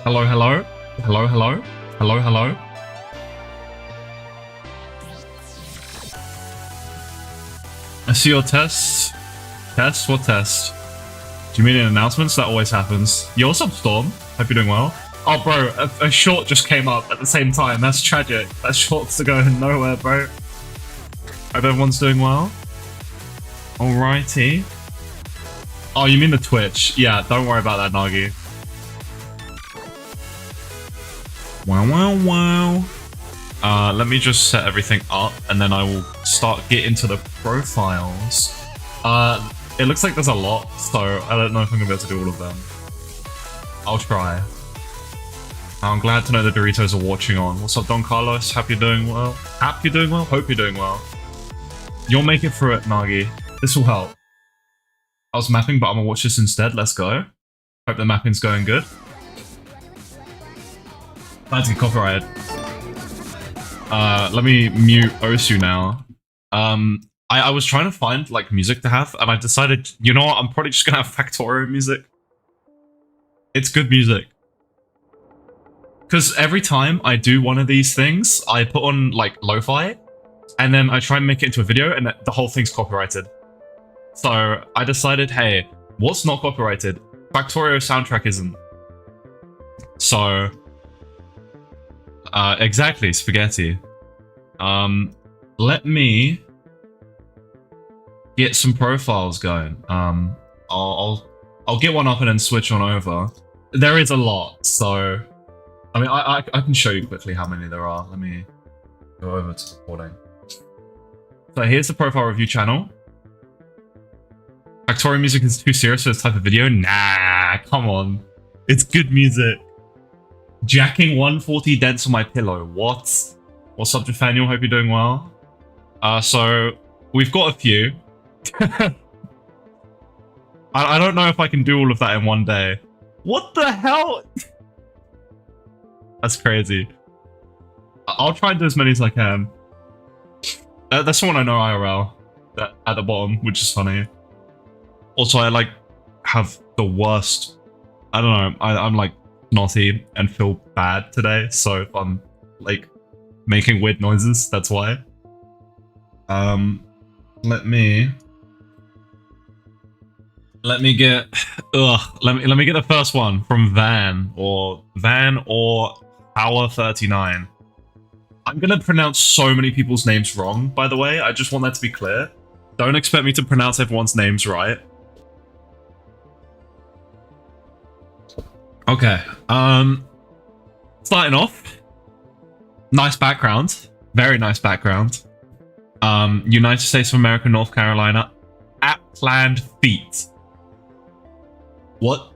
Hello, hello. Hello, hello. Hello, hello. I see your test. Test? What test? Do you mean in announcements? That always happens. Yo, what's up, Storm? Hope you're doing well. Oh, bro, a short just came up at the same time. That's tragic. That short's to go nowhere, bro. Hope everyone's doing well. Alrighty. Oh, you mean the Twitch? Yeah, don't worry about that, Nagi. Wow, wow, wow. Let me just set everything up, and then I will get into the profiles. It looks like there's a lot, so I don't know if I'm gonna be able to do all of them. I'll try. I'm glad to know the Doritos are watching on. What's up, Don Carlos? Hope you're doing well. Hope you're doing well? Hope you're doing well. You'll make it through it, Nagi. This will help. I was mapping, but I'm gonna watch this instead. Let's go. Hope the mapping's going good. I had to get copyrighted. Let me mute Osu now. I was trying to find like music to have, and I decided, you know what, I'm probably just gonna have Factorio music. It's good music. Because every time I do one of these things, I put on like lo-fi, and then I try and make it into a video, and the whole thing's copyrighted. So I decided, hey, what's not copyrighted? Factorio soundtrack isn't. So exactly, spaghetti. Let me get some profiles going. I'll get one up and then switch on over. There is a lot, so I mean, I can show you quickly how many there are. Let me go over to supporting. So here's the profile review channel. Factorio music is too serious for this type of video. Nah, come on, it's good music. Jacking 140 dents on my pillow. What? What's up, Nathaniel? Hope you're doing well. So we've got a few. I don't know if I can do all of that in one day. What the hell? That's crazy. I'll try and do as many as I can. That's someone I know IRL. At the bottom, which is funny. Also, I like have the worst. I don't know. I'm like naughty and feel bad today, so if I'm like making weird noises, that's why. Let me get let me get the first one from Van or Power 39. I'm gonna pronounce so many people's names wrong, by the way. I just want that to be clear. Don't expect me to pronounce everyone's names right. Okay, starting off, nice background, very nice background. United States of America, North Carolina, at planned feet. What?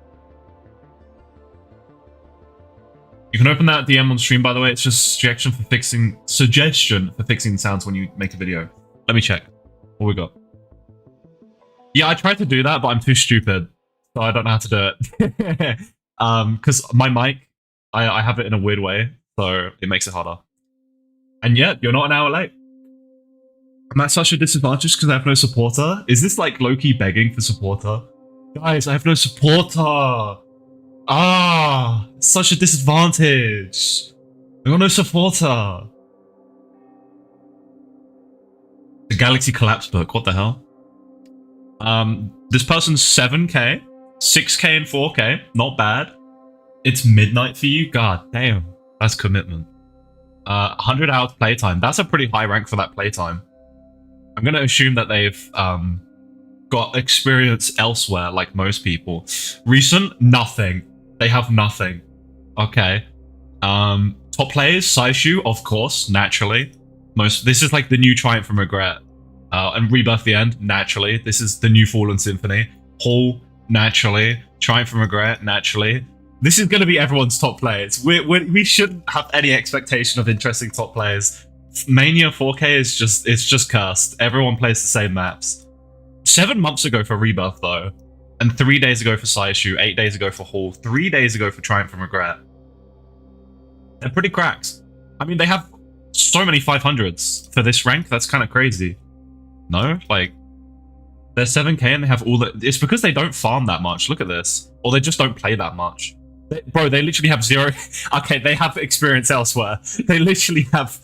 You can open that DM on stream, by the way. It's just suggestion for fixing sounds when you make a video. Let me check. What we got? Yeah, I tried to do that, but I'm too stupid, so I don't know how to do it. Because my mic, I have it in a weird way, so it makes it harder. And yet, you're not an hour late. I'm at such a disadvantage because I have no supporter. Is this like low-key begging for supporter? Guys, I have no supporter. Ah, such a disadvantage. I got no supporter. The Galaxy Collapse book, what the hell? This person's 7K. 6K and 4K, not bad. It's midnight for you? God damn, that's commitment. 100 hours playtime. That's a pretty high rank for that playtime. I'm gonna assume that they've got experience elsewhere, like most people. Recent? Nothing. They have nothing. Okay. Top players? Saishu, of course, naturally. This is like the new Triumph and Regret. And Rebirth the End, naturally. This is the new Fallen Symphony. Hall, naturally. Triumph and Regret, naturally. This is going to be everyone's top players. We shouldn't have any expectation of interesting top players. Mania 4K is just cursed. Everyone plays the same maps. 7 months ago for Rebirth, though. And 3 days ago for Saishu, 8 days ago for Hall, 3 days ago for Triumph and Regret. They're pretty cracked. I mean, they have so many 500s for this rank. That's kind of crazy. No? Like, they're 7K and they have all the... It's because they don't farm that much. Look at this. Or they just don't play that much. Bro, they literally have zero. Okay, they have experience elsewhere. They literally have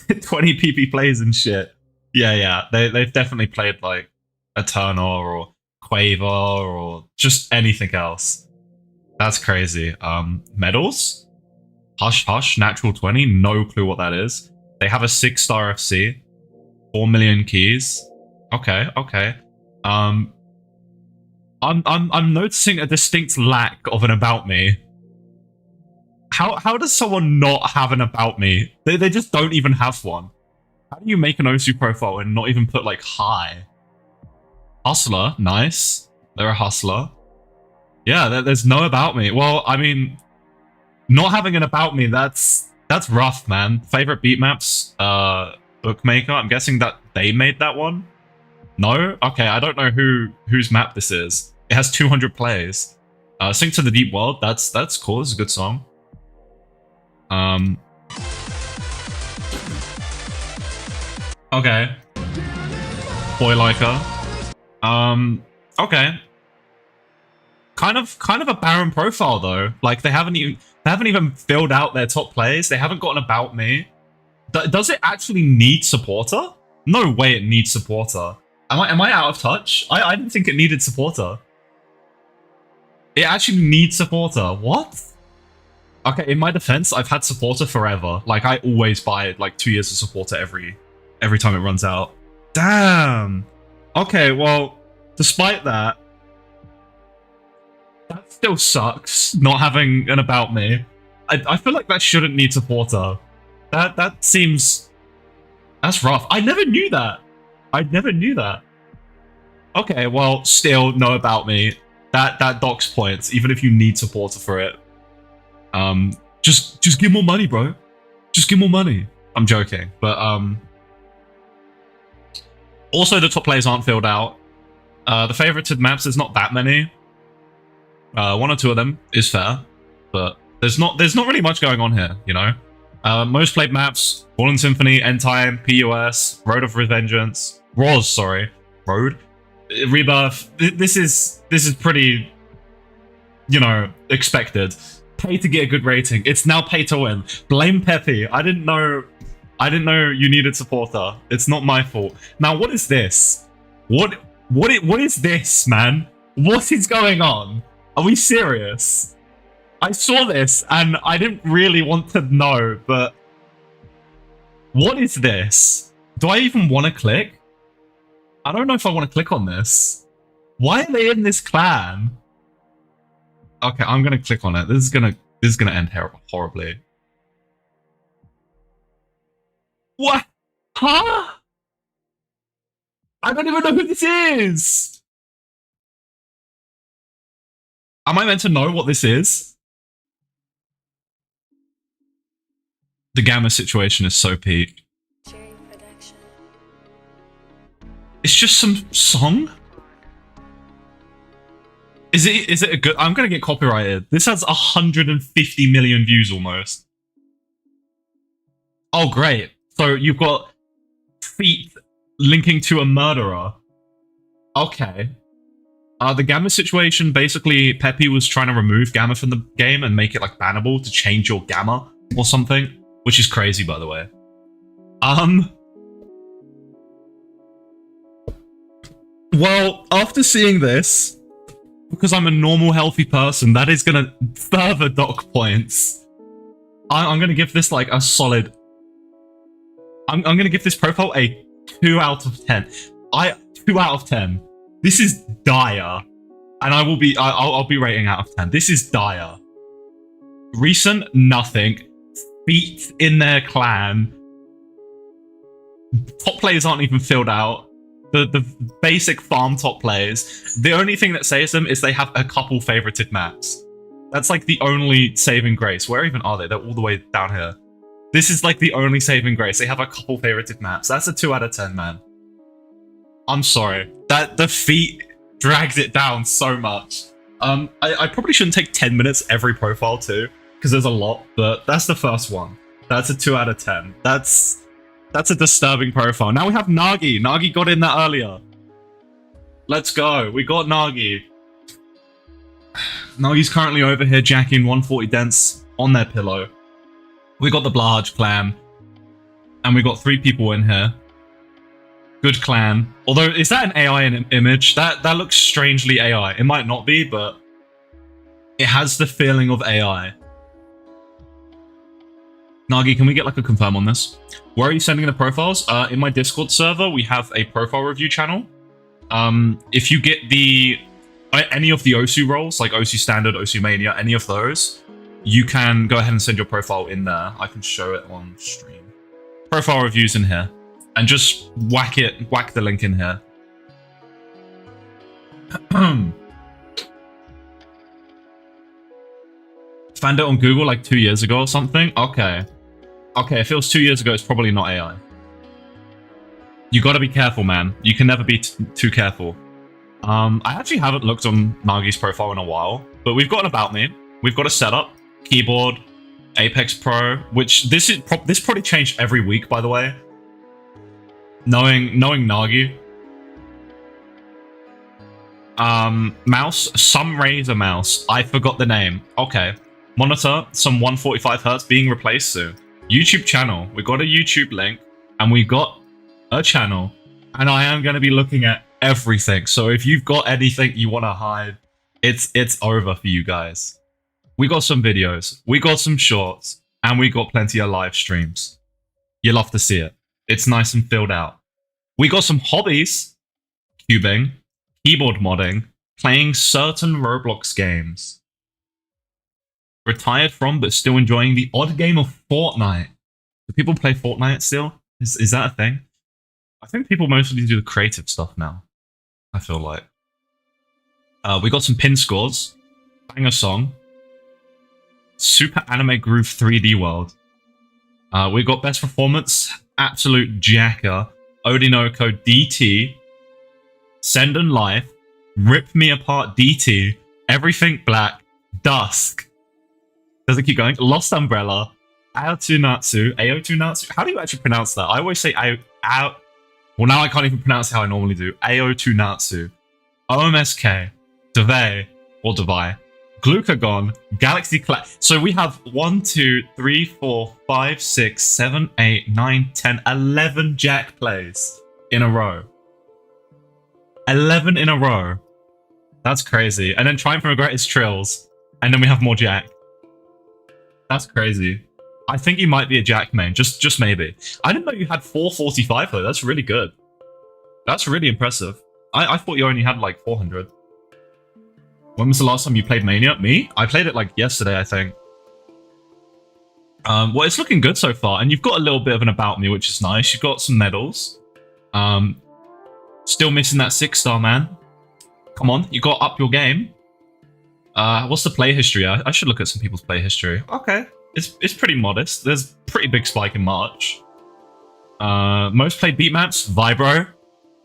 20 PP plays and shit. Yeah. They've definitely played like Eternal or Quaver or just anything else. That's crazy. Medals? Hush Hush, natural 20. No clue what that is. They have a 6-star FC. 4 million keys. Okay. I'm noticing a distinct lack of an about me. How does someone not have an about me? They just don't even have one. How do you make an Osu profile and not even put like hi? Hustler, nice. They're a hustler. Yeah, there's no about me. Well, I mean, not having an about me, that's rough, man. Favorite beat maps, Bookmaker. I'm guessing that they made that one. No? Okay, I don't know whose map this is. It has 200 plays. Sing to the Deep World. That's cool. It's a good song. Okay. Boy Liker. Okay. Kind of a barren profile though. Like they haven't even filled out their top plays. They haven't gotten about me. Does it actually need supporter? No way it needs supporter. Am I out of touch? I didn't think it needed supporter. It actually needs supporter. What? Okay, in my defense, I've had supporter forever. Like I always buy like 2 years of supporter every time it runs out. Damn. Okay, well, despite that still sucks not having an about me. I feel like that shouldn't need supporter. That seems... That's rough. I never knew that. Okay, well, still no about me. That docks points, even if you need supporter for it. Just give more money, bro. Just give more money. I'm joking, but also the top players aren't filled out. The favorited maps, there's not that many. 1 or 2 of them is fair, but there's not really much going on here, you know. Most played maps: Fallen Symphony, End Time, POS, Road of Revengeance, Road, Rebirth. This is pretty, you know, expected. Pay to get a good rating. It's now pay to win. Blame Peppy. I didn't know you needed supporter. It's not my fault. Now, what is this? What is this, man? What is going on? Are we serious? I saw this and I didn't really want to know, but what is this? Do I even want to click? I don't know if I want to click on this. Why are they in this clan? Okay, I'm gonna click on it. This is gonna end horribly. What? Huh? I don't even know who this is. Am I meant to know what this is? The Gamma situation is so peak. It's just some song? Is it a good... I'm gonna get copyrighted. This has 150 million views almost. Oh, great. So you've got feet linking to a murderer. Okay. The Gamma situation, basically, Peppy was trying to remove Gamma from the game and make it, like, bannable to change your Gamma or something. Which is crazy, by the way. Well, after seeing this, because I'm a normal, healthy person, that is gonna further dock points. I'm gonna give this, like, a solid... I'm gonna give this profile a 2 out of 10. 2 out of 10. This is dire, and I'll be rating out of 10. This is dire. Recent, nothing. Feet in their clan. Top players aren't even filled out. The basic farm top players. The only thing that saves them is they have a couple favorited maps. That's like the only saving grace. Where even are they? They're all the way down here. This is like the only saving grace. They have a couple favorited maps. That's a 2 out of 10, man. I'm sorry. That the feet drags it down so much. I probably shouldn't take 10 minutes every profile too, because there's a lot, but that's the first one. That's a 2 out of 10. That's a disturbing profile. Now we have Nagi. Nagi got in that earlier. Let's go. We got Nagi. Nagi's currently over here jacking 140 dents on their pillow. We got the Blahaj clan. And we got 3 people in here. Good clan. Although, is that an AI image? That looks strangely AI. It might not be, but it has the feeling of AI. Nagi, can we get like a confirm on this? Where are you sending the profiles? In my Discord server, we have a profile review channel. If you get any of the Osu roles, like Osu Standard, Osu Mania, any of those, you can go ahead and send your profile in there. I can show it on stream. Profile reviews in here. And just whack the link in here. Found it on Google like 2 years ago or something? Okay. Okay, if it was 2 years ago, it's probably not AI. You gotta be careful, man. You can never be too careful. I actually haven't looked on Nagi's profile in a while, but we've got an About Me. We've got a setup, keyboard, Apex Pro, which this probably changed every week, by the way. Knowing Nagi. Mouse, some Razer mouse. I forgot the name. Okay. Monitor, some 145 Hz being replaced soon. YouTube channel. We got a YouTube link, and we got a channel, and I am going to be looking at everything. So if you've got anything you want to hide, it's over for you guys. We got some videos, we got some shorts, and we got plenty of live streams. You'll love to see it. It's nice and filled out. We got some hobbies: cubing, keyboard modding, playing certain Roblox games. Retired from, but still enjoying the odd game of Fortnite. Do people play Fortnite still? Is that a thing? I think people mostly do the creative stuff now. I feel like. We got some pin scores. Banger song. Super Anime Groove 3D World. We got best performance. Absolute Jacker. Odinoko DT. Send and Life. Rip Me Apart DT. Everything Black. Dusk. Does it keep going? Lost Umbrella. Aotu Natsu. How do you actually pronounce that? I always say well, now I can't even pronounce it how I normally do. Aotu Natsu. OMSK. Devay. Or Devai. Glucagon. Galaxy Clash. So we have 1, 2, 3, 4, 5, 6, 7, 8, 9, 10, 11 Jack plays in a row. 11 in a row. That's crazy. And then Triumph and Regret is Trills. And then we have more Jack. That's crazy. I think you might be a Jack main, just maybe. I didn't know you had 445 though. That's really good. That's really impressive. I thought you only had like 400. When was the last time you played Mania? Me? I played it like yesterday, I think. Well, it's looking good so far, and you've got a little bit of an About Me, which is nice. You've got some medals. Still missing that 6-star, man. Come on, you got to up your game. What's the play history? I should look at some people's play history. Okay, it's pretty modest. There's pretty big spike in March. Most played beat maps, Vibro,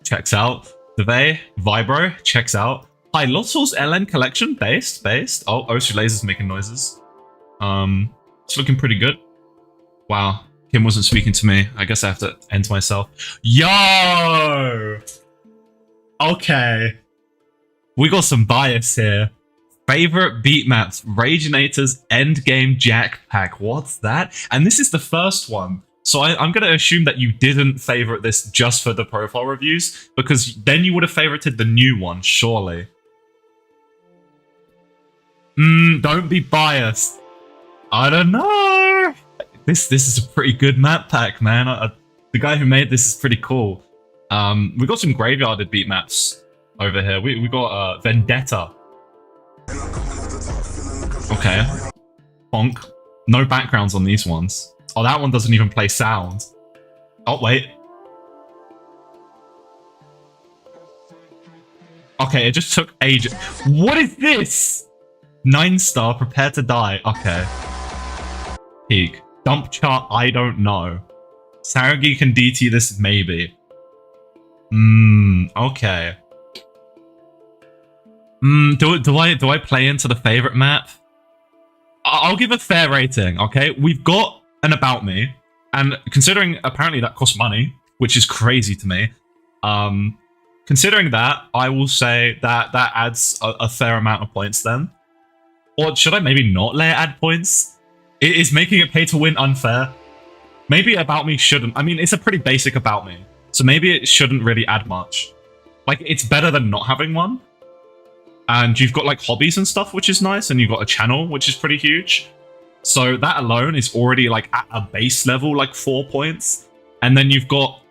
checks out. Devay, Vibro, checks out. Hi, Lotto's LN collection, based. Oh, Osu Laser's making noises. It's looking pretty good. Wow, Kim wasn't speaking to me. I guess I have to end myself. Yo! Okay. We got some bias here. Favorite beat maps, Ragenators Endgame Jack Pack. What's that? And this is the first one. So I'm going to assume that you didn't favorite this just for the profile reviews, because then you would have favorited the new one, surely. Don't be biased. I don't know. This is a pretty good map pack, man. The guy who made this is pretty cool. We got some graveyarded beat maps over here. We got Vendetta. Okay. Bonk. No backgrounds on these ones. Oh, that one doesn't even play sound. Oh, wait. Okay, it just took ages. What is this? 9-star, prepare to die. Okay. Peak. Dump chart, I don't know. Saragi can DT this, maybe. Okay. Do I play into the favorite map? I'll give a fair rating, okay? We've got an About Me, and considering apparently that costs money, which is crazy to me, considering that, I will say that that adds a fair amount of points then. Or should I maybe not let it add points? Is making it pay to win unfair? Maybe About Me shouldn't. I mean, it's a pretty basic About Me, so maybe it shouldn't really add much. Like, it's better than not having one. And you've got like hobbies and stuff, which is nice, and you've got a channel, which is pretty huge. So that alone is already like at a base level, like 4 points. And then you've got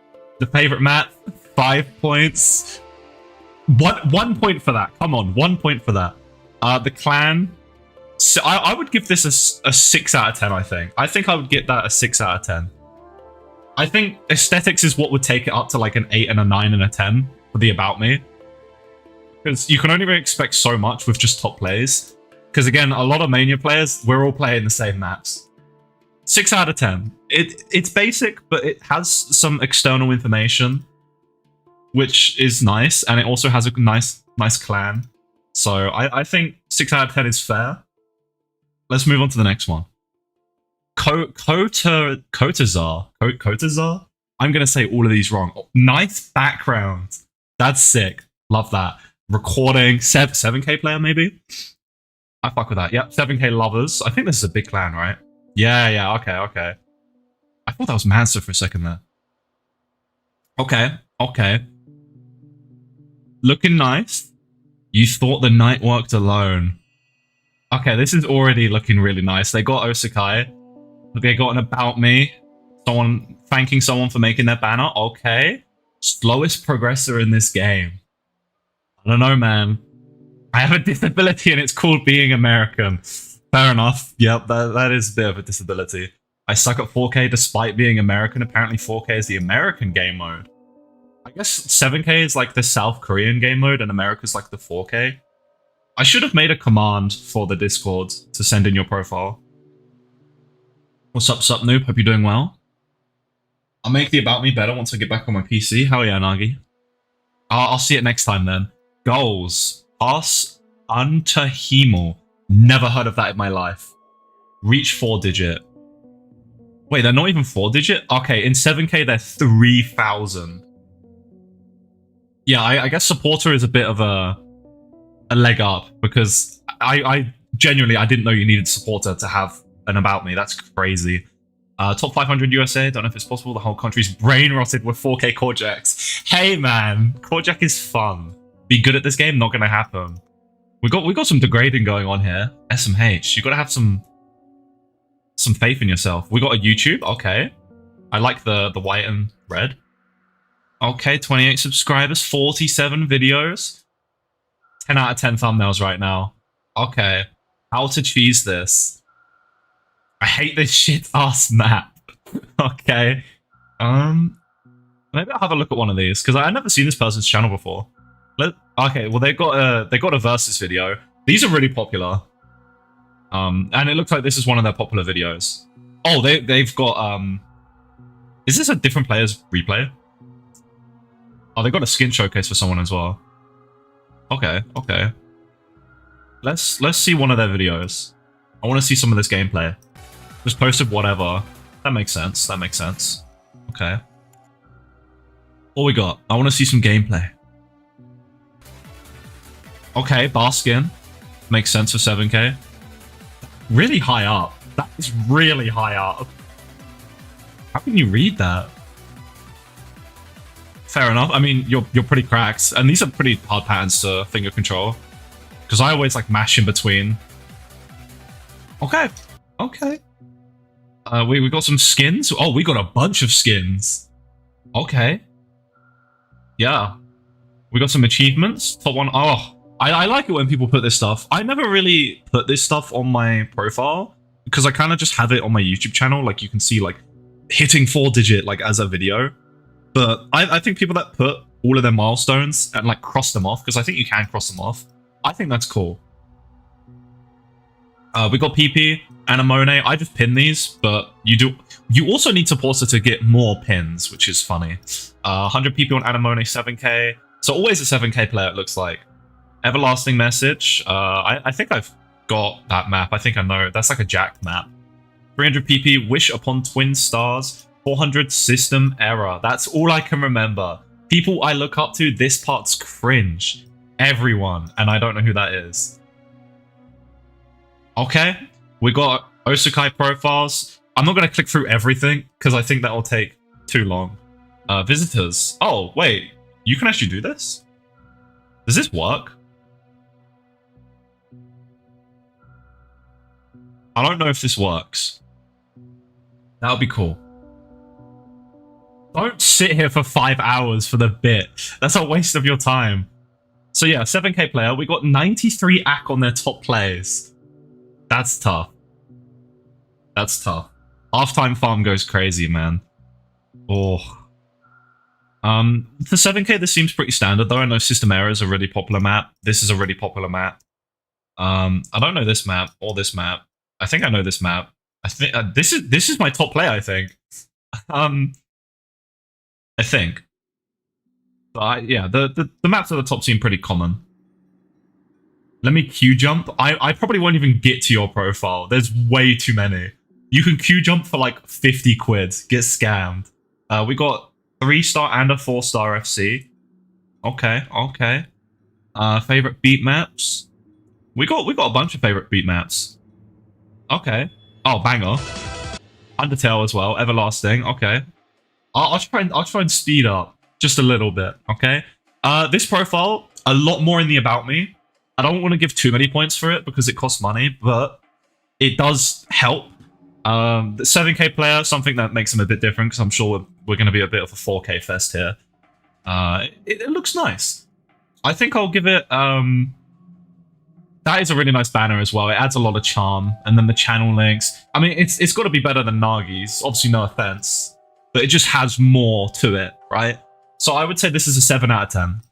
the favorite map, 5 points. 1 point for that. Come on, 1 point for that. The clan. So I would give this a 6 out of 10, I think. I think I would get that a 6 out of 10. I think aesthetics is what would take it up to like an 8 and a 9 and a 10 for the About Me. Because you can only really expect so much with just top plays. Because again, a lot of Mania players, we're all playing the same maps. 6 out of 10. It's basic, but it has some external information, which is nice, and it also has a nice clan. So I think 6 out of 10 is fair. Let's move on to the next one. Kotazar. I'm gonna say all of these wrong. Nice background. That's sick. Love that. Recording 7K player maybe. I fuck with that. Yep, 7K lovers. I think this is a big clan, right? Yeah. Okay. I thought that was Mansa for a second there. Okay. Looking nice. You thought the night worked alone. Okay, this is already looking really nice. They got Osakai. They got an About Me. Someone thanking someone for making their banner. Okay. Slowest progressor in this game. I don't know, man. I have a disability and it's called being American. Fair enough. Yep, that is a bit of a disability. I suck at 4K despite being American. Apparently 4K is the American game mode. I guess 7K is like the South Korean game mode and America's like the 4K. I should have made a command for the Discord to send in your profile. What's up, noob? Hope you're doing well. I'll make the About Me better once I get back on my PC. Hell yeah, Nagi. I'll see it next time then. Goals. Pass Antahimo. Never heard of that in my life. Reach 4-digit. Wait, they're not even 4-digit? Okay, in 7K, they're 3,000. Yeah, I guess supporter is a bit of a leg up because I genuinely, I didn't know you needed supporter to have an About Me. That's crazy. Top 500 USA. Don't know if it's possible. The whole country's brain rotted with 4K Core Jacks. Hey, man. Core Jack is fun. Be good at this game? Not gonna happen. We got some degrading going on here. SMH. You gotta have some faith in yourself. We got a YouTube. Okay. I like the white and red. Okay, 28 subscribers, 47 videos. 10 out of 10 thumbnails right now. Okay. How to cheese this. I hate this shit ass map. Okay. Maybe I'll have a look at one of these, because I've never seen this person's channel before. Okay, well they got a versus video. These are really popular. And it looks like this is one of their popular videos. Oh, they've got is this a different player's replay? Oh, they got a skin showcase for someone as well. Okay. Let's see one of their videos. I want to see some of this gameplay. Just posted whatever. That makes sense. Okay. What we got? I want to see some gameplay. Okay, bar skin. Makes sense for 7K. Really high up. That is really high up. How can you read that? Fair enough. I mean, you're pretty cracked. And these are pretty hard patterns to finger control. Because I always like mash in between. Okay. We got some skins. Oh, we got a bunch of skins. Okay. Yeah. We got some achievements. Top one. Oh, I like it when people put this stuff. I never really put this stuff on my profile because I kind of just have it on my YouTube channel. Like you can see like hitting 4-digit like as a video. But I think people that put all of their milestones and like cross them off, because I think you can cross them off. I think that's cool. We got PP, Anemone. I just pin these, but you also need supporter to get more pins, which is funny. 100 PP on Anemone, 7K. So always a 7K player, it looks like. Everlasting Message. I think I've got that map. I think I know. That's like a Jack map. 300 PP, Wish Upon Twin Stars. 400 System Error. That's all I can remember. People I look up to, this part's cringe. Everyone. And I don't know who that is. Okay, we got Osukai profiles. I'm not going to click through everything because I think that will take too long. Visitors. Oh, wait. You can actually do this? Does this work? I don't know if this works. That would be cool. Don't sit here for 5 hours for the bit. That's a waste of your time. So yeah, 7k player. We got 93 AC on their top plays. That's tough. That's tough. Halftime farm goes crazy, man. Oh. For 7k, this seems pretty standard, though. I know System Error is a really popular map. This is a really popular map. I don't know this map or this map. I think I know this map. I think this is my top play. I think. I think. But yeah, the maps at the top seem pretty common. Let me Q jump. I probably won't even get to your profile. There's way too many. You can Q jump for like 50 quid. Get scammed. We got 3-star and a 4-star FC. Okay, okay. Favorite beat maps. We got a bunch of favorite beat maps. Okay. Oh, banger. Undertale as well. Everlasting. Okay. I'll try and speed up just a little bit. Okay. This profile, a lot more in the about me. I don't want to give too many points for it because it costs money, but it does help. The 7k player, something that makes him a bit different because I'm sure we're going to be a bit of a 4k fest here. It looks nice. I think I'll give it. That is a really nice banner as well. It adds a lot of charm, and then the channel links. I mean, it's got to be better than Nagi's. Obviously, no offense, but it just has more to it, right? So I would say this is a 7 out of 10.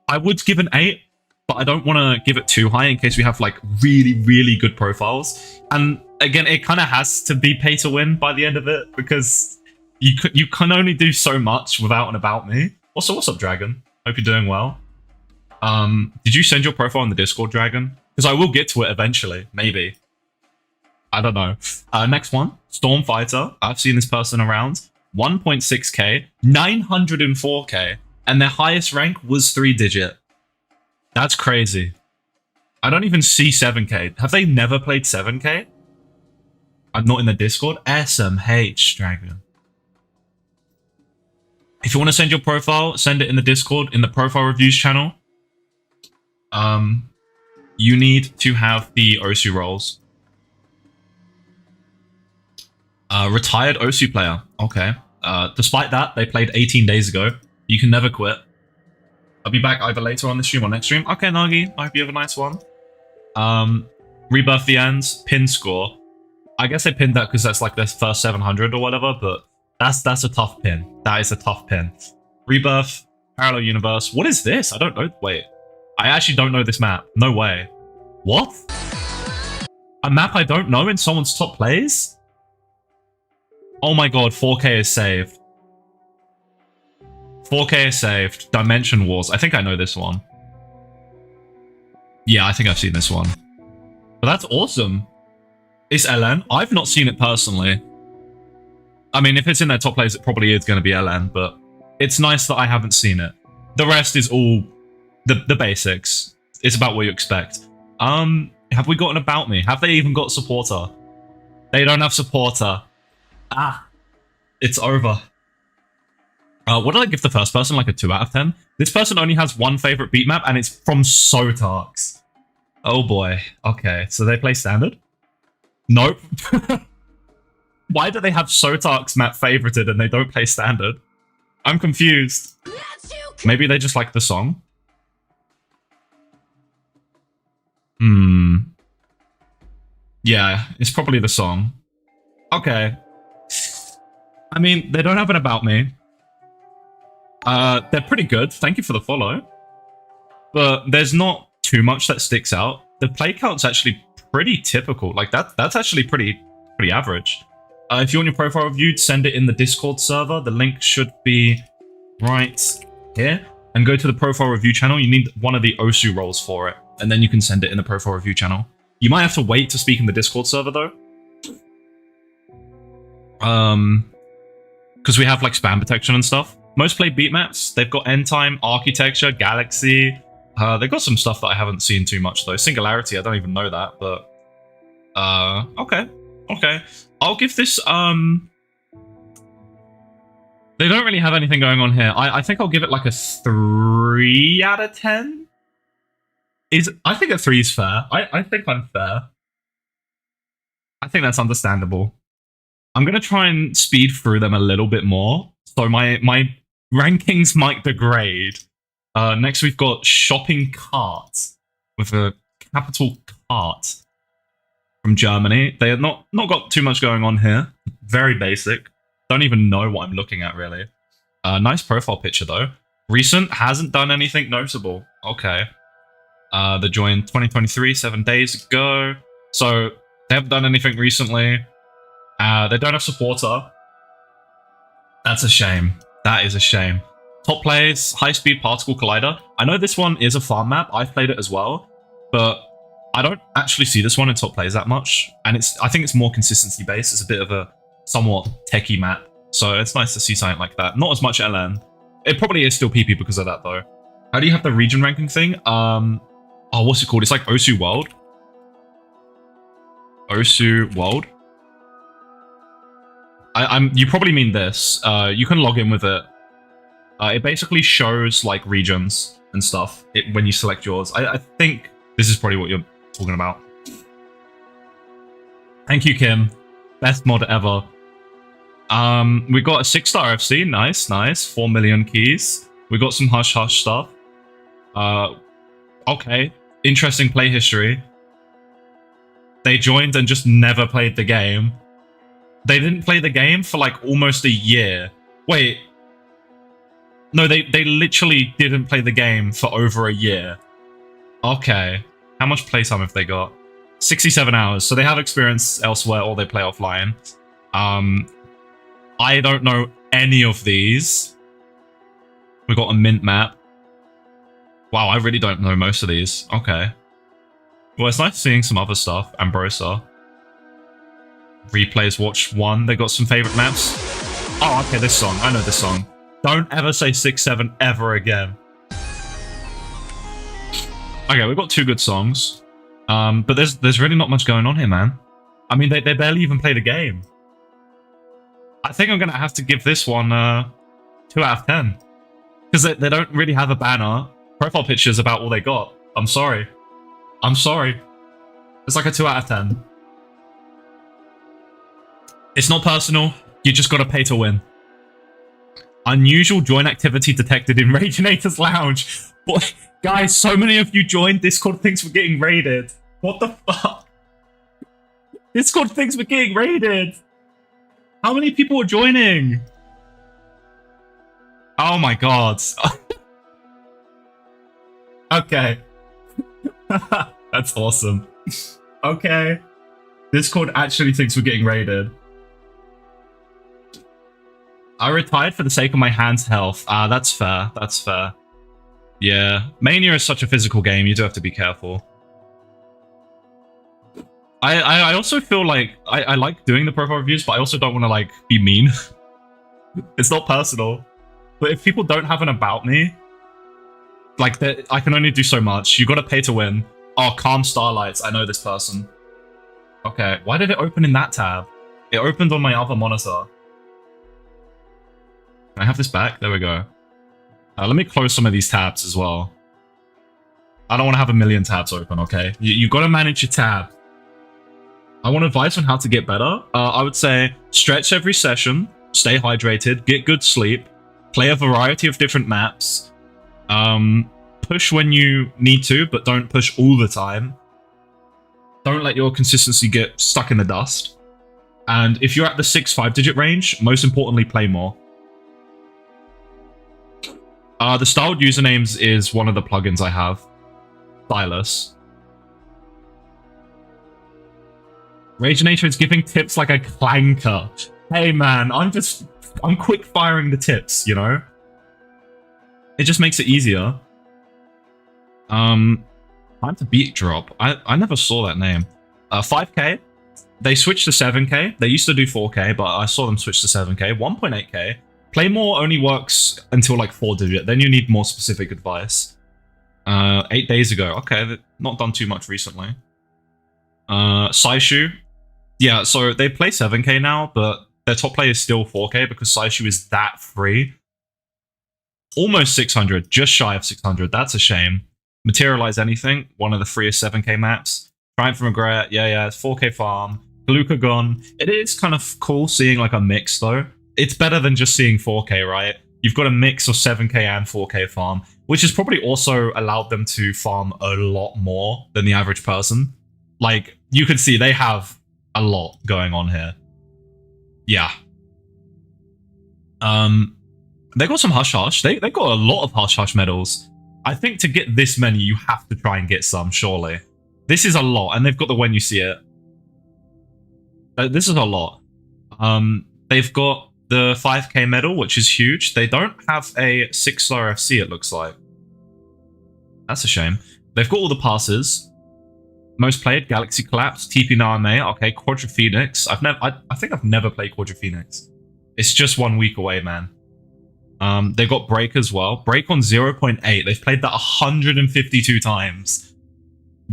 I would give an 8, but I don't want to give it too high in case we have like really, really good profiles. And again, it kind of has to be pay to win by the end of it because you can only do so much without an about me. Also, what's up, Dragon? Hope you're doing well. Did you send your profile in the Discord, Dragon? Because I will get to it eventually, maybe. I don't know. Next one, Stormfighter. I've seen this person around. 1.6k, 904k, and their highest rank was 3-digit. That's crazy. I don't even see 7k. Have they never played 7k? I'm not in the Discord. SMH, Dragon. If you want to send your profile, send it in the Discord, in the profile reviews channel. You need to have the Osu roles. Retired Osu player. Okay. Despite that, they played 18 days ago. You can never quit. I'll be back either later on this stream or next stream. Okay, Nagi. I hope you have a nice one. Rebirth the ends. Pin score. I guess they pinned that because that's like their first 700 or whatever, but that's a tough pin. That is a tough pin. Rebirth. Parallel universe. What is this? I don't know. Wait. I actually don't know this map. No way. What? A map I don't know in someone's top plays? Oh my god, 4k is saved. 4k is saved. Dimension Wars. I think I know this one. Yeah, I think I've seen this one. But that's awesome. It's LN. I've not seen it personally. I mean, if it's in their top plays, it probably is going to be LN, but it's nice that I haven't seen it. The rest is all the basics. It's about what you expect. Have we got an about me? Have they even got supporter? They don't have supporter. Ah, it's over. What did I give the first person? Like a 2 out of 10? This person only has one favorite beat map, and it's from Sotarks. Oh boy. Okay, so they play standard? Nope. Why do they have Sotarks map favorited and they don't play standard? I'm confused. Maybe they just like the song? Yeah, it's probably the song. Okay. I mean, they don't have an about me. They're pretty good. Thank you for the follow. But there's not too much that sticks out. The play count's actually pretty typical. Like that's actually pretty average. If you want your profile reviewed, send it in the Discord server. The link should be right here. And go to the profile review channel. You need one of the Osu roles for it. And then you can send it in the profile review channel. You might have to wait to speak in the Discord server though. Because we have like spam protection and stuff. Most play beat maps. They've got End Time, Architecture, Galaxy. They got some stuff that I haven't seen too much though. Singularity, I don't even know that, but okay. Okay. I'll give this they don't really have anything going on here. I think I'll give it like a 3 out of 10. I think a 3 is fair. I think I'm fair. I think that's understandable. I'm gonna try and speed through them a little bit more. So my rankings might degrade. Next we've got shopping cart with a capital cart from Germany. They have not got too much going on here. Very basic. Don't even know what I'm looking at really. Nice profile picture though. Recent, hasn't done anything notable. Okay. They joined 2023, 7 days ago. So they haven't done anything recently. They don't have supporter. That's a shame. That is a shame. Top plays, High Speed Particle Collider. I know this one is a farm map. I've played it as well. But I don't actually see this one in top plays that much. And I think it's more consistency based. It's a bit of a somewhat techie map. So it's nice to see something like that. Not as much LN. It probably is still PP because of that though. How do you have the region ranking thing? Oh, what's it called? It's like Osu World. Osu World. You probably mean this. You can log in with it. It basically shows like regions and stuff when you select yours. I think this is probably what you're talking about. Thank you, Kim. Best mod ever. We got a 6-star FC. Nice, nice. 4 million keys. We got some hush hush stuff. Okay. Interesting play history. They joined and just never played the game. They didn't play the game for like almost a year. Wait. No, they literally didn't play the game for over a year. Okay. How much playtime have they got? 67 hours. So they have experience elsewhere or they play offline. I don't know any of these. We got a mint map. Wow, I really don't know most of these. Okay. Well, it's nice seeing some other stuff. Ambrosa. Replays Watch 1. They got some favorite maps. Oh, okay, this song. I know this song. Don't ever say 6-7 ever again. Okay, we've got 2 good songs. But there's really not much going on here, man. I mean, they barely even played a game. I think I'm going to have to give this one 2 out of 10. Because they don't really have a banner. Profile picture is about all they got. I'm sorry. I'm sorry. It's like a 2 out of 10. It's not personal. You just got to pay to win. Unusual join activity detected in Raginator's Lounge. Boy, guys, so many of you joined. Discord thinks we're getting raided. What the fuck? Discord thinks we're getting raided. How many people are joining? Oh my god. Okay. That's awesome. Okay. Discord actually thinks we're getting raided. I retired for the sake of my hand's health. That's fair. That's fair. Yeah. Mania is such a physical game. You do have to be careful. I also feel like I like doing the profile reviews, but I also don't want to like be mean. It's not personal. But if people don't have an about me, like I can only do so much. You got to pay to win. Oh, Calm Starlights. I know this person. Okay. Why did it open in that tab? It opened on my other monitor. Can I have this back? There we go. Let me close some of these tabs as well. I don't want to have a million tabs open, okay? You got to manage your tab. I want advice on how to get better. I would say stretch every session, stay hydrated, get good sleep, play a variety of different maps, push when you need to, but don't push all the time. Don't let your consistency get stuck in the dust. And if you're at the 6-5 digit range, most importantly, play more. The styled usernames is one of the plugins I have. Stylus. Raginator is giving tips like a clanker. Hey man, I'm quick firing the tips, you know? It just makes it easier. Time to beat drop. I never saw that name. 5k. They switched to 7k. They used to do 4k, but I saw them switch to 7k. 1.8k. Play more only works until like 4 digit. Then you need more specific advice. 8 days ago. Okay, they've not done too much recently. Saishu. Yeah, so they play 7k now, but their top play is still 4k because Saishu is that free. Almost 600, just shy of 600. That's a shame. Materialize Anything, one of the freest 7k maps. Triumph of Regret, yeah, it's 4k farm. Glucagon. It is kind of cool seeing like a mix though. It's better than just seeing 4k, right? You've got a mix of 7k and 4k farm, which has probably also allowed them to farm a lot more than the average person. Like, you can see they have a lot going on here. Yeah. They got some Hush Hush. They got a lot of Hush Hush medals. I think to get this many, you have to try and get some, surely. This is a lot, and they've got the When You See It. This is a lot. They've got the 5k medal, which is huge. They don't have a 6-star FC, it looks like. That's a shame. They've got all the passes. Most played, Galaxy Collapse, TP Naame, okay, Quadra Phoenix. I think I've never played Quadra Phoenix. It's just 1 week away, man. They've got Break as well. Break on 0.8. They've played that 152 times.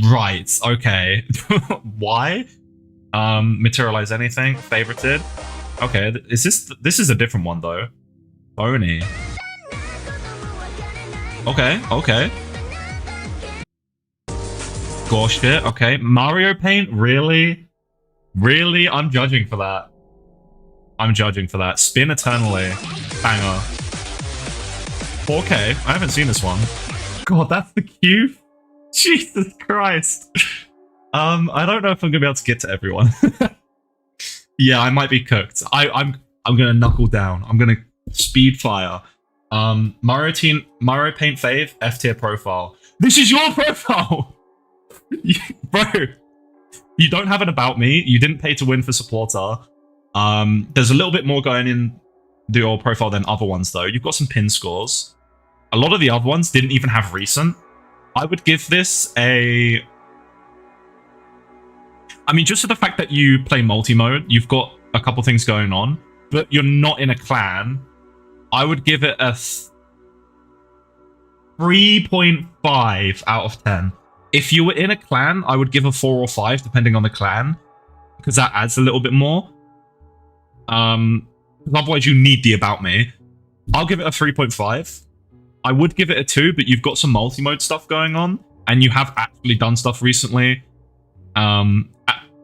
Right, okay. Why? Materialize Anything, favorited. Okay, this is a different one though. Phony. Okay. Gosh shit, okay. Mario Paint, really? Really? I'm judging for that. Spin Eternally. Banger. 4k? I haven't seen this one. God, that's the queue? Jesus Christ. I don't know if I'm gonna be able to get to everyone. Yeah, I might be cooked. I'm gonna knuckle down. I'm gonna speed fire. Mario Paint fave, F tier profile. This is your profile! Bro, you don't have an About Me. You didn't pay to win for supporter. There's a little bit more going in your profile than other ones though. You've got some pin scores. A lot of the other ones didn't even have recent. I would give this a... I mean, just for the fact that you play multi-mode, you've got a couple things going on, but you're not in a clan, I would give it a 3.5 out of 10. If you were in a clan, I would give a 4 or 5, depending on the clan, because that adds a little bit more. Otherwise, you need the About Me. I'll give it a 3.5. I would give it a 2, but you've got some multi-mode stuff going on, and you have actually done stuff recently.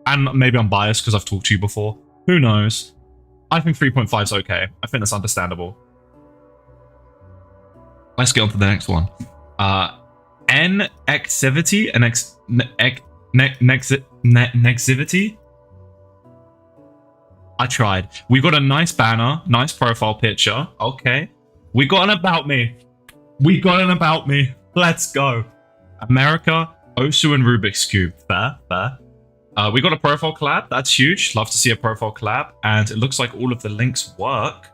And maybe I'm biased because I've talked to you before. Who knows? I think 3.5 is okay. I think that's understandable. Let's get on to the next one. Nexivity? Nexivity? I tried. We got a nice banner, nice profile picture. Okay. We got an About Me. Let's go. America, Osu, and Rubik's Cube. Fair. We got a profile collab. That's huge. Love to see a profile collab. And it looks like all of the links work.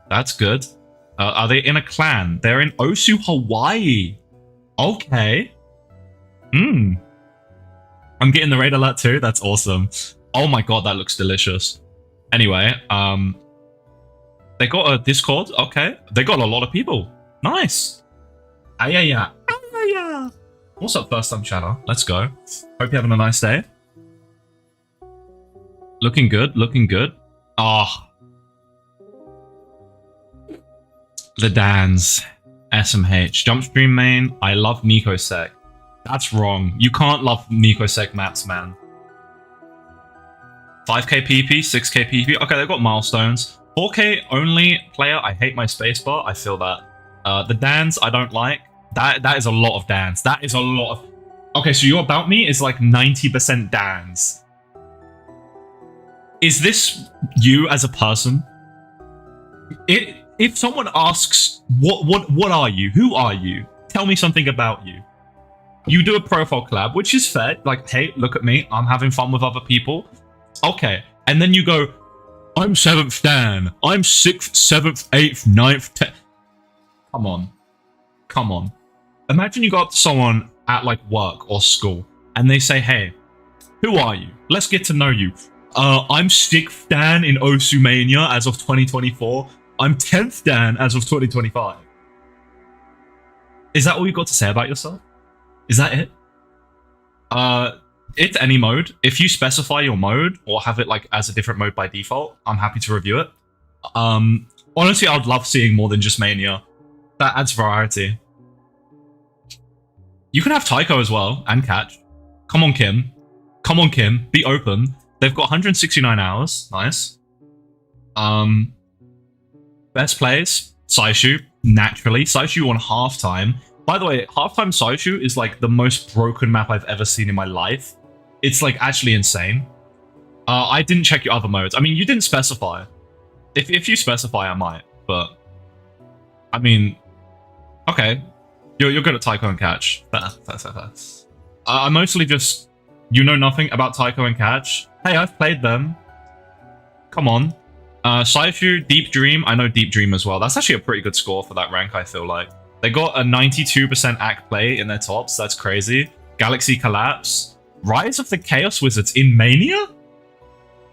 That's good. Are they in a clan? They're in Osu, Hawaii. Okay. I'm getting the raid alert too. That's awesome. Oh my god, that looks delicious. Anyway, they got a Discord. Okay. They got a lot of people. Nice. Yeah. What's up, first time chatter? Let's go. Hope you're having a nice day. Looking good. Ah. The Dans. SMH. Jumpstream main. I love Nicosec. That's wrong. You can't love Nicosec maps, man. 5k PP, 6k PP. Okay, they've got milestones. 4k only player. I hate my spacebar. I feel that. The Dans, I don't like. That is a lot of Dans. That is a lot of... Okay, so your About Me is like 90% Dans. Is this you as a person? If someone asks, what are you? Who are you? Tell me something about you. You do a profile collab, which is fair. Like, hey, look at me. I'm having fun with other people. Okay. And then you go, I'm 7th Dan. I'm 6th, 7th, 8th, 9th, 10th. Come on. Imagine you go up to someone at like work or school and they say, hey, who are you? Let's get to know you. I'm 6th Dan in Osumania as of 2024. I'm 10th Dan as of 2025. Is that all you got to say about yourself? Is that it? It's any mode. If you specify your mode or have it like as a different mode by default, I'm happy to review it. Honestly, I'd love seeing more than just Mania. That adds variety. You can have Taiko as well, and Catch. Come on, Kim. Come on, Kim. Be open. They've got 169 hours. Nice. Best plays, Saishu, naturally. Saishu on halftime. By the way, halftime Saishu is like the most broken map I've ever seen in my life. It's like actually insane. I didn't check your other modes. I mean, you didn't specify. If you specify, I might, but I mean, okay. You're good at Taiko and Catch. Fair. I mostly just, you know nothing about Taiko and Catch. Hey, I've played them. Come on. Saishu, Deep Dream. I know Deep Dream as well. That's actually a pretty good score for that rank, I feel like. They got a 92% act play in their tops. That's crazy. Galaxy Collapse. Rise of the Chaos Wizards in Mania?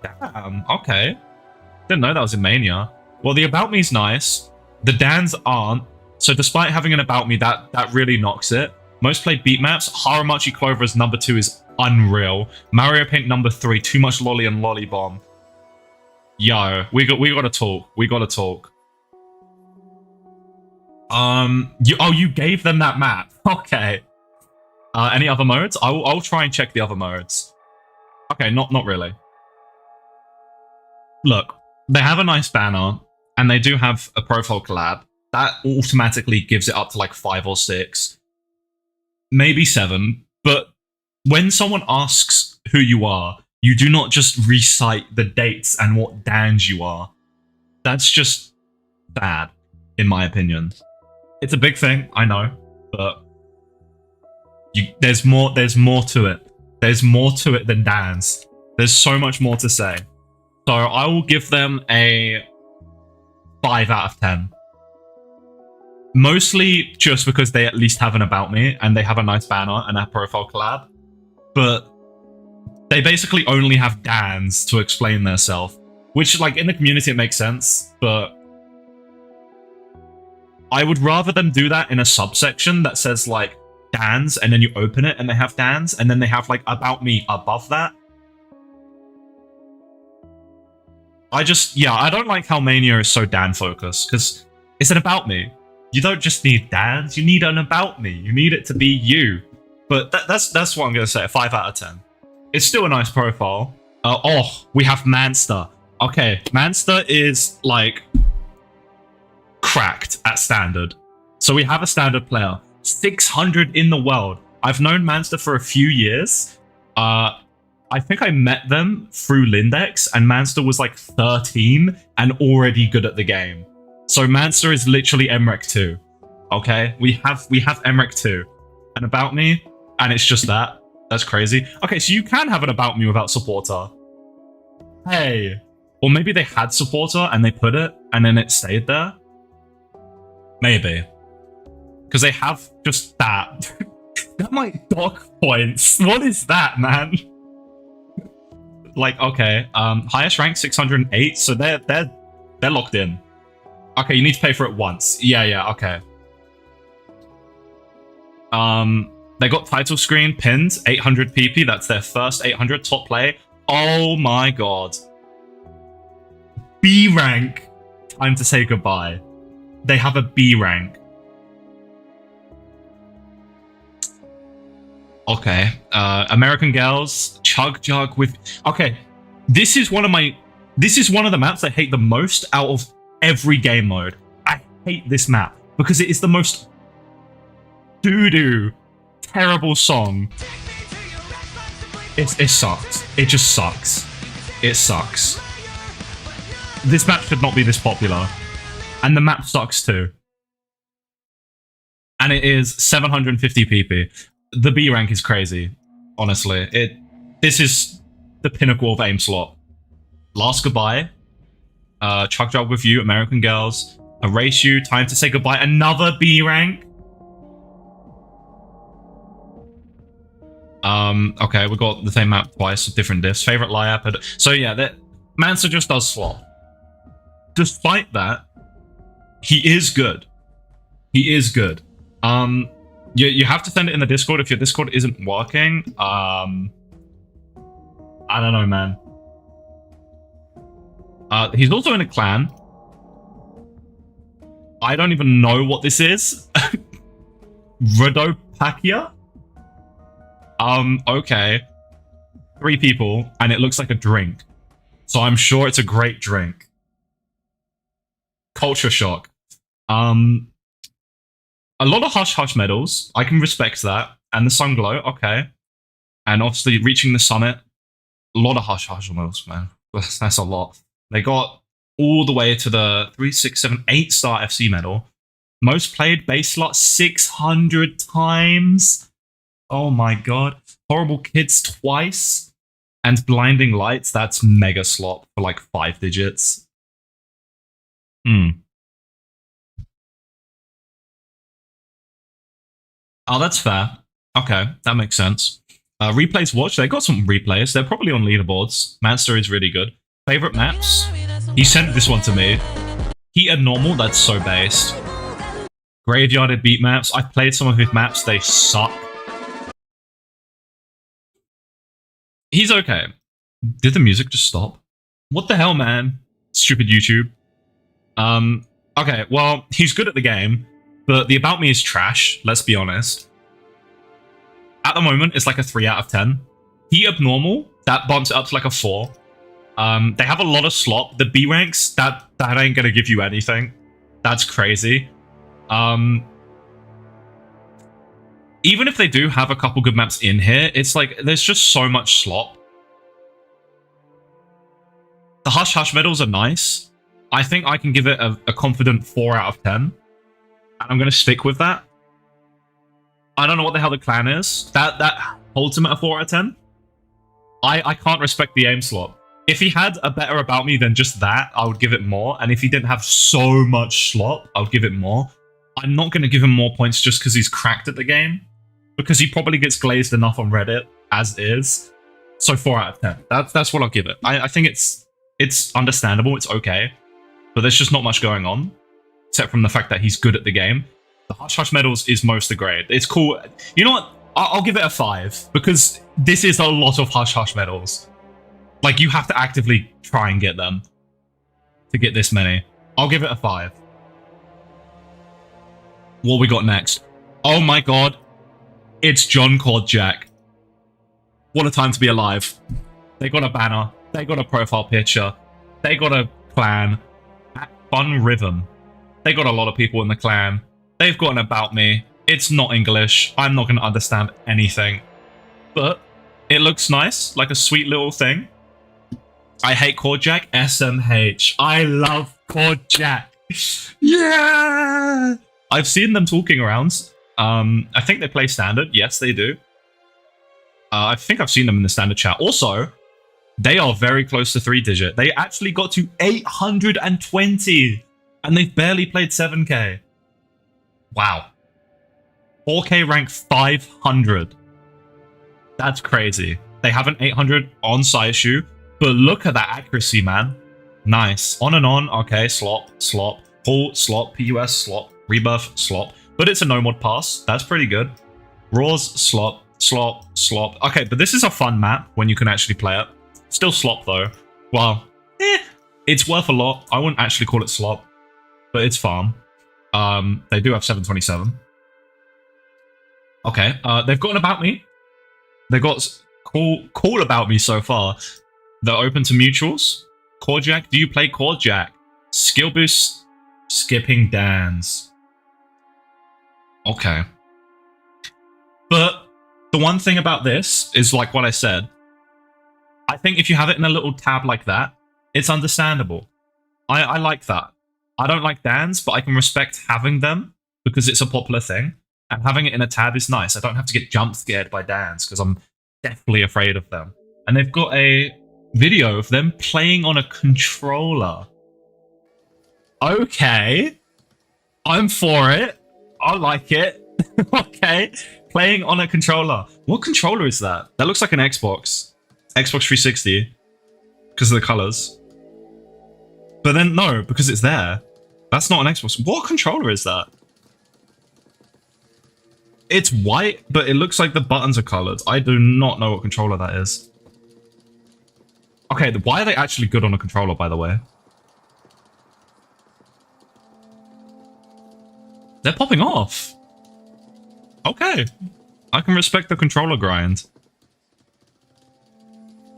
Damn, okay. Didn't know that was in Mania. Well, the About Me's nice. The Dans aren't. So despite having an About Me, that really knocks it. Most played beat maps. Haramachi Clover as number 2 is unreal. Mario Paint number 3. Too much lolly and lolly bomb. Yo, we gotta talk. We gotta talk. You gave them that map. Okay. Any other modes? I'll try and check the other modes. Okay, not really. Look, they have a nice banner, and they do have a profile collab. That automatically gives it up to like 5 or 6. Maybe 7. But when someone asks who you are, you do not just recite the dates and what Dans you are. That's just bad, in my opinion. It's a big thing, I know, but there's more to it. There's more to it than Dans. There's so much more to say. So I will give them a 5 out of 10. Mostly just because they at least have an About Me and they have a nice banner and a profile collab. But they basically only have Dans to explain themselves. Which, like, in the community it makes sense, but I would rather them do that in a subsection that says, like, Dans, and then you open it and they have Dans, and then they have, like, About Me above that. I don't like how Mania is so Dan focused, because it's an About Me. You don't just need Dans, you need an About Me. You need it to be you. But that's what I'm going to say, a 5 out of 10. It's still a nice profile. We have Manster. Okay, Manster is, like, cracked at standard. So we have a standard player. 600 in the world. I've known Manster for a few years. I think I met them through Lindex, and Manster was like 13 and already good at the game. So Manster is literally Emrek 2. Okay, we have Emrek 2. And About Me, and it's just that. That's crazy. Okay, so you can have an About Me without supporter. Hey. Or maybe they had supporter and they put it and then it stayed there. Maybe. Because they have just that. That might dock points. What is that, man? Like, okay. Highest rank 608, so they're locked in. Okay, you need to pay for it once. Yeah, okay. They got title screen pinned, 800 PP. That's their first 800 top play. Oh my god. B rank. Time to say goodbye. They have a B rank. Okay. American Girls, Chug Jug with... Okay. This is one of the maps I hate the most out of every game mode. I hate this map because it is the most doo-doo terrible song. It sucks. It just sucks. It sucks. This map should not be this popular. And the map sucks too. And it is 750 PP. The B rank is crazy, honestly. This is the pinnacle of aim slot. Last Goodbye. Chug Jug with You, American Girls. Erase You, Time to Say Goodbye. Another B rank. Okay, we got the same map twice, different diffs. Favorite Liap. So yeah, Manster just does slot. Despite that, he is good. He is good. You have to send it in the Discord if your Discord isn't working. I don't know, man. He's also in a clan. I don't even know what this is. Rodopakia? Okay. 3 people, and it looks like a drink. So I'm sure it's a great drink. Culture shock. A lot of Hush Hush medals. I can respect that. And the Sun Glow, okay. And obviously reaching the summit. A lot of Hush Hush medals, man. That's a lot. They got all the way to the 3, 6, 7, 8 star FC medal. Most played base slot 600 times. Oh my god. Horrible Kids twice. And Blinding Lights, that's mega slot for like 5 digits. Oh, that's fair. Okay, that makes sense. Replays watch, they got some replays. They're probably on leaderboards. Manster is really good. Favorite maps? He sent this one to me. Heat and Normal, that's so based. Graveyarded beat maps. I've played some of his maps, they suck. He's okay. Did the music just stop? What the hell, man? Stupid YouTube. Okay, well, he's good at the game, but the About Me is trash, let's be honest. At the moment, it's like a 3 out of 10. Heat Abnormal, that bumps it up to like a 4. They have a lot of slop. The B ranks, that ain't gonna give you anything. That's crazy. Even if they do have a couple good maps in here, it's like, there's just so much slop. The Hush Hush medals are nice. I think I can give it a confident 4 out of 10. And I'm going to stick with that. I don't know what the hell the clan is. That holds him at a 4 out of 10. I can't respect the aim slot. If he had a better About Me than just that, I would give it more. And if he didn't have so much slop, I would give it more. I'm not going to give him more points just because he's cracked at the game. Because he probably gets glazed enough on Reddit, as is. So 4 out of 10. That's what I'll give it. I think it's understandable, it's okay. But there's just not much going on. Except from the fact that he's good at the game. The Hush Hush medals is most the grade. It's cool. You know what? I'll give it a 5. Because this is a lot of Hush Hush medals. Like, you have to actively try and get them. To get this many. I'll give it a 5. What we got next? Oh my god. It's John Jack. What a time to be alive. They got a banner. They got a profile picture. They got a clan. Fun Rhythm. They got a lot of people in the clan. They've got an About Me. It's not English. I'm not going to understand anything. But it looks nice. Like a sweet little thing. I hate Jack. SMH. I love Jack. Yeah! I've seen them talking around. I think they play standard. Yes, they do. I think I've seen them in the standard chat. Also, they are very close to 3-digit. They actually got to 820. And they've barely played 7k. Wow. 4k rank 500. That's crazy. They have an 800 on Saishu. But look at that accuracy, man. Nice. On and on. Okay, slop, slop. Pull, slop, PUS, slop. Rebirth, slop. But it's a no mod pass. That's pretty good. Roars, slop, slop, slop. Okay, but this is a fun map when you can actually play it. Still slop, though. Well, it's worth a lot. I wouldn't actually call it slop. But it's farm. They do have 727. Okay, they've got an About Me. They've got cool About Me so far. They're open to mutuals. Jack, do you play Jack? Skill boost, skipping Dans. Okay. But the one thing about this is like what I said. I think if you have it in a little tab like that, it's understandable. I like that. I don't like Dans, but I can respect having them because it's a popular thing. And having it in a tab is nice. I don't have to get jump scared by Dans because I'm deathly afraid of them. And they've got a video of them playing on a controller. Okay. I'm for it. I like it. Okay. Playing on a controller. What controller is that? That looks like an Xbox. Xbox 360. Because of the colors. But then, no, because it's there. That's not an Xbox. What controller is that? It's white, but it looks like the buttons are colored. I do not know what controller that is. Okay, why are they actually good on a controller, by the way? They're popping off. Okay. I can respect the controller grind.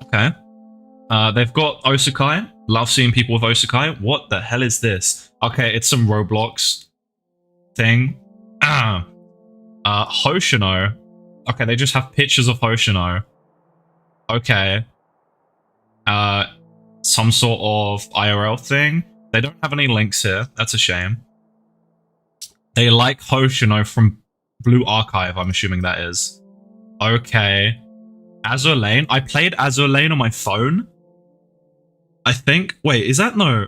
Okay. They've got Osukai. Love seeing people with Osukai. What the hell is this? Okay, it's some Roblox thing. Hoshino. Okay, they just have pictures of Hoshino. Okay. Some sort of IRL thing. They don't have any links here. That's a shame. They like Hoshino from Blue Archive, I'm assuming that is. Okay. Azur Lane. I played Azur Lane on my phone. I think... Wait, is that... No.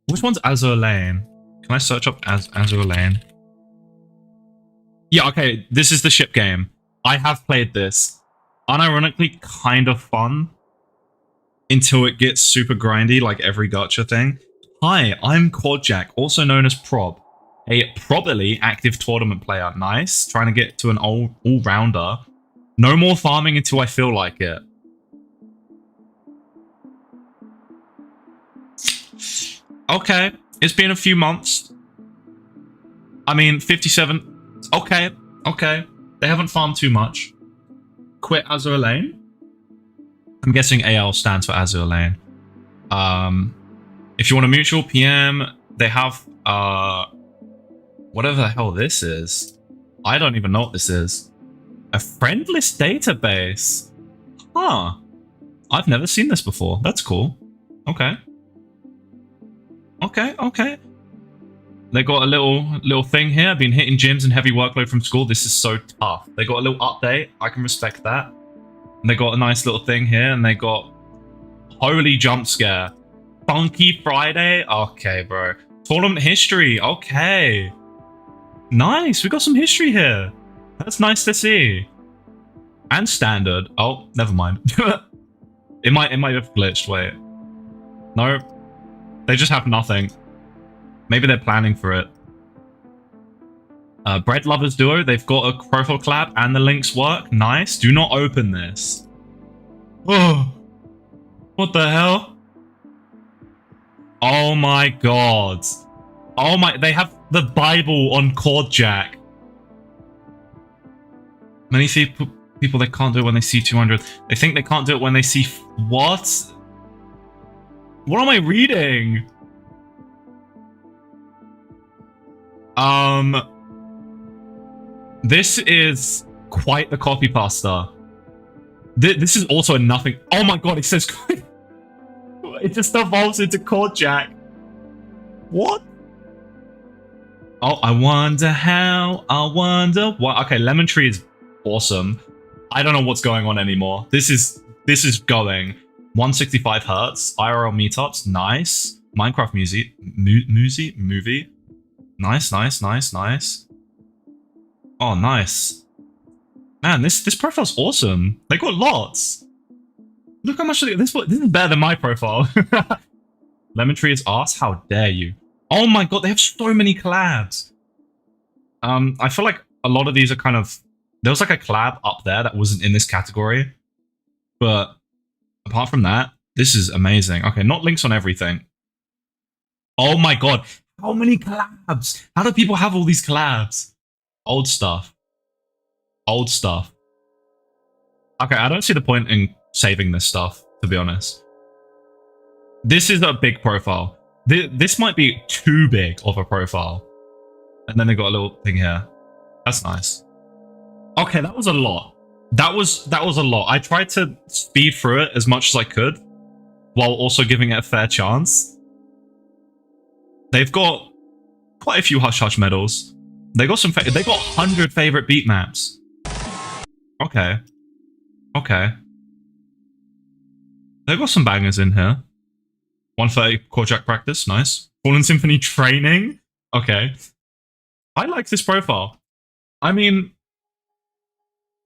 Which one's Azur Lane? Can I search up Azur Lane? Yeah, okay. This is the ship game. I have played this. Unironically, kind of fun. Until it gets super grindy, like every gacha thing. Hi, I'm Quadjack, also known as Prob. A probably active tournament player. Nice. Trying to get to an all-rounder. No more farming until I feel like it. Okay. It's been a few months. I mean, 57... Okay. Okay. They haven't farmed too much. Quit Azur Lane? I'm guessing AL stands for Azur Lane. If you want a mutual PM, they have... whatever the hell this is. I don't even know what this is. A friendless database. Huh. I've never seen this before. That's cool. Okay. Okay, okay. They got a little thing here. I've been hitting gyms and heavy workload from school. This is so tough. They got a little update. I can respect that. And they got a nice little thing here. And they got... Holy jump scare. Funky Friday? Okay, bro. Tournament history. Okay. Nice, we got some history here. That's nice to see. And standard. Oh, never mind. it might have glitched. Wait. No. They just have nothing. Maybe they're planning for it. Bread Lovers Duo. They've got a profile collab and the links work. Nice. Do not open this. Oh. What the hell? Oh my god. Oh my, they have the Bible on Quadjack. Many people, they can't do it when they see 200. They think they can't do it when they see... What? What am I reading? This is quite the copy pasta. This is also a nothing... Oh my god, it says... It just evolves into Quadjack. What? Oh, I wonder how, I wonder why. Okay, Lemon Tree is awesome. I don't know what's going on anymore. This is going 165 hertz. IRL meetups, nice. Minecraft movie. Nice, nice, nice, nice. Oh, nice. Man, this profile's awesome. They got lots. Look how much this is better than my profile. Lemon Tree is arse. How dare you? Oh my god, they have so many collabs. I feel like a lot of these are kind of... There was like a collab up there that wasn't in this category. But apart from that, this is amazing. Okay, not links on everything. Oh my god, how many collabs? How do people have all these collabs? Old stuff. Old stuff. Okay, I don't see the point in saving this stuff, to be honest. This is a big profile. This might be too big of a profile. And then they got a little thing here. That's nice. Okay, that was a lot. That was a lot. I tried to speed through it as much as I could, while also giving it a fair chance. They've got quite a few Hush Hush medals. They got they got 100 favorite beat maps. Okay. Okay. They've got some bangers in here. 130 Quadjack practice, nice. Fallen Symphony training. Okay. I like this profile. I mean,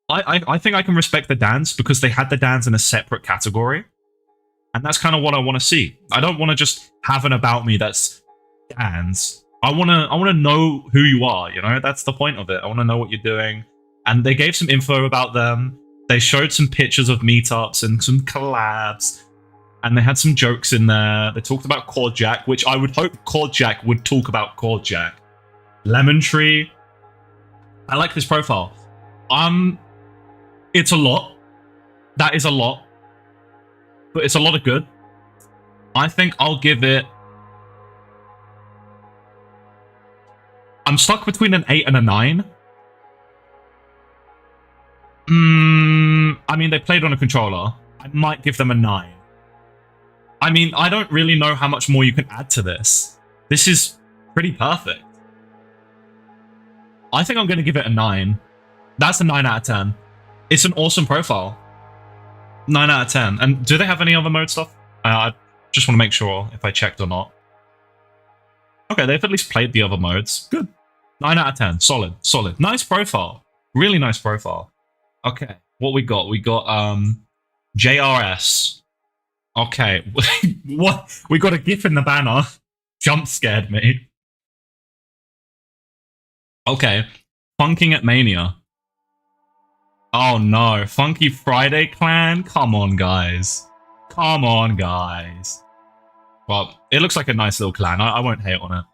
I think I can respect the dance because they had the dance in a separate category. And that's kind of what I want to see. I don't want to just have an about me that's dance. I want to know who you are, you know? That's the point of it. I want to know what you're doing. and they gave some info about them. They showed some pictures of meetups and some collabs, and they had some jokes in there. They talked about Chord Jack, which I would hope Chord Jack would talk about Chord Jack. Lemon Tree. I like this profile. It's a lot. That is a lot. But it's a lot of good. I think I'll give it... I'm stuck between an 8 and a 9. I mean, they played on a controller. I might give them a 9. I mean, I don't really know how much more you can add to this. This is pretty perfect. I think I'm going to give it a 9. That's a 9 out of 10. It's an awesome profile. 9 out of 10. And do they have any other mode stuff? I just want to make sure if I checked or not. Okay, they've at least played the other modes. Good. 9 out of 10. Solid. Solid. Nice profile. Really nice profile. Okay, what we got? We got JRS. Okay, what? We got a GIF in the banner. Jump scared me. Okay, Funking at Mania. Oh no, Funky Friday Clan? Come on, guys. Come on, guys. Well, it looks like a nice little clan. I won't hate on it.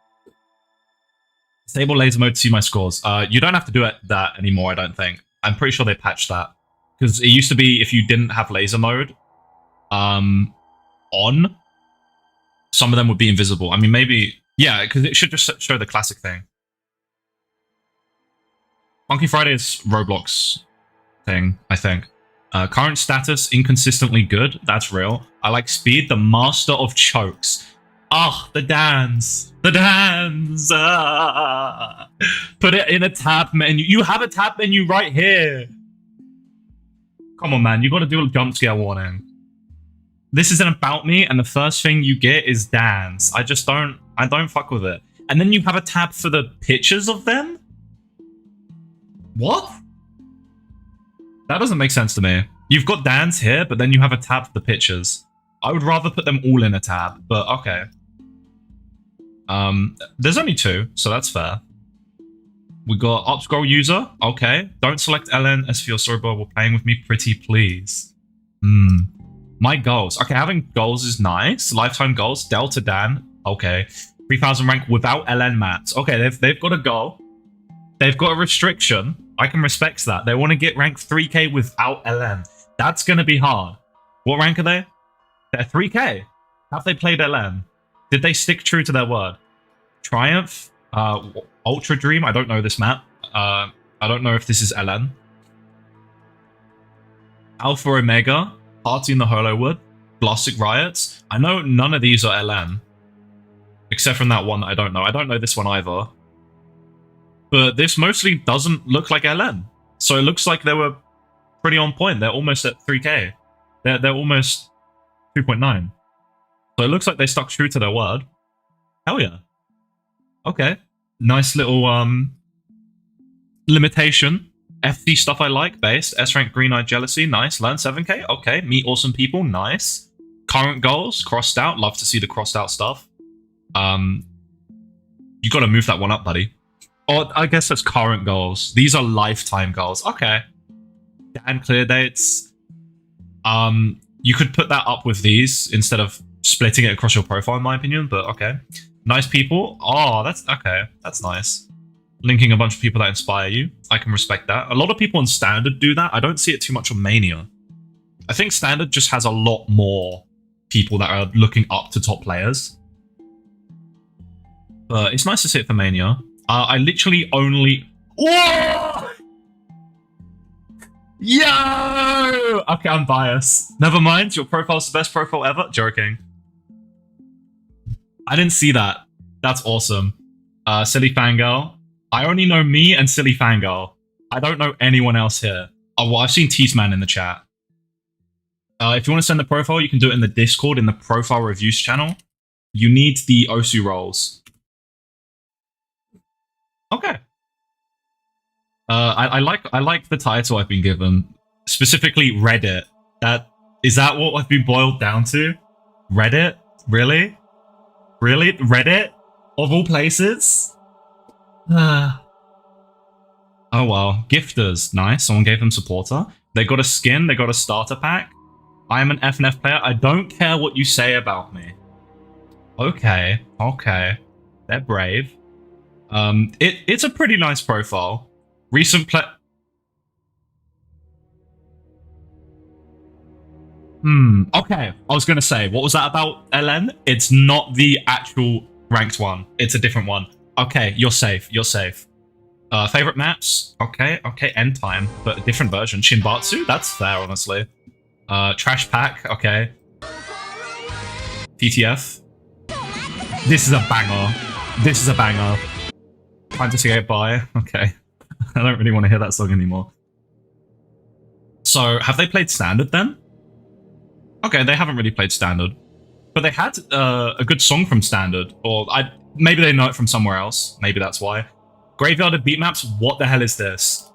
Disable laser mode to see my scores. You don't have to do that anymore, I don't think. I'm pretty sure they patched that. Because it used to be if you didn't have laser mode on, some of them would be invisible. I mean, maybe... Yeah, because it should just show the classic thing. Funky Friday is Roblox thing, I think. Current status, inconsistently good. That's real. I like speed, the master of chokes. Ah, the dance. The dance. Ah. Put it in a tab menu. You have a tab menu right here. Come on, man. You got to do a jump scare warning. This isn't about me, and the first thing you get is dance. I don't fuck with it. And then you have a tab for the pictures of them? What? That doesn't make sense to me. You've got dance here, but then you have a tab for the pictures. I would rather put them all in a tab, but okay. There's only 2, so that's fair. We got up scroll user. Okay. Don't select LN as for your storyboard while playing with me, pretty please. My goals. Okay, having goals is nice. Lifetime goals. Delta Dan. Okay. 3000 rank without LN mats. Okay, they've got a goal. They've got a restriction. I can respect that. They want to get rank 3k without LN. That's going to be hard. What rank are they? They're 3k. Have they played LN? Did they stick true to their word? Triumph? Ultra Dream? I don't know this map. I don't know if this is LN. Alpha Omega? Party in the Holowood? Plastic Riots? I know none of these are LN. Except from that one that I don't know. I don't know this one either. But this mostly doesn't look like LN. So it looks like they were pretty on point. They're almost at 3k. They're almost 2.9. So it looks like they stuck true to their word. Hell yeah. Okay. Nice little limitation. FD stuff I like. Base. S-rank Green Eye Jealousy. Nice. Learn 7k. Okay. Meet awesome people. Nice. Current goals. Crossed out. Love to see the crossed out stuff. You gotta move that one up, buddy. Or I guess that's current goals. These are lifetime goals. Okay. And clear dates. You could put that up with these instead of splitting it across your profile, in my opinion, but okay. Nice people. Oh, that's okay. That's nice. Linking a bunch of people that inspire you. I can respect that. A lot of people on Standard do that. I don't see it too much on Mania. I think Standard just has a lot more people that are looking up to top players. But it's nice to see it for Mania. I literally only... Whoa! Yo! Okay, I'm biased. Never mind, your profile's the best profile ever. Joking. I didn't see that. That's awesome. Silly Fangirl. I only know me and Silly Fangirl. I don't know anyone else here. Oh, well, I've seen Teasman in the chat. If you want to send the profile, you can do it in the Discord, in the profile reviews channel. You need the Osu roles. Okay. I like the title I've been given. Specifically Reddit. Is that what I've been boiled down to? Reddit? Really? Really? Reddit? Of all places? I Oh well. Gifters. Nice. Someone gave them supporter. They got a skin. They got a starter pack. I am an FNF player. I don't care what you say about me. Okay. Okay. They're brave. It's a pretty nice profile. Recent play... Okay. I was going to say, what was that about, LN? It's not the actual ranked one. It's a different one. Okay, you're safe. You're safe. Favorite maps? Okay, okay. End time, but a different version. Shinbatsu? That's fair, honestly. Trash Pack? Okay. TTF? This is a banger. This is a banger. Time to get by. Okay. I don't really want to hear that song anymore. So, have they played Standard then? Okay, they haven't really played Standard. But they had a good song from Standard. Or maybe they know it from somewhere else. Maybe that's why. Graveyard of Beat Maps? What the hell is this?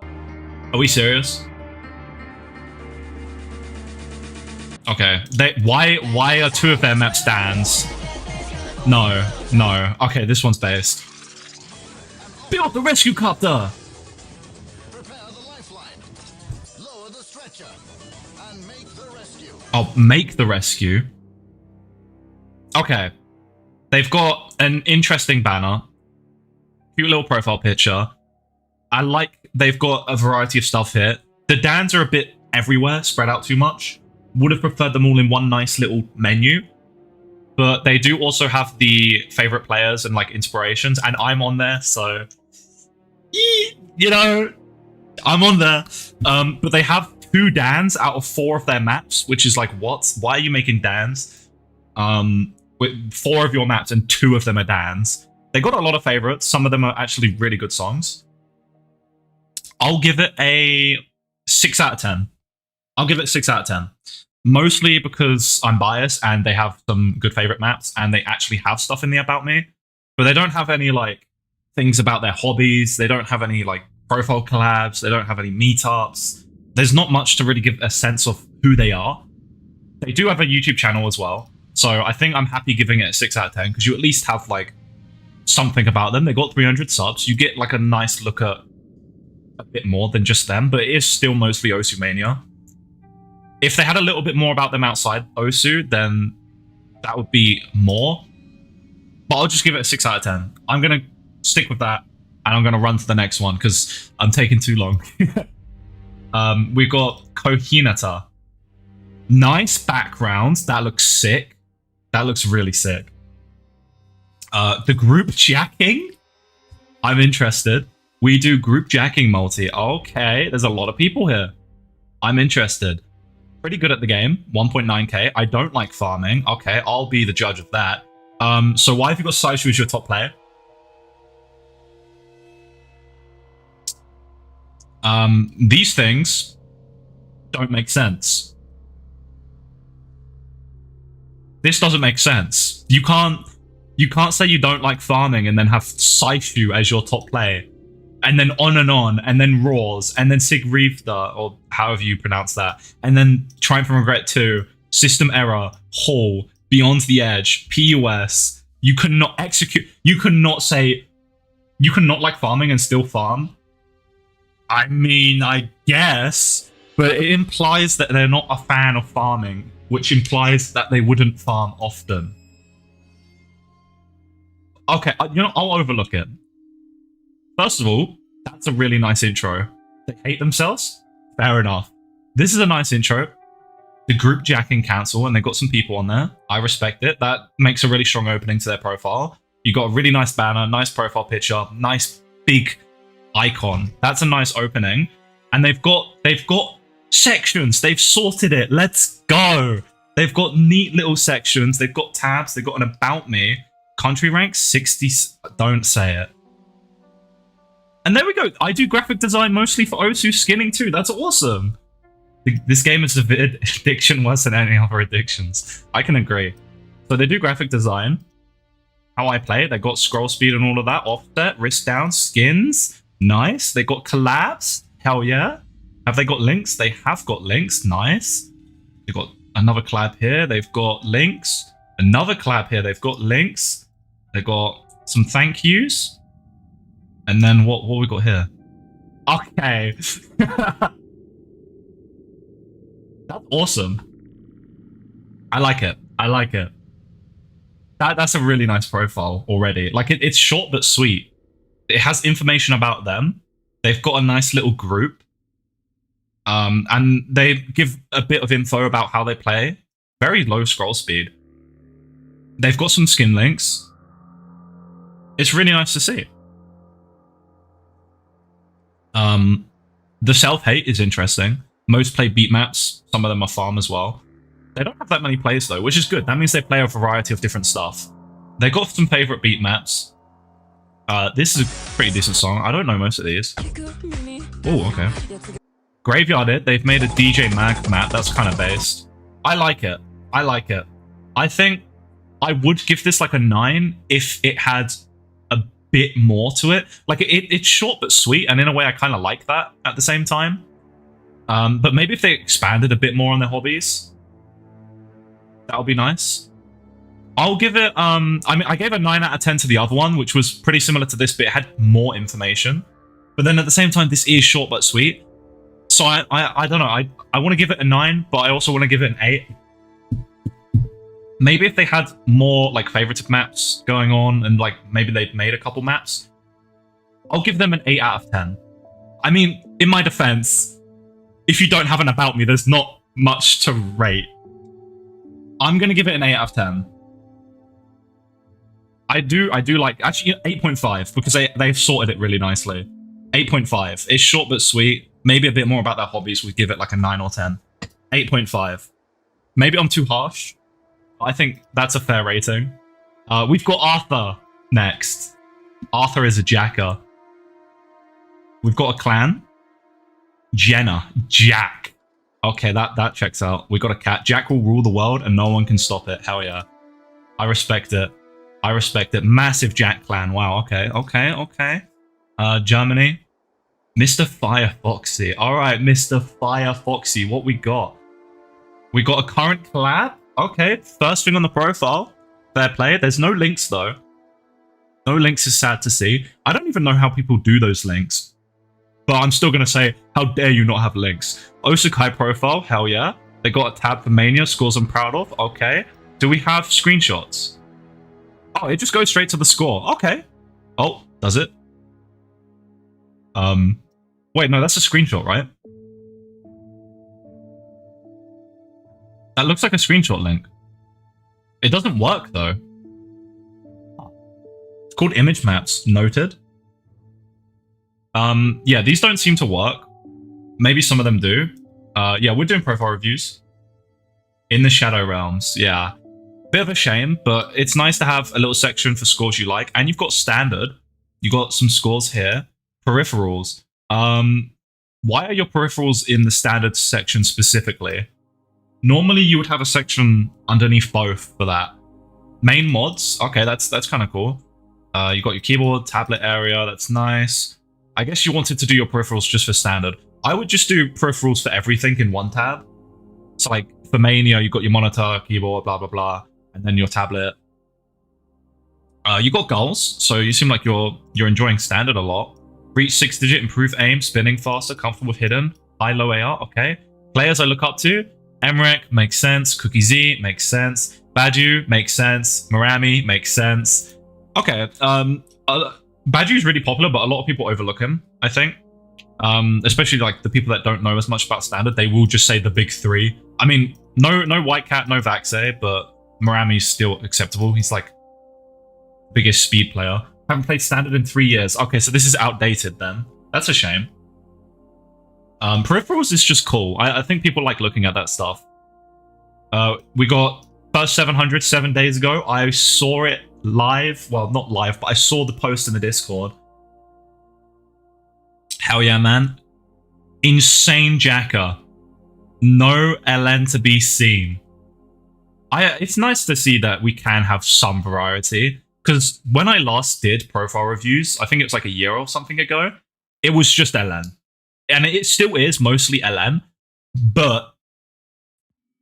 Are we serious? Okay. Why are two of their maps stands? No. No. Okay, this one's based. Build the rescue copter! Prepare the lifeline. Lower the stretcher. And make the rescue. Oh, make the rescue. Okay. They've got an interesting banner. Cute little profile picture. I like they've got a variety of stuff here. The Dans are a bit everywhere, spread out too much. Would have preferred them all in one nice little menu. But they do also have the favorite players and like inspirations, and I'm on there, so you know, I'm on there. But they have 2 Dans out of 4 of their maps, which is like, what? Why are you making Dans? With 4 of your maps and 2 of them are Dans. They got a lot of favorites. Some of them are actually really good songs. I'll give it a 6 out of 10. I'll give it 6 out of 10. Mostly because I'm biased and they have some good favorite maps and they actually have stuff in the About Me. But they don't have any like things about their hobbies. They don't have any like profile collabs. They don't have any meetups. There's not much to really give a sense of who they are. They do have a YouTube channel as well. So I think I'm happy giving it a 6 out of 10 because you at least have like something about them. They got 300 subs. You get like a nice look at a bit more than just them, but it is still mostly Osu Mania. If they had a little bit more about them outside Osu, then that would be more. But I'll just give it a 6 out of 10. I'm going to stick with that, and I'm going to run to the next one because I'm taking too long. We've got Kohinata. Nice background. That looks sick. That looks really sick. The group jacking? I'm interested. We do group jacking multi. Okay, there's a lot of people here. I'm interested. Pretty good at the game. 1.9k. I don't like farming. Okay, I'll be the judge of that. So why have you got Saishu as your top player? These things don't make sense. This doesn't make sense. You can't say you don't like farming and then have Saishu as your top play. And then on, and then Roars, and then Sigrifta, or however you pronounce that. And then Triumph and Regret 2, System Error, Hall, Beyond the Edge, PUS. You cannot execute. You cannot say. You cannot like farming and still farm. I mean, I guess. But it implies that they're not a fan of farming, which implies that they wouldn't farm often. Okay, you know, I'll overlook it. First of all, that's a really nice intro. They hate themselves? Fair enough. This is a nice intro. The group jacking cancel, and they've got some people on there. I respect it. That makes a really strong opening to their profile. You got a really nice banner, nice profile picture, nice big icon. That's a nice opening. And they've got sections. They've sorted it. Let's go. They've got neat little sections. They've got tabs. They've got an About Me. Country rank 60. Don't say it. And there we go. I do graphic design mostly for Osu skinning too. That's awesome. This game is a addiction worse than any other addictions. I can agree. So they do graphic design. How I play, they got scroll speed and all of that. Offset, wrist down, skins. Nice. They got collabs. Hell yeah. Have they got links? They have got links. Nice. They've got another collab here. They've got links. Another collab here. They've got links. They've got some thank yous. And then what we got here? Okay. That's awesome. I like it. I like it. That's a really nice profile already. Like it's short but sweet. It has information about them. They've got a nice little group. And they give a bit of info about how they play. Very low scroll speed. They've got some skin links. It's really nice to see. The self-hate is interesting. Most play beat maps. Some of them are farm as well. They don't have that many plays though, which is good. That means they play a variety of different stuff. They got some favorite beat maps. This is a pretty decent song. I don't know most of these. Oh, okay. Graveyarded, they've made a DJ Mag map that's kind of based. I like it. I like it. I think I would give this like a 9 if it had a bit more to it. Like it's short but sweet, and in a way I kind of like that at the same time. But maybe if they expanded a bit more on their hobbies, that would be nice. I'll give it, I mean, I gave a 9 out of 10 to the other one, which was pretty similar to this, but it had more information. But then at the same time, this is short but sweet. So I don't know, I want to give it a 9, but I also want to give it an 8. Maybe if they had more like favoritive maps going on, and like maybe they'd made a couple maps, I'll give them an 8 out of 10. I mean, in my defense, if you don't have an About Me, there's not much to rate. I'm going to give it an 8 out of 10. I do like, actually 8.5, because they've sorted it really nicely. 8.5. It's short but sweet. Maybe a bit more about their hobbies would give it like a 9 or 10. 8.5. Maybe I'm too harsh. I think that's a fair rating. We've got Arthur next. Arthur is a jacker. We've got a clan. Jenna. Jack. Okay, that checks out. We got a cat. Jack will rule the world and no one can stop it. Hell yeah. I respect it. I respect it. Massive Jack clan. Wow, okay. Germany. Mr. Firefoxy. Alright, Mr. Firefoxy. What we got? We got a current collab. Okay, first thing on the profile. Fair play. There's no links though. No links is sad to see. I don't even know how people do those links. But I'm still going to say, how dare you not have links? Osakai profile, hell yeah. They got a tab for Mania, scores I'm proud of. Okay. Do we have screenshots? Oh, it just goes straight to the score. Okay. Oh, does it? Wait, no, that's a screenshot, right? That looks like a screenshot link. It doesn't work, though. It's called image maps. Noted. Yeah, these don't seem to work. Maybe some of them do. Yeah, we're doing profile reviews. In the Shadow Realms, yeah. Bit of a shame, but it's nice to have a little section for scores you like. And you've got standard. You got some scores here. Peripherals. Why are your peripherals in the standard section specifically? Normally you would have a section underneath both for that. Main mods. Okay, that's kind of cool. You got your keyboard, tablet area. That's nice. I guess you wanted to do your peripherals just for standard. I would just do peripherals for everything in one tab. So like for Mania, you've got your monitor, keyboard, blah, blah, blah, and then your tablet. You got goals, so you seem like you're enjoying standard a lot. Reach 6-digit, improve aim, spinning faster, comfortable with hidden, high, low AR, okay. Players I look up to, Emmerich, makes sense. Cookie Z, makes sense. Badu, makes sense. Marami, makes sense. Okay, Badu is really popular, but a lot of people overlook him, I think. Especially like the people that don't know as much about standard, they will just say the big three. I mean, no White Cat, no Vaxe, but Marami's still acceptable. He's like biggest speed player. Haven't played standard in 3 years. Okay, so this is outdated then. That's a shame. Peripherals is just cool. I think people like looking at that stuff. We got first 700 7 days ago. I saw it live. Well, not live, but I saw the post in the Discord. Hell yeah, man. Insane Jacker. No LN to be seen. It's nice to see that we can have some variety. Because when I last did profile reviews, I think it was like a year or something ago, it was just LN. And it still is mostly LN, but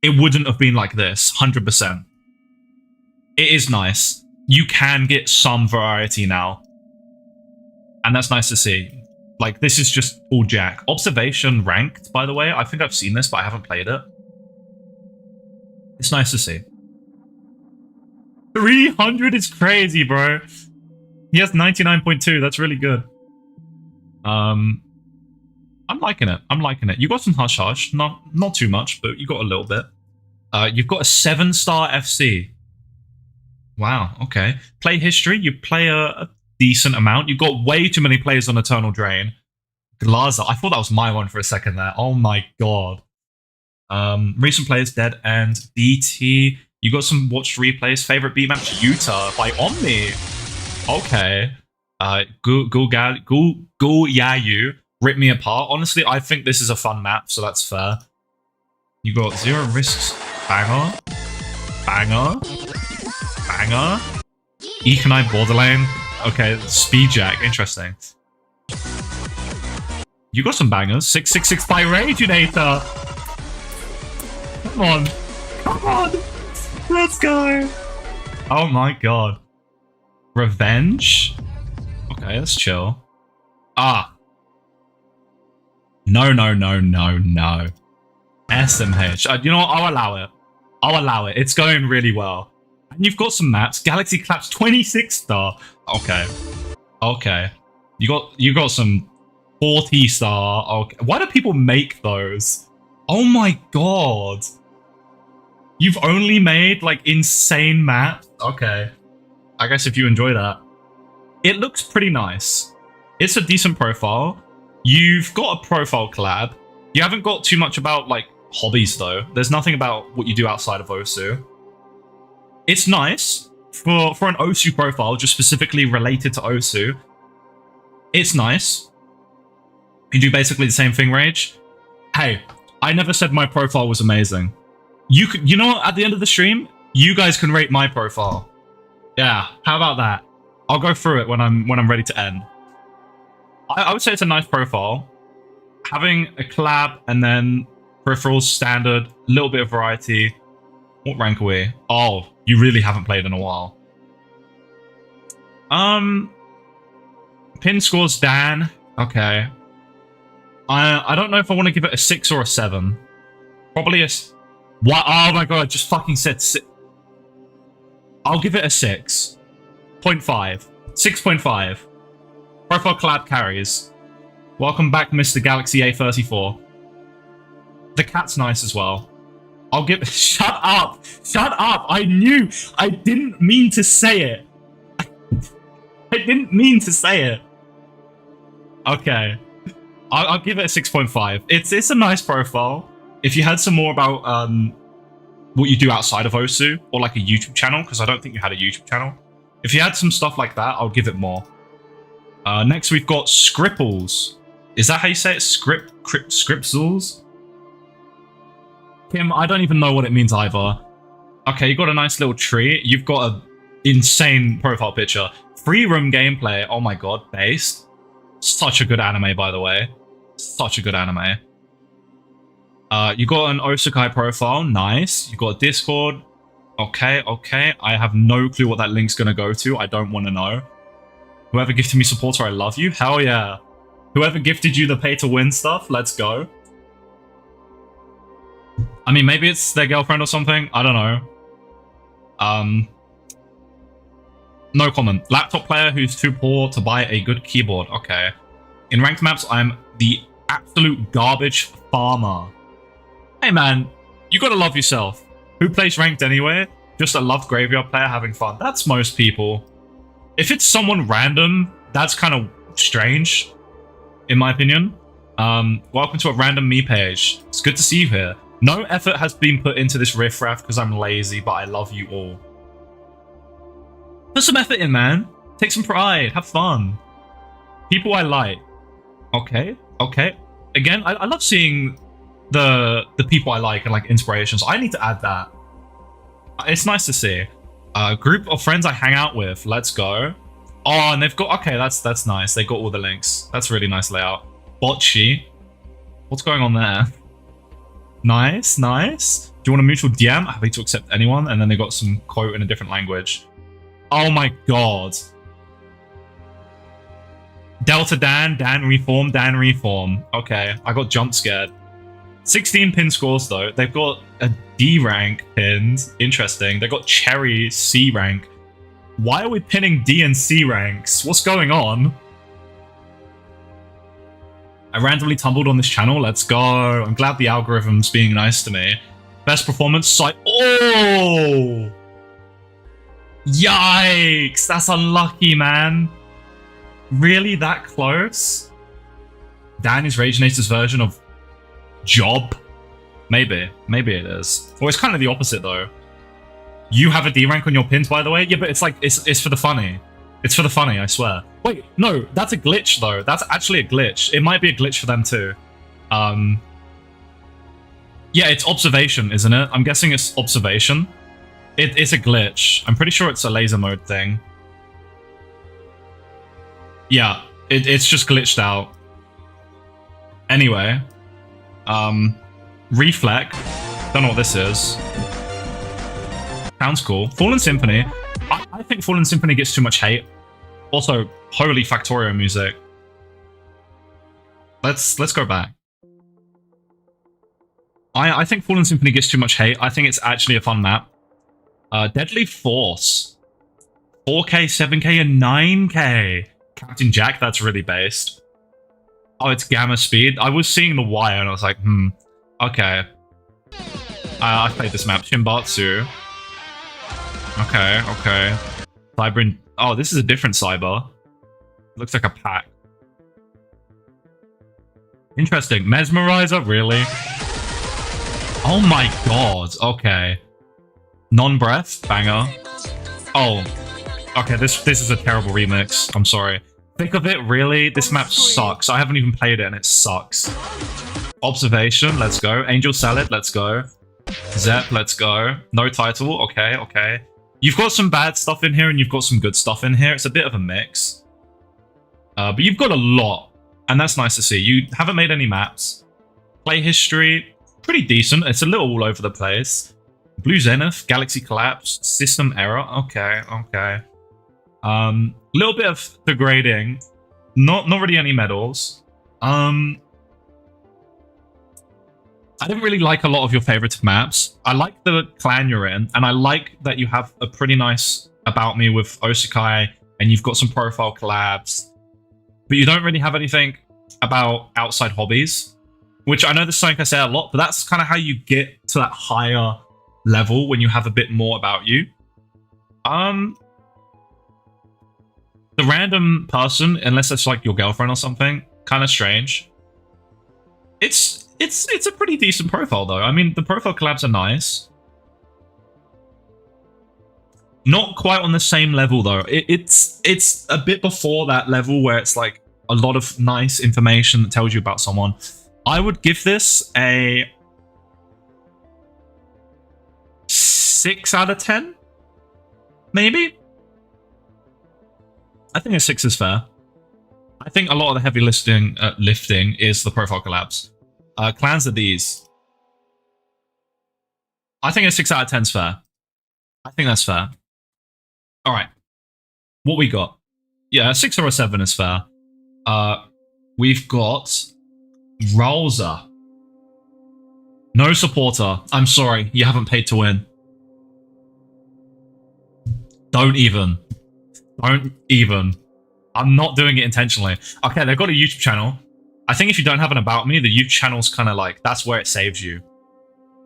it wouldn't have been like this, 100%. It is nice. You can get some variety now. And that's nice to see. Like, this is just all jack. Observation ranked, by the way. I think I've seen this, but I haven't played it. It's nice to see. 300 is crazy, bro. He has 99.2. That's really good. I'm liking it. I'm liking it. You got some hush hush. Not too much, but you got a little bit. You've got a 7-star FC. Wow, okay. Play history, you play a decent amount. You've got way too many players on Eternal Drain. Glaza, I thought that was my one for a second there. Oh my god. Recent players, Dead and DT. You got some watched replays. Favorite beat match, Utah by Omni. Okay. Gul Yayu, Rip Me Apart. Honestly, I think this is a fun map, so that's fair. You got Zero Risks, Banger. Banger. Banger. Econite Borderlane. Okay, Speedjack, interesting. You got some bangers. 666 by Rageinator. Come on. Come on. Let's go. Oh my god. Revenge? Okay, let's chill. Ah. No. SMH. You know what? I'll allow it. I'll allow it. It's going really well. And you've got some maps. Galaxy Collapse 26-star. Okay. Okay. You got some 40-star. Okay. Why do people make those? Oh my god. You've only made like insane maps? Okay. I guess if you enjoy that. It looks pretty nice. It's a decent profile. You've got a profile collab. You haven't got too much about like hobbies though. There's nothing about what you do outside of Osu. It's nice for an Osu profile, just specifically related to Osu. It's nice. You do basically the same thing, Rage. Hey, I never said my profile was amazing. You know what? At the end of the stream, you guys can rate my profile. Yeah, how about that? I'll go through it when I'm ready to end. I would say it's a nice profile. Having a collab and then peripherals standard, a little bit of variety. What rank are we? Oh, you really haven't played in a while. Pin scores Dan. Okay. I don't know if I want to give it a 6 or a 7. Probably a... What? Oh my god, I just fucking said 6. I'll give it a 6. 0.5. 6.5. Profile collab carries. Welcome back, Mr. Galaxy A34. The cat's nice as well. I'll give... Shut up! Shut up! I knew! I didn't mean to say it! I didn't mean to say it! Okay. I'll give it a 6.5. It's a nice profile. If you had some more about what you do outside of Osu, or like a YouTube channel, because I don't think you had a YouTube channel. If you had some stuff like that, I'll give it more. Next, we've got Scripples. Is that how you say it? Scripzels? Kim, I don't even know what it means either. Okay, you got a nice little tree. You've got an insane profile picture. Free room gameplay. Oh my god, based. Such a good anime, by the way. Such a good anime. You got an Osukai profile. Nice. You got Discord. Okay, okay. I have no clue what that link's gonna go to. I don't want to know. Whoever gifted me supporter, I love you. Hell yeah. Whoever gifted you the pay-to-win stuff, let's go. I mean, maybe it's their girlfriend or something. I don't know. No comment. Laptop player who's too poor to buy a good keyboard. Okay. In ranked maps, I'm the absolute garbage farmer. Hey man, you gotta love yourself. Who plays ranked anyway? Just a loved graveyard player having fun. That's most people. If it's someone random, that's kind of strange, in my opinion. Welcome to a random me page. It's good to see you here. No effort has been put into this riffraff because I'm lazy, but I love you all. Put some effort in, man. Take some pride. Have fun. People I like. Okay. Okay. Again, I love seeing the people I like and like inspirations. I need to add that. It's nice to see. A group of friends I hang out with. Let's go. Oh, and they've got... Okay, that's nice. They got all the links. That's a really nice layout. Botchi. What's going on there? Nice, nice. Do you want a mutual DM? Happy to accept anyone. And then they got some quote in a different language. Oh my god. Delta Dan, Dan Reform, Dan Reform. Okay, I got jump scared. 16 pin scores though. They've got a D rank pinned. Interesting. They've got Cherry C rank. Why are we pinning D and C ranks? What's going on? I randomly tumbled on this channel. Let's go. I'm glad the algorithm's being nice to me. Best performance site. Oh! Yikes! That's unlucky, man. Really that close? Dan is Raginator's version of Job? Maybe. Maybe it is. Well, it's kind of the opposite, though. You have a D rank on your pins, by the way? Yeah, but it's like, it's for the funny. It's for the funny, I swear. Wait, no, that's a glitch, though. That's actually a glitch. It might be a glitch for them, too. Yeah, it's observation, isn't it? I'm guessing it's observation. It's a glitch. I'm pretty sure it's a laser mode thing. Yeah, it's just glitched out. Anyway. Reflect. Don't know what this is. Sounds cool. Fallen Symphony. I think Fallen Symphony gets too much hate. Also, holy Factorio music. Let's go back. I think Fallen Symphony gets too much hate. I think it's actually a fun map. Deadly Force. 4K, 7K, and 9K. Captain Jack, that's really based. Oh, it's Gamma Speed. I was seeing the wire and I was like, okay. I played this map. Shimbatsu. Okay. Cyber. Oh, this is a different Cyber. Looks like a pack. Interesting. Mesmerizer, really? Oh my god. Okay. Non-breath, banger. Oh. Okay, this is a terrible remix. I'm sorry. Think of it, really? This map sucks. I haven't even played it and it sucks. Observation, let's go. Angel Salad, let's go. Zep, let's go. No title, okay. You've got some bad stuff in here and you've got some good stuff in here. It's a bit of a mix. But you've got a lot, and that's nice to see. You haven't made any maps. Play history, pretty decent. It's a little all over the place. Blue Zenith, Galaxy Collapse, System Error. Okay. Little bit of degrading. Not really any medals. I didn't really like a lot of your favorite maps. I like the clan you're in, and I like that you have a pretty nice About Me with Osakai, and you've got some profile collabs. But you don't really have anything about outside hobbies, which I know this is something I say a lot, but that's kind of how you get to that higher level when you have a bit more about you. The random person, unless it's like your girlfriend or something, kind of strange. It's a pretty decent profile though. I mean, the profile collabs are nice. Not quite on the same level though. It's a bit before that level where it's like a lot of nice information that tells you about someone. I would give this a 6 out of 10, maybe. I think a 6 is fair. I think a lot of the heavy lifting is the profile collabs. Clans are these. I think a 6 out of 10 is fair. I think that's fair. All right. What we got? Yeah, a 6 or a 7 is fair. We've got Ralza. No supporter. I'm sorry. You haven't paid to win. Don't even. I'm not doing it intentionally. Okay, they've got a YouTube channel. I think if you don't have an About Me, the YouTube channel's kind of like, that's where it saves you.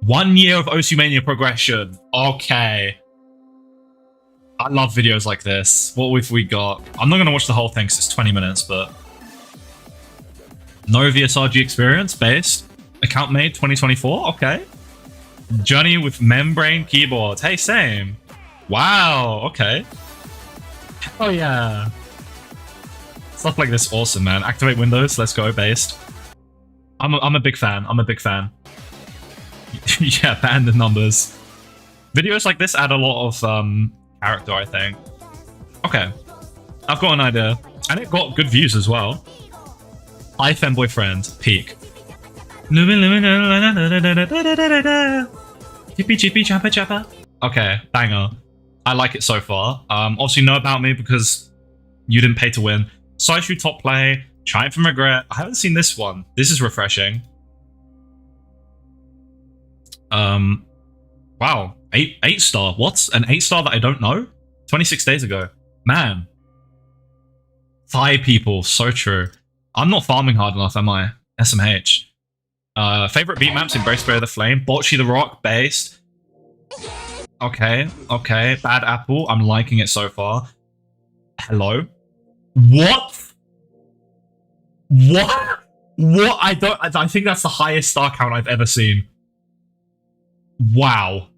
1 year of Osu-Mania progression. Okay. I love videos like this. What have we got? I'm not going to watch the whole thing because it's 20 minutes, but... No VSRG experience based. Account made 2024. Okay. Journey with membrane keyboard. Hey, same. Wow. Okay. Oh yeah. Stuff like this, awesome, man. Activate Windows. Let's go, based. I'm a big fan. Yeah, ban the numbers. Videos like this add a lot of character, I think. Okay. I've got an idea. And it got good views as well. Hi, Femboy Friend. Peak. Chippy chippy chappa chappa. Okay, banger. I like it so far. Also, you know About Me because you didn't pay to win. Saishu top play, Triumph and Regret. I haven't seen this one. This is refreshing. Wow, 8 star. What's an 8 star that I don't know? 26 days ago. Man. 5 people, so true. I'm not farming hard enough, am I? SMH. Favorite beat maps: Embrace Bear of the Flame, Bocce the Rock, Based. Okay, okay. Bad Apple. I'm liking it so far. Hello. What? What? What? I think that's the highest star count I've ever seen. Wow.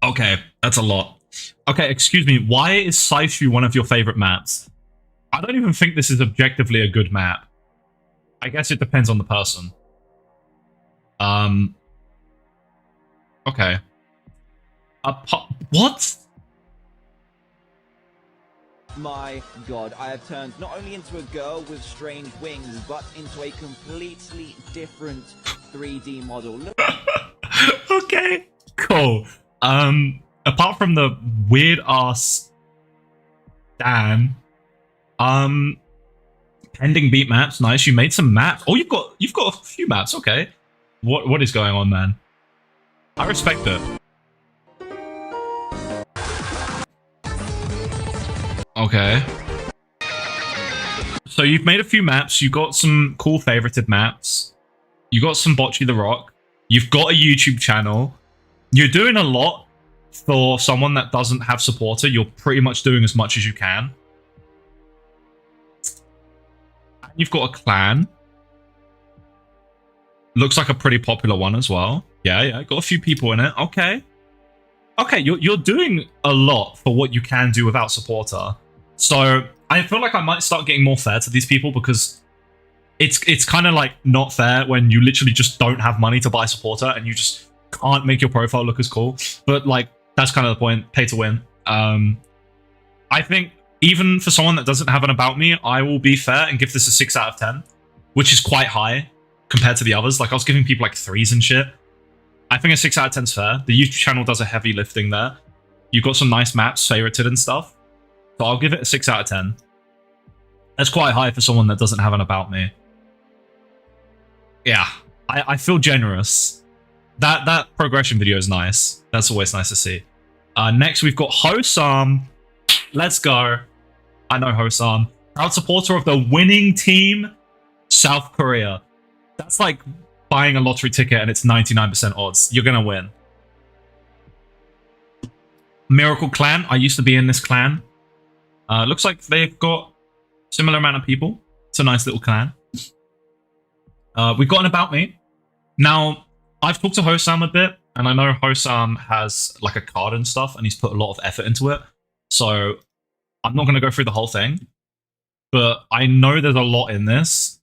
Okay, that's a lot. Okay, excuse me. Why is Saishu one of your favorite maps? I don't even think this is objectively a good map. I guess it depends on the person. Okay. What? My god, I have turned not only into a girl with strange wings, but into a completely different 3D model. Look. Okay, cool. Apart from the weird ass Dan, pending beat maps, nice. You made some maps. Oh, you've got a few maps. Okay, what is going on, man? I respect it. Okay. So you've made a few maps. You got some cool favorited maps. You got some Bocce the Rock. You've got a YouTube channel. You're doing a lot for someone that doesn't have supporter. You're pretty much doing as much as you can. You've got a clan. Looks like a pretty popular one as well. Yeah, got a few people in it. Okay. Okay, you're doing a lot for what you can do without supporter. So I feel like I might start getting more fair to these people, because it's kind of like not fair when you literally just don't have money to buy supporter and you just can't make your profile look as cool. But like, that's kind of the point. Pay to win. I think even for someone that doesn't have an About Me, I will be fair and give this a 6 out of 10, which is quite high compared to the others. Like, I was giving people like 3s and shit. I think a 6 out of 10 is fair. The YouTube channel does a heavy lifting there. You've got some nice maps favorited and stuff. So I'll give it a 6 out of 10. That's quite high for someone that doesn't have an About Me. Yeah, I feel generous. That progression video is nice. That's always nice to see. Next, we've got Hosam. Let's go. I know Hosam. Proud supporter of the winning team, South Korea. That's like buying a lottery ticket and it's 99% odds. You're going to win. Miracle Clan. I used to be in this clan. Looks like they've got similar amount of people. It's a nice little clan. We've got an About Me. Now, I've talked to Hosam a bit, and I know Hosam has like a card and stuff, and he's put a lot of effort into it. So I'm not going to go through the whole thing, but I know there's a lot in this.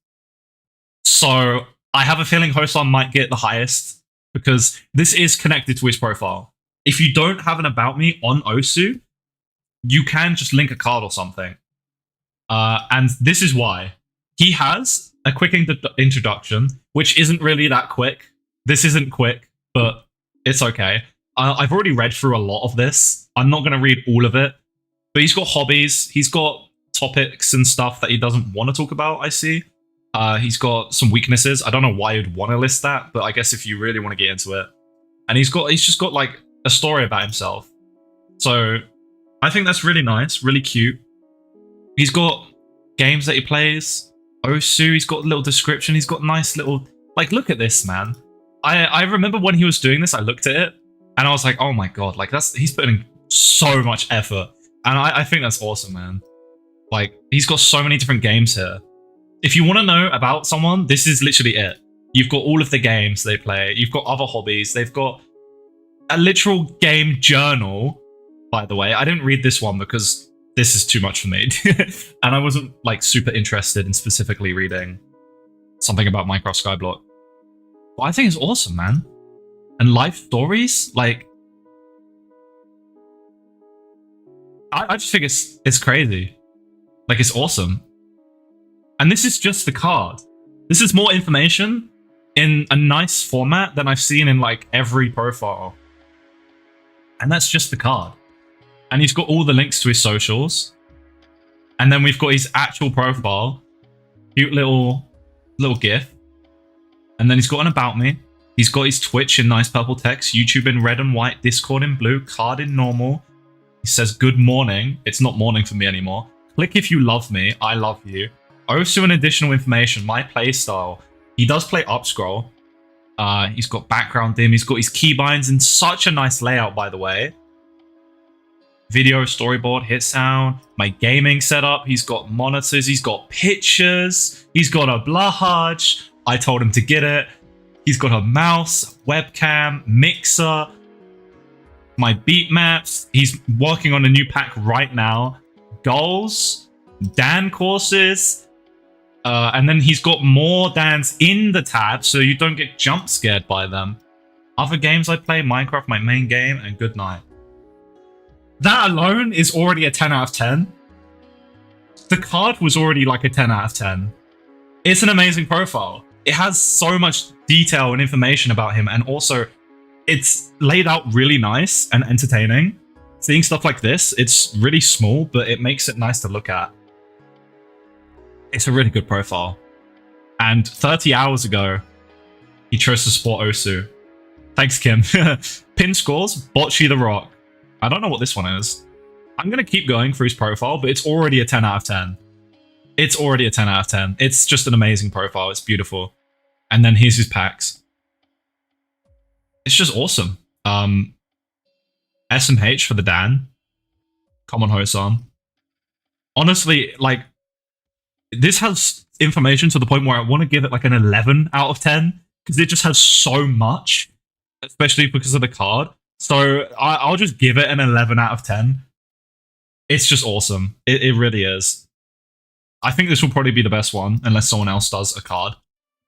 So I have a feeling Hosam might get the highest, because this is connected to his profile. If you don't have an About Me on Osu, you can just link a card or something. And this is why. He has a quick introduction, which isn't really that quick. This isn't quick, but it's okay. I've already read through a lot of this. I'm not going to read all of it. But he's got hobbies. He's got topics and stuff that he doesn't want to talk about, I see. He's got some weaknesses. I don't know why you'd want to list that, but I guess if you really want to get into it. And he's just got like a story about himself. So I think that's really nice, really cute. He's got games that he plays. Osu, he's got a little description. He's got nice little, like, look at this, man. I remember when he was doing this, I looked at it and I was like, oh my god, like he's putting so much effort. And I think that's awesome, man. Like, he's got so many different games here. If you want to know about someone, this is literally it. You've got all of the games they play. You've got other hobbies. They've got a literal game journal, by the way. I didn't read this one because this is too much for me. And I wasn't like super interested in specifically reading something about Minecraft Skyblock. But I think it's awesome, man. And life stories, like, I just think it's crazy. Like, it's awesome. And this is just the card. This is more information in a nice format than I've seen in like every profile. And that's just the card. And he's got all the links to his socials. And then we've got his actual profile. Cute little GIF. And then he's got an about me. He's got his Twitch in nice purple text, YouTube in red and white, Discord in blue, card in normal. He says, good morning. It's not morning for me anymore. Click if you love me. I love you. Also, an additional information, my playstyle. He does play up scroll. He's got background dim. He's got his keybinds in such a nice layout, by the way. Video, storyboard, hit sound, my gaming setup. He's got monitors. He's got pictures. He's got a Blahaj. I told him to get it. He's got a mouse, webcam, mixer, my beat maps. He's working on a new pack right now. Goals, Dan courses, and then he's got more Dans in the tab so you don't get jump scared by them. Other games I play, Minecraft, my main game, and good night. That alone is already a 10 out of 10. The card was already like a 10 out of 10. It's an amazing profile. It has so much detail and information about him, and also it's laid out really nice and entertaining. Seeing stuff like this, it's really small, but it makes it nice to look at. It's a really good profile. And 30 hours ago, he chose to support Osu. Thanks, Kim. Pin scores, Bocce the Rock. I don't know what this one is. I'm going to keep going for his profile, but it's already a 10 out of 10. It's already a 10 out of 10. It's just an amazing profile. It's beautiful. And then here's his packs. It's just awesome. SMH for the Dan. Common Hosan. Honestly, like, this has information to the point where I want to give it like an 11 out of 10 because it just has so much, especially because of the card. So I'll just give it an 11 out of 10. It's just awesome. It really is. I think this will probably be the best one unless someone else does a card,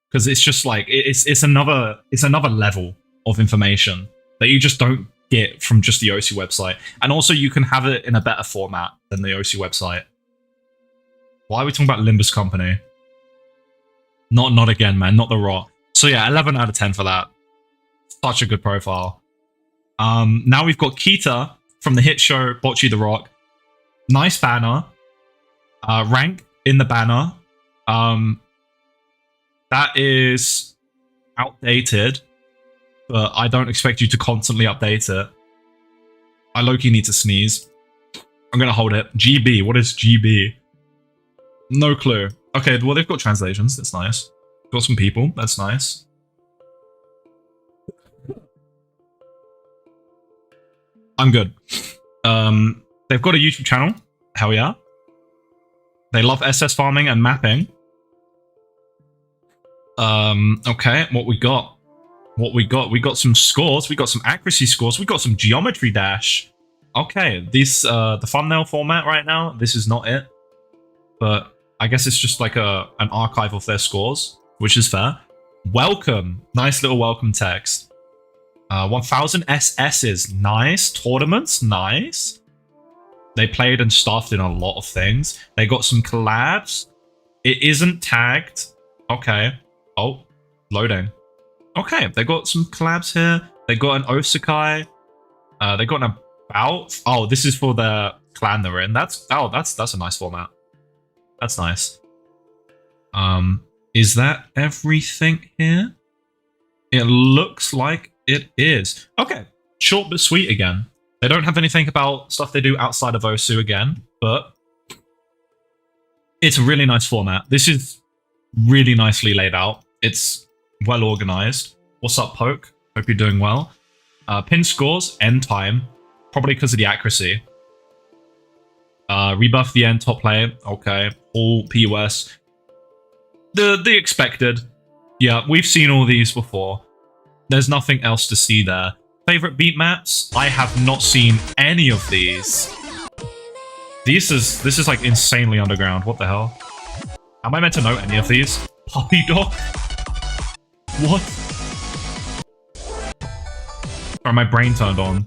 because it's just like it's another level of information that you just don't get from just the OC website. And also you can have it in a better format than the OC website. Why are we talking about Limbus Company? Not again, man. Not the Rot. So yeah, 11 out of 10 for that. Such a good profile. Now we've got Kita from the hit show Bocce the Rock. Nice banner. Rank in the banner. That is outdated, but I don't expect you to constantly update it. I low-key need to sneeze. I'm gonna hold it. GB. What is GB? No clue. Okay, well, they've got translations. That's nice. Got some people. That's nice. I'm good. They've got a YouTube channel. Hell yeah. They love SS farming and mapping. Okay, what we got? We got some scores. We got some accuracy scores. We got some geometry dash. Okay, this the thumbnail format right now, this is not it. But I guess it's just like an archive of their scores, which is fair. Welcome. Nice little welcome text. 1000 SS's. Nice. Tournaments. Nice. They played and stuffed in a lot of things. They got some collabs. It isn't tagged. Okay. Oh, loading. Okay, they got some collabs here. They got an Osakai. They got an about. Oh, this is for the clan they're in. That's a nice format. That's nice. Is that everything here? It looks like it is. Okay, short but sweet again. They don't have anything about stuff they do outside of Osu again, but it's a really nice format. This is really nicely laid out. It's well organized. What's up, Poke? Hope you're doing well. Pin scores, end time, probably because of the accuracy. Rebuff the end, top player. Okay, all POS. The expected. Yeah, we've seen all these before. There's nothing else to see there. Favorite beat maps? I have not seen any of these. This is like insanely underground. What the hell? Am I meant to know any of these? Puppy dog? What? Sorry, my brain turned on.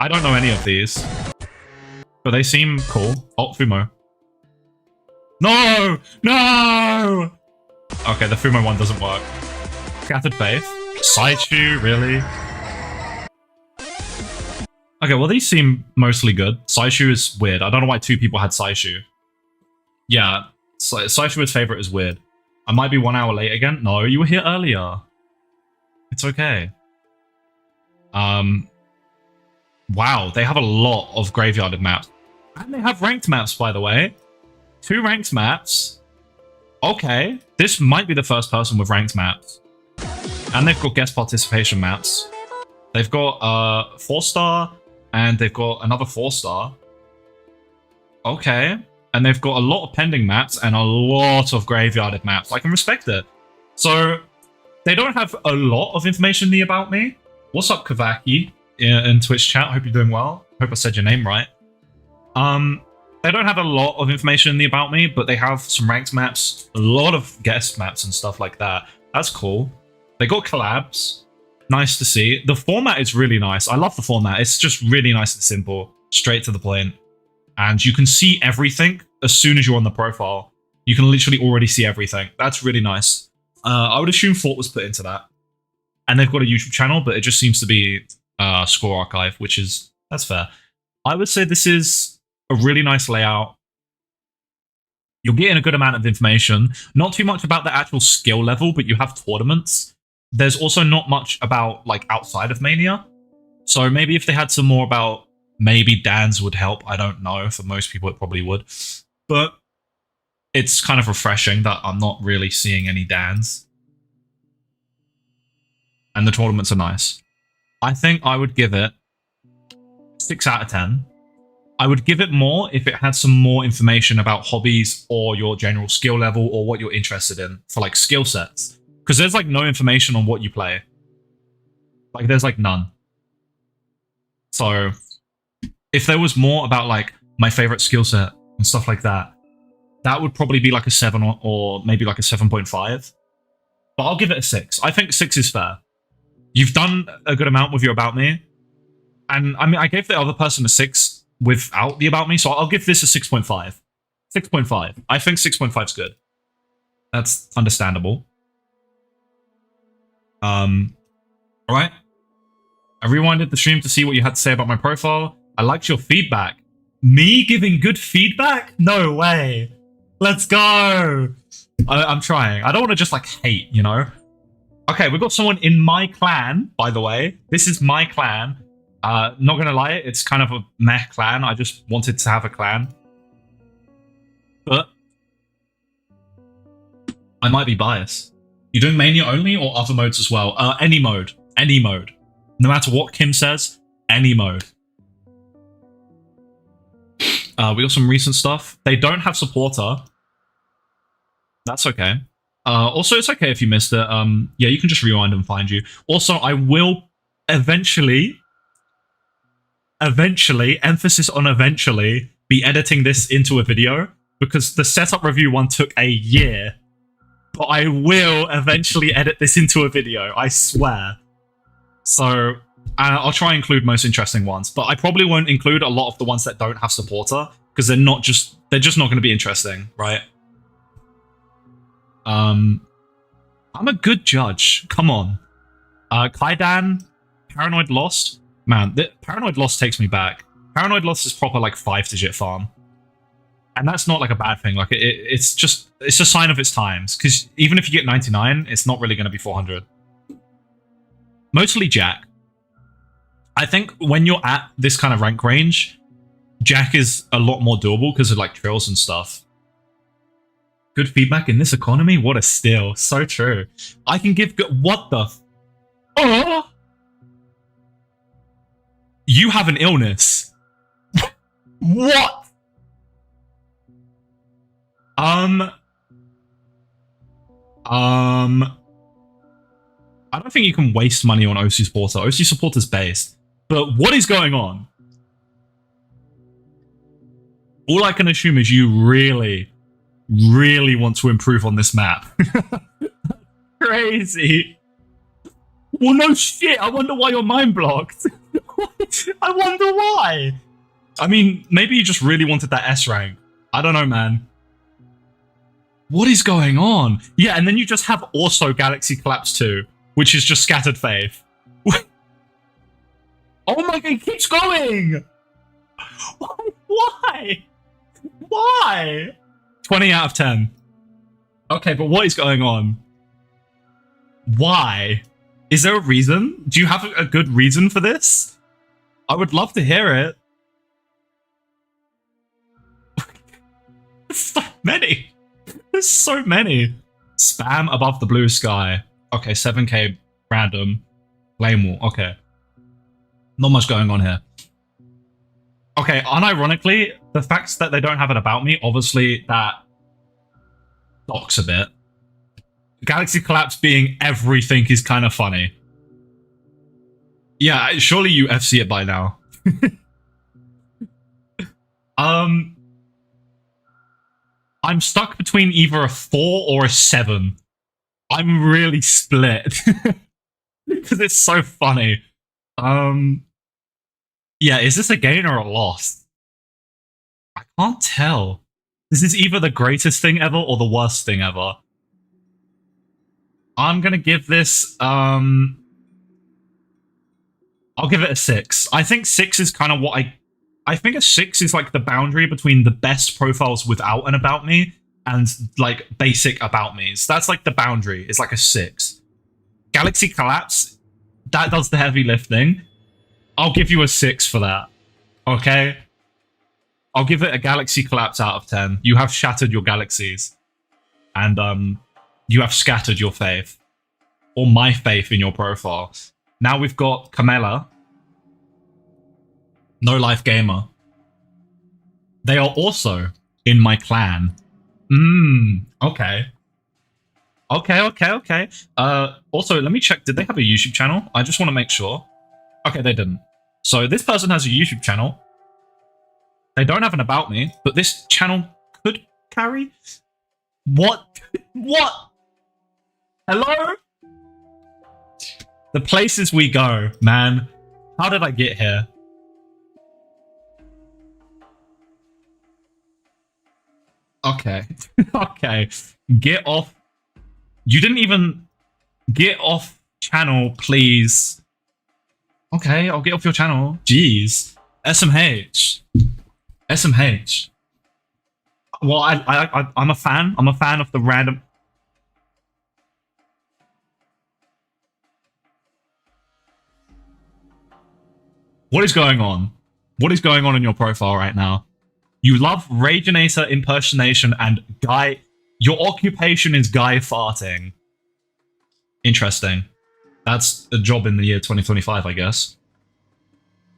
I don't know any of these. But they seem cool. Oh, Fumo. No! No! Okay, the Fumo one doesn't work. Scattered Faith. Saichu, really? Okay, well, these seem mostly good. Saichu is weird. I don't know why two people had Saichu. Yeah, Saishua's favorite is weird. I might be 1 hour late again. No, you were here earlier. It's okay. Wow, they have a lot of graveyarded maps. And they have ranked maps, by the way. 2 ranked maps. Okay, this might be the first person with ranked maps. And they've got guest participation maps. They've got 4-star, and they've got another 4-star. Okay. And they've got a lot of pending maps and a lot of graveyarded maps. I can respect it. So, they don't have a lot of information in the About Me. What's up, Kavaki, in Twitch chat? Hope you're doing well. Hope I said your name right. They don't have a lot of information in the About Me, but they have some ranked maps, a lot of guest maps and stuff like that. That's cool. They got collabs. Nice to see. The format is really nice. I love the format. It's just really nice and simple. Straight to the point. And you can see everything as soon as you're on the profile. You can literally already see everything. That's really nice. I would assume thought was put into that. And they've got a YouTube channel, but it just seems to be Score Archive, which is, that's fair. I would say this is a really nice layout. You're getting a good amount of information. Not too much about the actual skill level, but you have tournaments. There's also not much about, like, outside of Mania. So maybe if they had some more about, maybe Dans would help. I don't know. For most people, it probably would. But it's kind of refreshing that I'm not really seeing any Dans. And the tournaments are nice. I think I would give it 6 out of 10. I would give it more if it had some more information about hobbies or your general skill level or what you're interested in for, like, skill sets. Because there's, like, no information on what you play. Like, there's, like, none. So, if there was more about, like, my favorite skill set and stuff like that, that would probably be, like, a 7 or maybe, like, a 7.5. But I'll give it a 6. I think 6 is fair. You've done a good amount with your About Me. And, I mean, I gave the other person a 6 without the About Me, so I'll give this a 6.5. 6.5. I think 6.5 is good. That's understandable. Alright. I rewinded the stream to see what you had to say about my profile. I liked your feedback. Me giving good feedback? No way. Let's go. I'm trying. I don't want to just, like, hate, you know? Okay, we've got someone in my clan, by the way. This is my clan. Not gonna lie, it's kind of a meh clan. I just wanted to have a clan. But I might be biased. You doing Mania only or other modes as well? Any mode. Any mode. No matter what Kim says, any mode. We got some recent stuff. They don't have supporter. That's okay. Also, it's okay if you missed it. Yeah, you can just rewind and find you. Also, I will eventually, emphasis on eventually, be editing this into a video because the setup review one took a year. But I will eventually edit this into a video, I swear. So, I'll try and include most interesting ones, but I probably won't include a lot of the ones that don't have supporter because they're just not going to be interesting, right? I'm a good judge. Come on. Kaidan, Paranoid Lost. Man, Paranoid Lost takes me back. Paranoid Lost is proper, like, 5-digit farm. And that's not, like, a bad thing. Like, it's a sign of its times. Because even if you get 99, it's not really going to be 400. Mostly Jack. I think when you're at this kind of rank range, Jack is a lot more doable because of, like, trills and stuff. Good feedback in this economy? What a steal. So true. I can give good... What the... Oh! You have an illness. What? I don't think you can waste money on OC supporter. OC supporter's based. But what is going on? All I can assume is you really want to improve on this map. Crazy. Well, no shit. I wonder why you're mind blocked. I wonder why. I mean, maybe you just really wanted that S rank. I don't know, man. What is going on? Yeah, and then you just have also Galaxy Collapse 2, which is just Scattered Faith. Oh my god, it keeps going! Why? Why? 20 out of 10. Okay, but what is going on? Why? Is there a reason? Do you have a good reason for this? I would love to hear it. There's so many. There's so many. Spam above the blue sky. Okay, 7k random. Flame wall. Okay. Not much going on here. Okay, unironically, the fact that they don't have it about me, obviously that docks a bit. Galaxy Collapse being everything is kind of funny. Yeah, surely you FC it by now. I'm stuck between either a 4 or a 7. I'm really split. Because it's so funny. Yeah, is this a gain or a loss? I can't tell. This is either the greatest thing ever or the worst thing ever. I'm gonna give this, I'll give it a 6. I think 6 is kind of what I think a 6 is like the boundary between the best profiles without an about me and like basic about me's. That's like the boundary. It's like a 6. Galaxy Collapse, that does the heavy lifting. I'll give you a 6 for that. Okay? I'll give it a Galaxy Collapse out of 10. You have shattered your galaxies. And you have scattered your faith. Or my faith in your profile. Now we've got Camilla. No Life Gamer. They are also in my clan. Okay. Okay. Also, let me check. Did they have a YouTube channel? I just want to make sure. Okay, they didn't. So this person has a YouTube channel. They don't have an about me, but this channel could carry. What? What? Hello? The places we go, man. How did I get here? Okay. Okay. Get off. You didn't even get off channel, please. Okay, I'll get off your channel. Jeez. SMH. SMH. Well, I'm a fan. I'm a fan of the random. What is going on? What is going on in your profile right now? You love Raginator impersonation and guy. Your occupation is guy farting. Interesting. That's a job in the year 2025, I guess.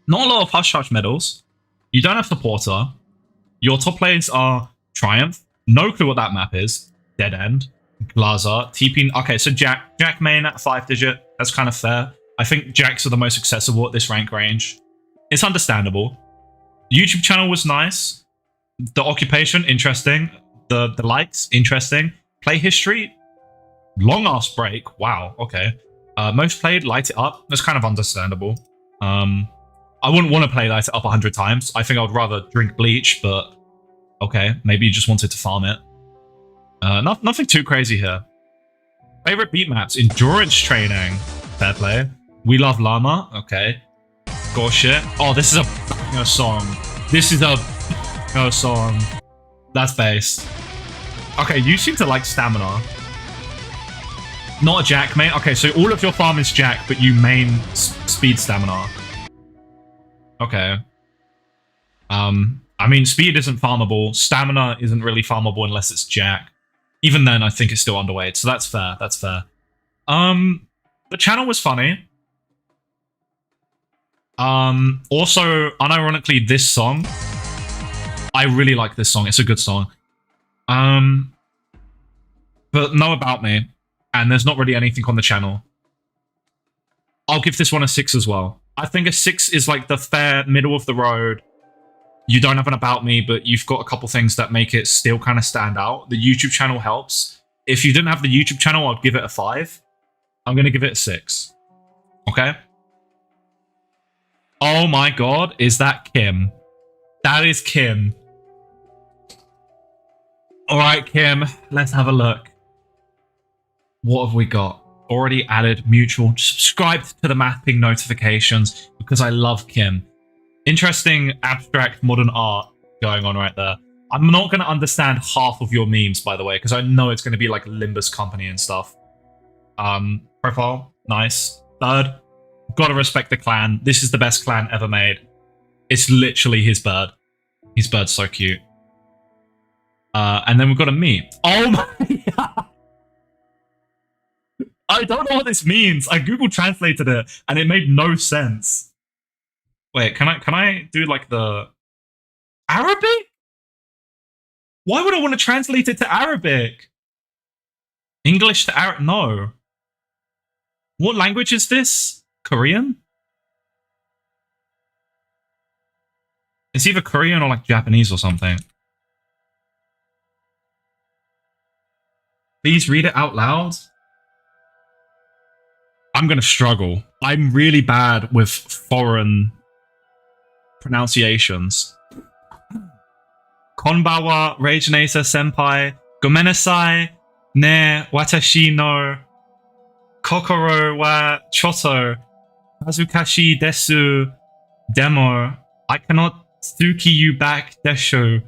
Not a lot of Hush Hush medals. You don't have Supporter. Your top lanes are Triumph. No clue what that map is. Dead End. Glaza. TP. Okay, so Jack main at 5-digit. That's kind of fair. I think Jacks are the most accessible at this rank range. It's understandable. The YouTube channel was nice. The occupation, interesting. The likes, interesting. Play history, long ass break. Wow, okay. Most played, light it up. That's kind of understandable. I wouldn't want to play light it up 100 times. I think I would rather drink bleach, but okay, maybe you just wanted to farm it. Nothing too crazy here. Favorite beat maps, endurance training. Fair play. We Love Llama. Okay. Gore shit. Oh, this is a banger song. This is a banger song. That's bass. Okay, you seem to like stamina. Not a Jack main. Okay, so all of your farm is Jack, but you main speed stamina. Okay. I mean, speed isn't farmable. Stamina isn't really farmable unless it's Jack. Even then, I think it's still underweight, so that's fair. That's fair. The channel was funny. Also, unironically, this song, I really like this song. It's a good song. But no about me, and there's not really anything on the channel. I'll give this one a 6 as well. I think a 6 is like the fair middle of the road. You don't have an about me, but you've got a couple things that make it still kind of stand out. The YouTube channel helps. If you didn't have the YouTube channel, I'd give it a 5. I'm going to give it a 6. Okay? Oh my god, is that Kim? That is Kim. Alright, Kim, let's have a look. What have we got? Already added mutual. Subscribed to the mapping notifications because I love Kim. Interesting abstract modern art going on right there. I'm not going to understand half of your memes, by the way, because I know it's going to be like Limbus Company and stuff. Profile, nice. Third, gotta respect the clan. This is the best clan ever made. It's literally his bird. His bird's so cute. And then we've got a meme. Oh my god! I don't know what this means. I Google translated it and it made no sense. Wait, can I do like the Arabic? Why would I want to translate it to Arabic? English to Arabic? No. What language is this? Korean? It's either Korean or like Japanese or something. Please read it out loud. I'm gonna struggle. I'm really bad with foreign pronunciations. Konbawa, Reijinesa Senpai, Gomenasai, ne watashi no kokoro wa choto hazukashi desu demo I cannot tsuki you back desho.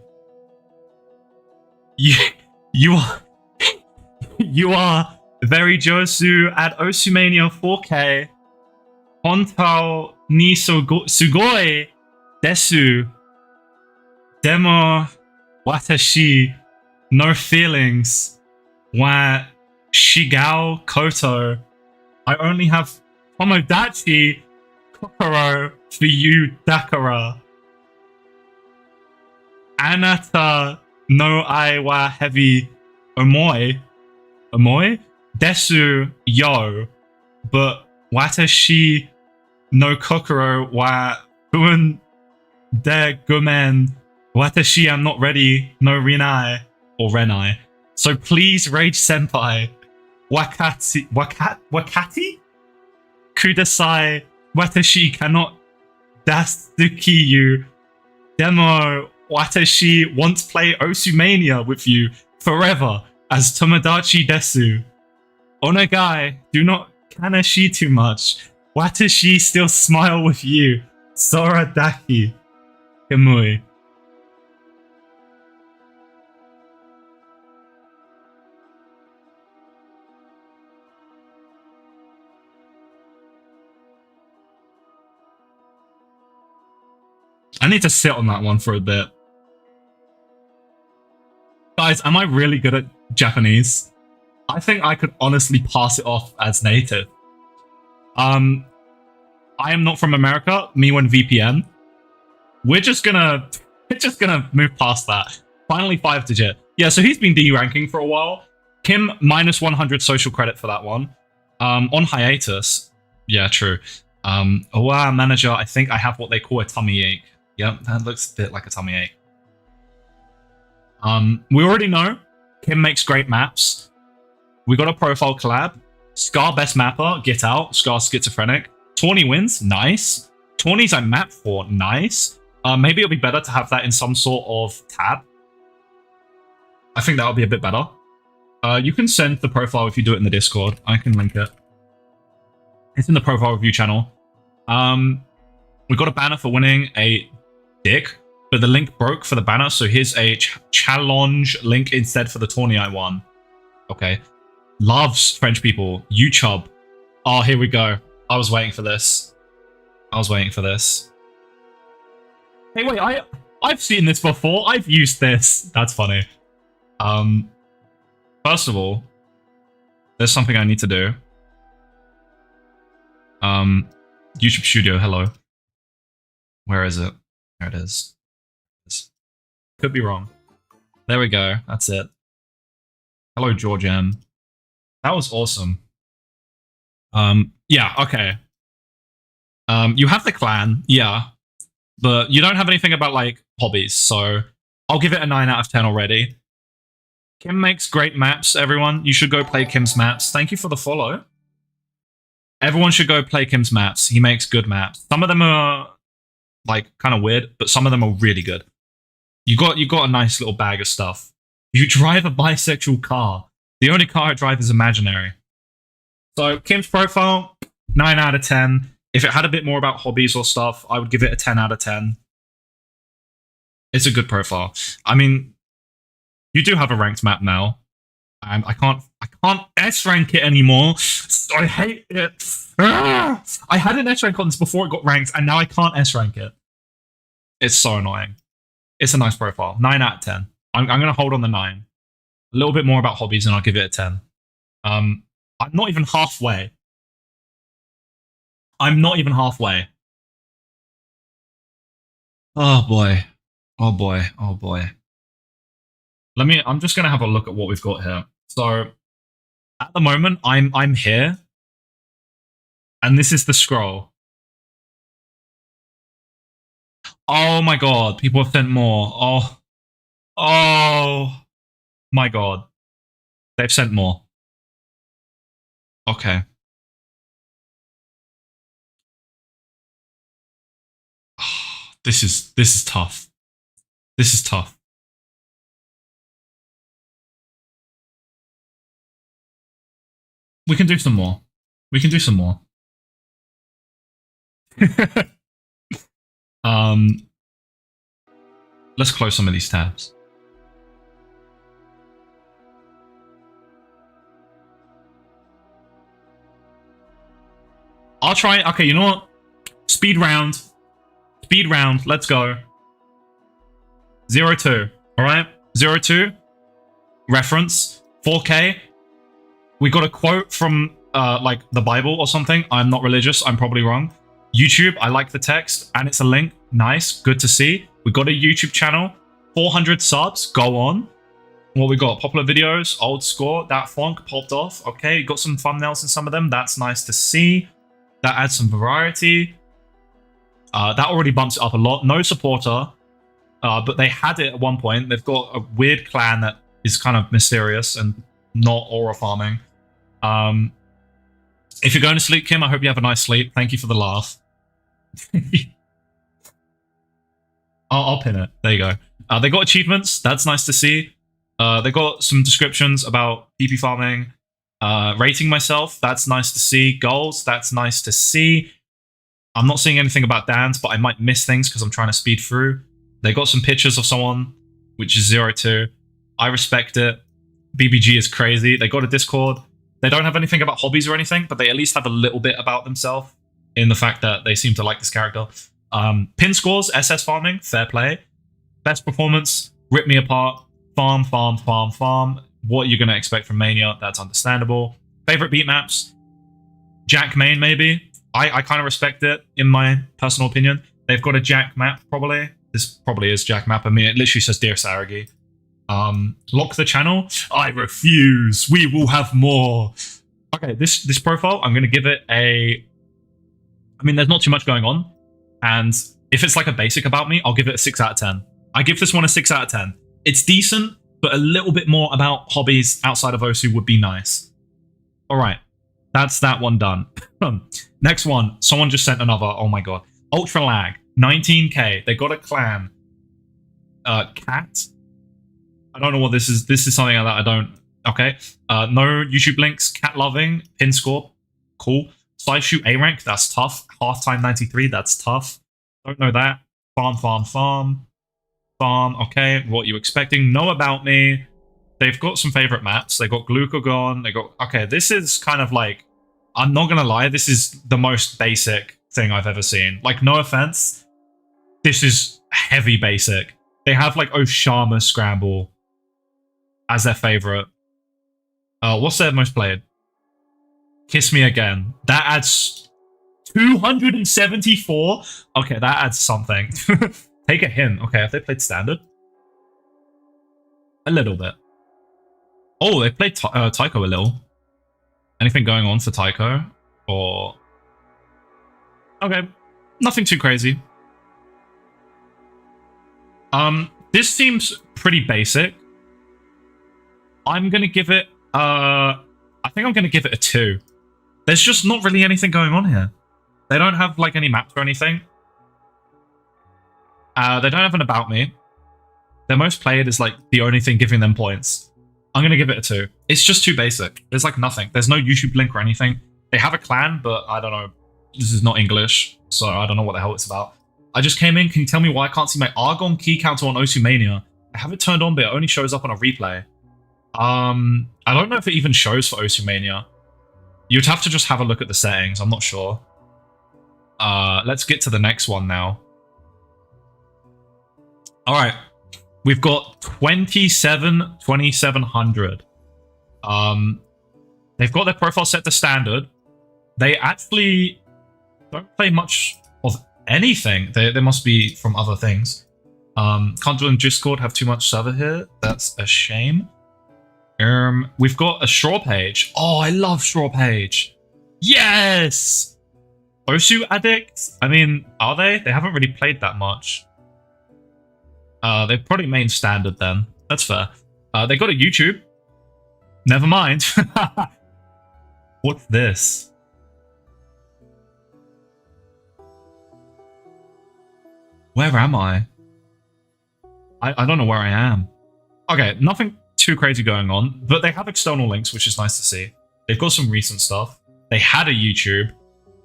You are you are very Josu at Osumania 4K. Hontao ni sugoi desu. Demo watashi no feelings. Wa shigao koto. I only have Tomodachi kokoro for you Dakara. Anata no ai wa heavy omoi. Omoi? Desu yo. But watashi no kokoro wa fuun de gumen. Watashi I'm not ready no rinai or renai. So please Rage Senpai. Wakati kudasai. Watashi cannot dasuki you. Demo watashi wants play Osumania with you forever as Tomodachi desu. Onegai, do not kanashi too much. Watashi still smile with you. Sora daki. Kamui. I need to sit on that one for a bit. Guys, am I really good at Japanese? I think I could honestly pass it off as native. I am not from America, me when VPN. We're just gonna move past that. Finally 5-digit. Yeah, so he's been D-ranking for a while. Kim, minus 100 social credit for that one. On hiatus. Yeah, true. Owa manager, I think I have what they call a tummy ache. Yep, that looks a bit like a tummy ache. We already know Kim makes great maps. We got a profile collab. Scar best mapper, get out. Scar schizophrenic. Tawny wins, nice. Tawny's I map for, nice. Maybe it'll be better to have that in some sort of tab. I think that'll be a bit better. You can send the profile if you do it in the Discord. I can link it. It's in the profile review channel. We got a banner for winning a dick, but the link broke for the banner, so here's a challenge link instead for the tourney I won. Okay. Loves French people. You chub. Oh, here we go. I was waiting for this. I was waiting for this. Hey, wait, I've seen this before. I've used this. That's funny. First of all, there's something I need to do. YouTube Studio, hello. Where is it? There it is. Could be wrong. There we go. That's it. Hello, George M. That was awesome. Yeah, okay. You have the clan, yeah. But you don't have anything about, like, hobbies, so I'll give it a 9 out of 10 already. Kim makes great maps, everyone. You should go play Kim's maps. Thank you for the follow. Everyone should go play Kim's maps. He makes good maps. Some of them are, like, kind of weird, but some of them are really good. You got a nice little bag of stuff. You drive a bisexual car. The only car I drive is imaginary. So, Kim's profile, 9 out of 10. If it had a bit more about hobbies or stuff, I would give it a 10 out of 10. It's a good profile. I mean, you do have a ranked map now, and I can't S rank it anymore. So I hate it. Ah! I had an S rank on this before it got ranked, and now I can't S rank it. It's so annoying. It's a nice profile. 9 out of 10. I'm gonna hold on the 9. A little bit more about hobbies, and I'll give it a 10. I'm not even halfway. I'm not even halfway. Oh boy. Oh boy. Oh boy. I'm just gonna have a look at what we've got here. So at the moment, I'm here. And this is the scroll. Oh my god, people have sent more. Oh my god. They've sent more. Okay. This is tough. This is tough. We can do some more. We can do some more. Let's close some of these tabs. I'll try. Okay, you know what? Speed round. Speed round. Let's go. 02. All right. 02. Reference. 4K. We got a quote from like the Bible or something. I'm not religious. I'm probably wrong. YouTube. I like the text and it's a link. Nice. Good to see. We got a YouTube channel. 400 subs. Go on. What we got? Popular videos. Old score. That funk popped off. Okay. Got some thumbnails in some of them. That's nice to see. That adds some variety. That already bumps it up a lot. No supporter. But they had it at one point. They've got a weird clan that is kind of mysterious and not aura farming. If you're going to sleep, Kim, I hope you have a nice sleep. Thank you for the laugh. I'll pin it. There you go. They got achievements. That's nice to see. They got some descriptions about PP farming. Rating myself. That's nice to see. Goals. That's nice to see. I'm not seeing anything about dance, but I might miss things because I'm trying to speed through. They got some pictures of someone, which is 02. I respect it. BBG is crazy. They got a Discord. They don't have anything about hobbies or anything, but they at least have a little bit about themselves in the fact that they seem to like this character. Pin scores, SS farming, fair play. Best performance, rip me apart. Farm, farm, farm, farm. What you're going to expect from Mania, that's understandable. Favorite beat maps, Jack main maybe. I kind of respect it, in my personal opinion. They've got a Jack map, probably. This probably is Jack map. I mean, it literally says Dear Saragi. Lock the channel. I refuse. We will have more. Okay, this profile, I'm going to give it a... I mean, there's not too much going on. And if it's like a basic about me, I'll give it a 6 out of 10. I give this one a 6 out of 10. It's decent, but a little bit more about hobbies outside of Osu would be nice. All right. That's that one done. Next one. Someone just sent another. Oh my god. Ultra lag. 19k. They got a clan. Cat. I don't know what this is. This is something that I don't... Okay. No YouTube links. Cat loving. Pin score. Cool. Side shoot A rank. That's tough. Halftime 93. That's tough. Don't know that. Farm, farm, farm. Farm. Okay. What you expecting? Know about me. They've got some favorite maps. They got Glucagon. They got... Okay, this is kind of like... I'm not gonna lie. This is the most basic thing I've ever seen. Like, no offense. This is heavy basic. They have like Oshama Scramble as their favorite. What's their most played? Kiss Me Again. That adds 274. Okay, that adds something. Take a hint. Okay, have they played standard? A little bit. Oh, they played Tycho a little. Anything going on for Tycho? Or... Okay, nothing too crazy. This seems pretty basic. I'm gonna give it, I think I'm gonna give it a 2. There's just not really anything going on here. They don't have, like, any maps or anything. They don't have an about me. Their most played is, like, the only thing giving them points. I'm gonna give it a 2. It's just too basic. There's, like, nothing. There's no YouTube link or anything. They have a clan, but I don't know. This is not English, so I don't know what the hell it's about. I just came in. Can you tell me why I can't see my Argon key counter on Osumania? I have it turned on, but it only shows up on a replay. I don't know if it even shows for Osumania. You'd have to just have a look at the settings. I'm not sure. Let's get to the next one now. All right. We've got 2700. They've got their profile set to standard. They actually don't play much of anything. They must be from other things. Can't do in Discord, have too much server here. That's a shame. We've got a Straw Page. Oh, I love Straw Page. Yes! Osu Addicts? I mean, are they? They haven't really played that much. They probably main standard then. That's fair. They got a YouTube. Never mind. What's this? Where am I? I don't know where I am. Okay, nothing too crazy going on, but they have external links, which is nice to see. They've got some recent stuff. They had a YouTube,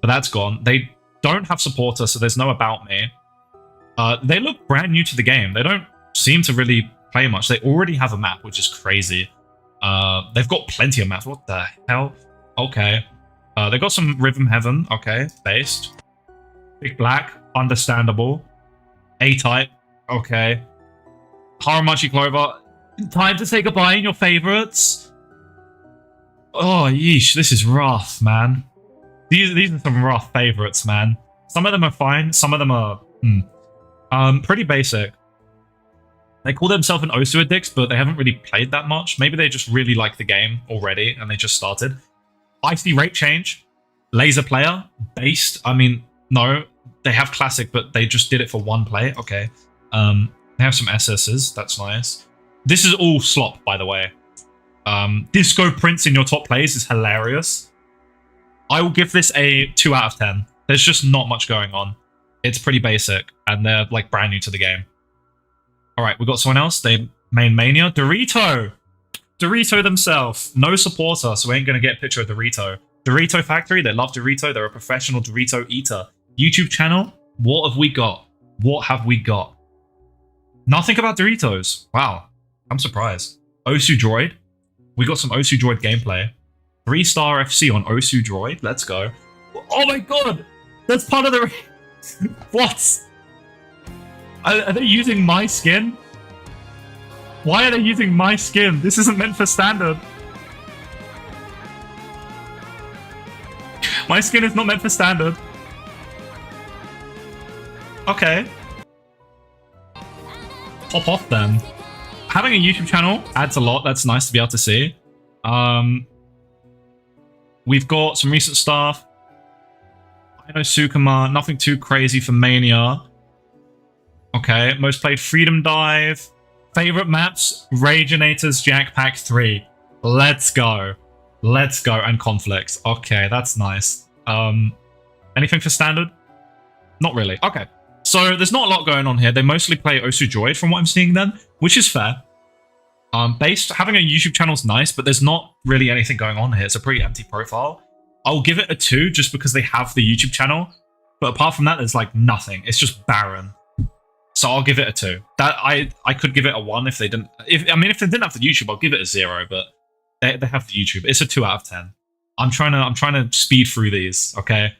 but that's gone. They don't have supporter, so there's no about me. They look brand new to the game. They don't seem to really play much. They already have a map, which is crazy. They've got plenty of maps. What the hell? Okay. They got some Rhythm Heaven. Okay, based. Big Black, understandable. A-Type. Okay. Haramachi Clover. Time to say goodbye in your favorites. Oh, yeesh. This is rough, man. These are some rough favorites, man. Some of them are fine. Some of them are pretty basic. They call themselves an Osu Addicts, but they haven't really played that much. Maybe they just really like the game already and they just started. Icy Rate Change. Laser Player. Based. I mean, no. They have Classic, but they just did it for one play. Okay. They have some SSs. That's nice. This is all slop, by the way. Disco Prince in your top plays is hilarious. I will give this a 2 out of 10. There's just not much going on. It's pretty basic, and they're like brand new to the game. All right, we got someone else. They main Mania. Dorito. Dorito themselves. No supporter, so we ain't going to get a picture of Dorito. Dorito Factory. They love Dorito. They're a professional Dorito eater. YouTube channel. What have we got? What have we got? Nothing about Doritos. Wow. I'm surprised. Osu Droid. We got some Osu Droid gameplay. 3-star FC on Osu Droid. Let's go. Oh my god! That's part of the... What? Are they using my skin? Why are they using my skin? This isn't meant for standard. My skin is not meant for standard. Okay. Pop off then. Having a YouTube channel adds a lot. That's nice to be able to see. We've got some recent stuff. I know Sukuma. Nothing too crazy for Mania. Okay. Most played Freedom Dive. Favorite maps? Ragenators Jack Pack 3. Let's go. Let's go. And Conflicts. Okay. That's nice. Anything for standard? Not really. Okay. So there's not a lot going on here. They mostly play Osu Droid from what I'm seeing then, which is fair. Having a YouTube channel is nice, but there's not really anything going on here. It's a pretty empty profile. I'll give it a 2 just because they have the YouTube channel. But apart from that, there's like nothing. It's just barren. So I'll give it a 2. That I could give it a 1 if they didn't. If they didn't have the YouTube, I'll give it a 0. But they have the YouTube. It's a 2 out of 10. I'm trying to speed through these. Okay.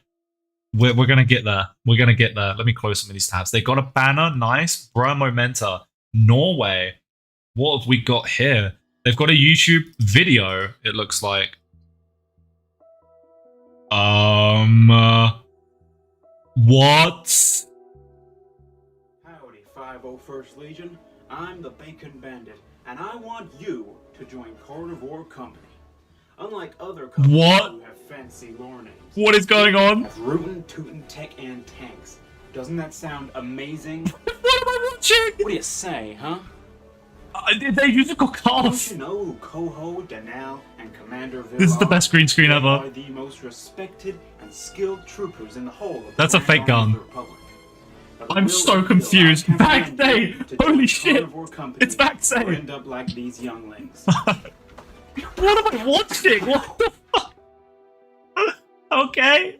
We're gonna get there. We're gonna get there. Let me close some of these tabs. They got a banner, nice. Bra Momenta, Norway. What have we got here? They've got a YouTube video. It looks like. What? Howdy, 501st Legion. I'm the Bacon Bandit, and I want you to join Carnivore Company. Unlike other companies who have fancy lore names. What is going on? Have Rootin', Tootin', Tech, and Tanks. Doesn't that sound amazing? What am I watching? What do you say, huh? They're musical Don't cast. you know who Coho, Danal, and Commander Vil This is the are? best green screen They ever. are the most respected and skilled troopers in the whole of the That's a Grand fake Army gun. of the Republic. But I'm will so you confused. feel I Back command day. you to join Holy shit. Carnivore Company It's back day. or end up like these younglings. What am I watching? What the fuck? Okay.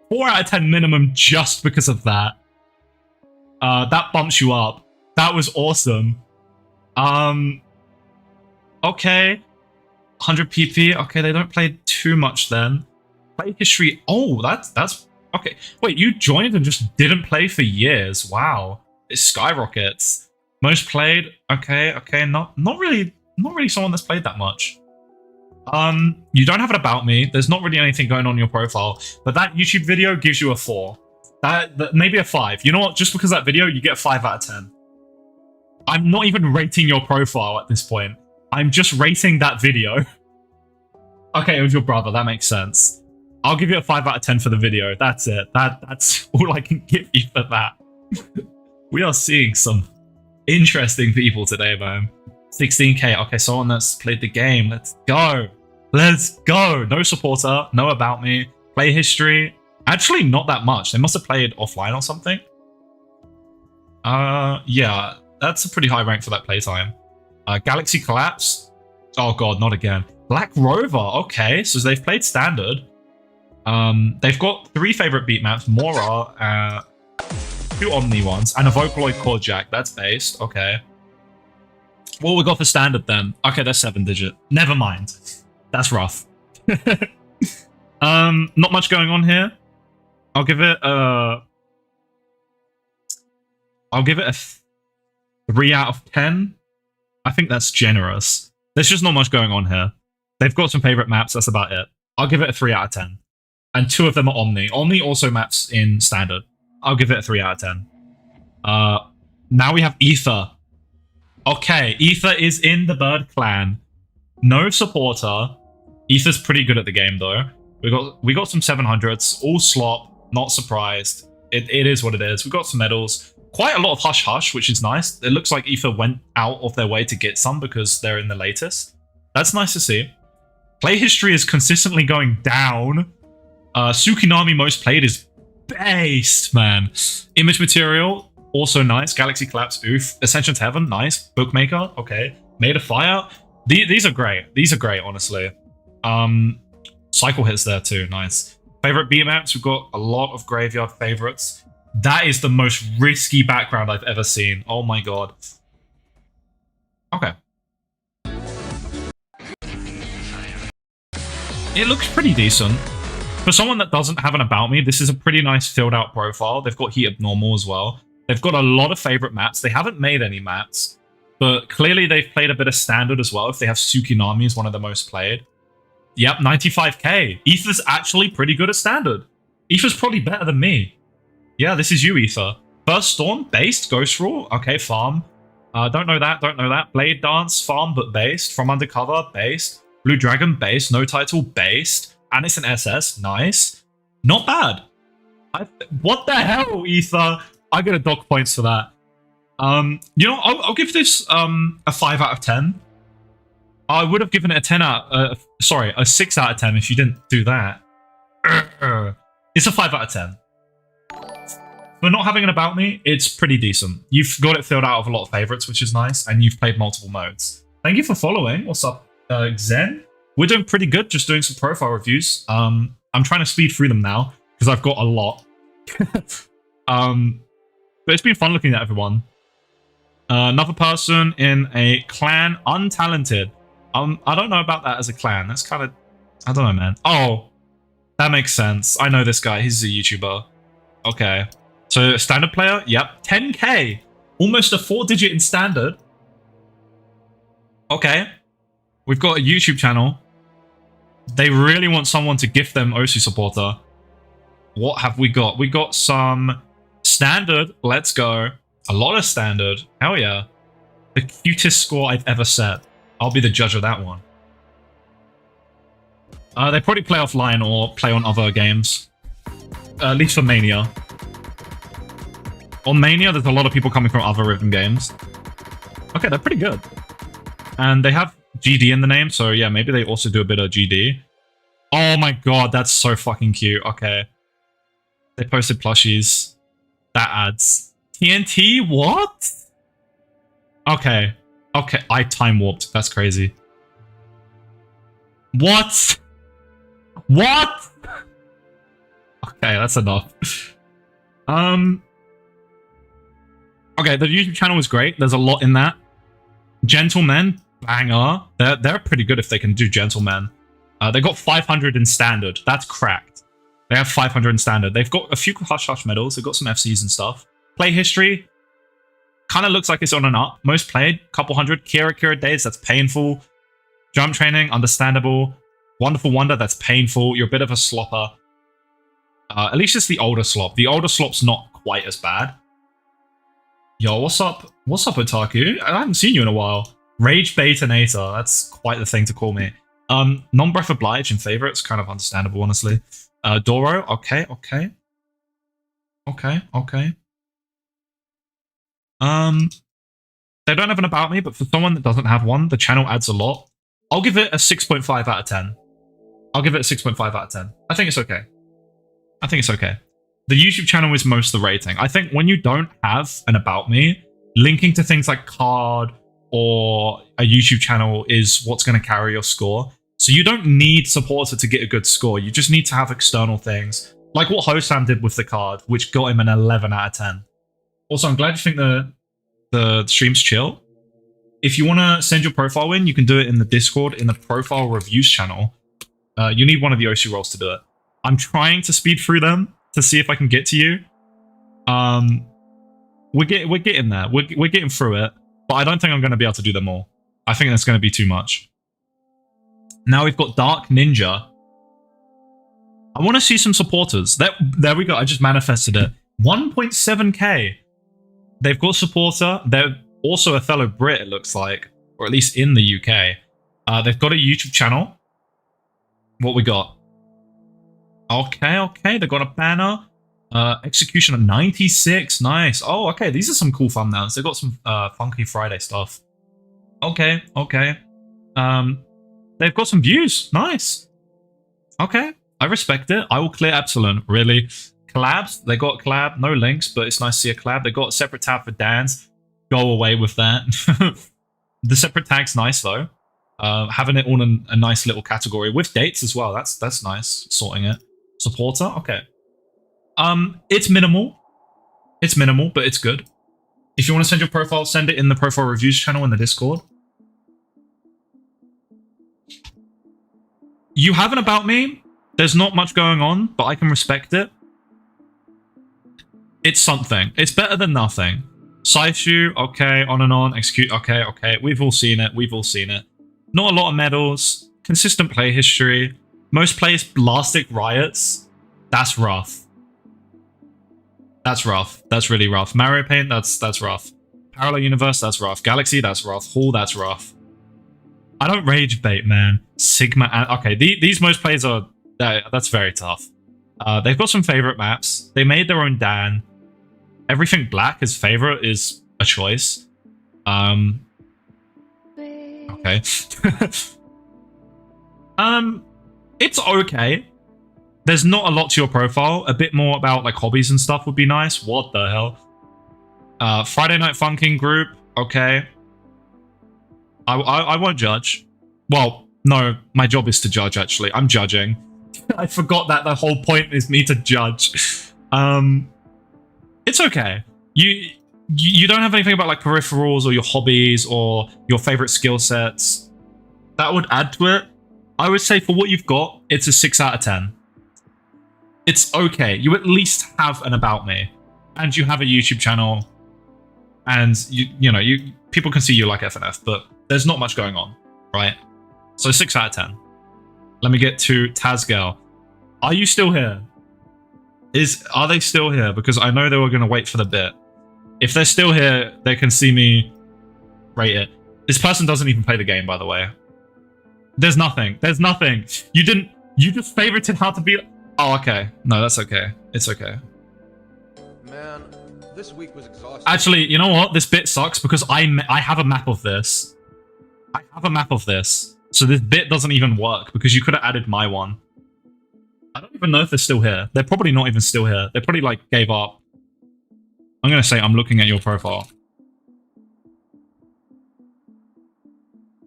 4 out of 10 minimum just because of that. That bumps you up. That was awesome. Okay. 100 PP. Okay, they don't play too much then. Play history. Oh, that's okay. Wait, you joined and just didn't play for years. Wow. It skyrockets. Most played. Okay. Not really someone that's played that much. You don't have it about me. There's not really anything going on in your profile, but that YouTube video gives you a 4. That maybe a 5. You know what? Just because of that video, you get a 5 out of 10. I'm not even rating your profile at this point. I'm just rating that video. Okay, it was your brother. That makes sense. I'll give you a 5 out of 10 for the video. That's it. That's all I can give you for that. We are seeing some interesting people today, man. 16k. Okay, someone that's played the game. Let's go. Let's go. No supporter. No about me. Play history. Actually, not that much. They must have played offline or something. Yeah. That's a pretty high rank for that playtime. Galaxy Collapse. Oh god, not again. Black Rover. Okay, so they've played standard. They've got 3 favorite beat maps. Mora, 2 Omni ones, and a Vocaloid Chord Jack. That's based. Okay. What we got for standard then? Okay, that's 7-digit. Never mind. That's rough. Not much going on here. I'll give it a 3 out of 10. I think that's generous. There's just not much going on here. They've got some favorite maps. That's about it. I'll give it a 3 out of 10. And 2 of them are Omni. Omni also maps in standard. I'll give it a 3 out of 10. Now we have Ether. Okay, Ether is in the Bird Clan. No supporter. Ether's pretty good at the game though. We got some 700s. All slop. Not surprised. It is what it is. We got some medals. Quite a lot of Hush Hush, which is nice. It looks like Ether went out of their way to get some because they're in the latest. That's nice to see. Play history is consistently going down. Tsukinami most played is based, man. Image material, also nice. Galaxy Collapse, oof. Ascension to Heaven, nice. Bookmaker, okay. Made of Fire. These are great. These are great, honestly. Cycle hits there too, nice. Favorite beat maps, we've got a lot of Graveyard favorites. That is the most risky background I've ever seen. Oh my god. Okay. It looks pretty decent. For someone that doesn't have an about me, this is a pretty nice filled out profile. They've got Heat Abnormal as well. They've got a lot of favorite maps. They haven't made any maps, but clearly they've played a bit of standard as well. If they have Tsukinami as one of the most played. Yep, 95k. Ether's actually pretty good at standard. Ether's probably better than me. Yeah, this is you, Ether. First Storm, based. Ghost Rule, okay, farm. Don't know that. Blade Dance, farm but based. From Undercover, based. Blue Dragon, based. No Title, based. And it's an SS, nice. Not bad. What the hell, Ether? I get a dock points for that. You know, I'll give this a 5 out of 10. I would have given it a 10 out. Sorry, a 6 out of 10 if you didn't do that. It's a 5 out of 10. For not having an about me, it's pretty decent. You've got it filled out of a lot of favorites, which is nice, and you've played multiple modes. Thank you for following. What's up, Zen? We're doing pretty good, just doing some profile reviews. I'm trying to speed through them now because I've got a lot. But it's been fun looking at everyone. Another person in a clan, untalented. I don't know about that as a clan. That's kind of, I don't know, man. Oh, that makes sense. I know this guy. He's a YouTuber. Okay. So standard player. Yep. 10k. Almost a 4-digit in standard. Okay. We've got a YouTube channel. They really want someone to gift them Osu supporter. What have we got? We got some standard. Let's go. A lot of standard. Hell yeah. The cutest score I've ever set. I'll be the judge of that one. They probably play offline or play on other games. At least for Mania. On Mania, there's a lot of people coming from other rhythm games. Okay, they're pretty good. And they have GD in the name, so yeah, maybe they also do a bit of GD. Oh my god, that's so fucking cute. Okay. They posted plushies. That adds. TNT? What? Okay. Okay, I time warped. That's crazy. What? What? Okay, that's enough. Okay, the YouTube channel is great. There's a lot in that. Gentlemen, banger. They're pretty good if they can do Gentlemen. They got 500 in standard. That's cracked. They have 500 in standard. They've got a few Hush Hush medals. They've got some FCs and stuff. Play history kind of looks like it's on and up. Most played, couple hundred. Kira days, that's painful. Jump training, understandable. Wonderful Wonder, that's painful. You're a bit of a slopper. At least it's the older slop. The older slop's not quite as bad. Yo, what's up? What's up, Otaku? I haven't seen you in a while. Rage Baitonator, that's quite the thing to call me. Non-Breath Oblige in favorites, kind of understandable, honestly. Doro, okay. They don't have an About Me, but for someone that doesn't have one, the channel adds a lot. I'll give it a 6.5 out of 10. I'll give it a 6.5 out of 10. I think it's okay. The YouTube channel is most of the rating. I think when you don't have an About Me, linking to things like card or a YouTube channel is what's going to carry your score. So you don't need supporter to get a good score. You just need to have external things, like what Hosam did with the card, which got him an 11 out of 10. Also, I'm glad you think the stream's chill. If you want to send your profile in, you can do it in the Discord, in the profile reviews channel. You need one of the OC roles to do it. I'm trying to speed through them to see if I can get to you. We're getting there. We're getting through it, but I don't think I'm going to be able to do them all. I think that's going to be too much. Now we've got Dark Ninja. I want to see some supporters. There we go. I just manifested it. 1.7k. They've got supporter. They're also a fellow Brit, it looks like, or at least in the UK. They've got a YouTube channel. What we got? Okay. They've got a banner. Execution of 96. Nice. Oh, okay. These are some cool thumbnails. They've got some Funky Friday stuff. Okay. They've got some views. Nice. Okay. I respect it. I will clear Epsilon. Really. Collabs. They got collab. No links, but it's nice to see a collab. They got a separate tab for Dan's. Go away with that. The separate tag's nice though. Having it all in a nice little category with dates as well. That's nice. Sorting it. Supporter. Okay. It's minimal. But it's good. If you want to send your profile, send it in the profile reviews channel in the Discord. You have an About Me. There's not much going on, but I can respect it. It's something. It's better than nothing. Saishu, okay, on and on. Execute, okay. We've all seen it. Not a lot of medals. Consistent play history. Most plays Blastic Riots. That's rough. That's really rough. Mario Paint, that's rough. Parallel Universe, that's rough. Galaxy, that's rough. Hall, that's rough. I don't rage bait, man. Sigma, okay, these most plays are... That's very tough. They've got some favorite maps. They made their own Dan. Everything black as favorite is a choice. Okay. It's okay. There's not a lot to your profile. A bit more about like hobbies and stuff would be nice. What the hell? Friday Night Funkin' group. Okay. I won't judge. Well, no, my job is to judge, actually. I'm judging. I forgot that the whole point is me to judge. It's okay. You don't have anything about like peripherals or your hobbies or your favorite skill sets. That would add to it. I would say for what you've got, it's a 6 out of 10. It's okay. You at least have an About Me, and you have a YouTube channel, and people can see you like FNF, but there's not much going on, right? So 6 out of 10. Let me get to Tazgirl. Are you still here? Are they still here? Because I know they were going to wait for the bit. If they're still here, they can see me rate it. This person doesn't even play the game, by the way. There's nothing. You just favorited how to be... Oh, okay. No, that's okay. It's okay. Man, this week was exhausting. Actually, you know what? This bit sucks because I have a map of this. So this bit doesn't even work because you could have added my one. I don't even know if they're still here. They're probably not even still here. They probably like gave up. I'm going to say I'm looking at your profile.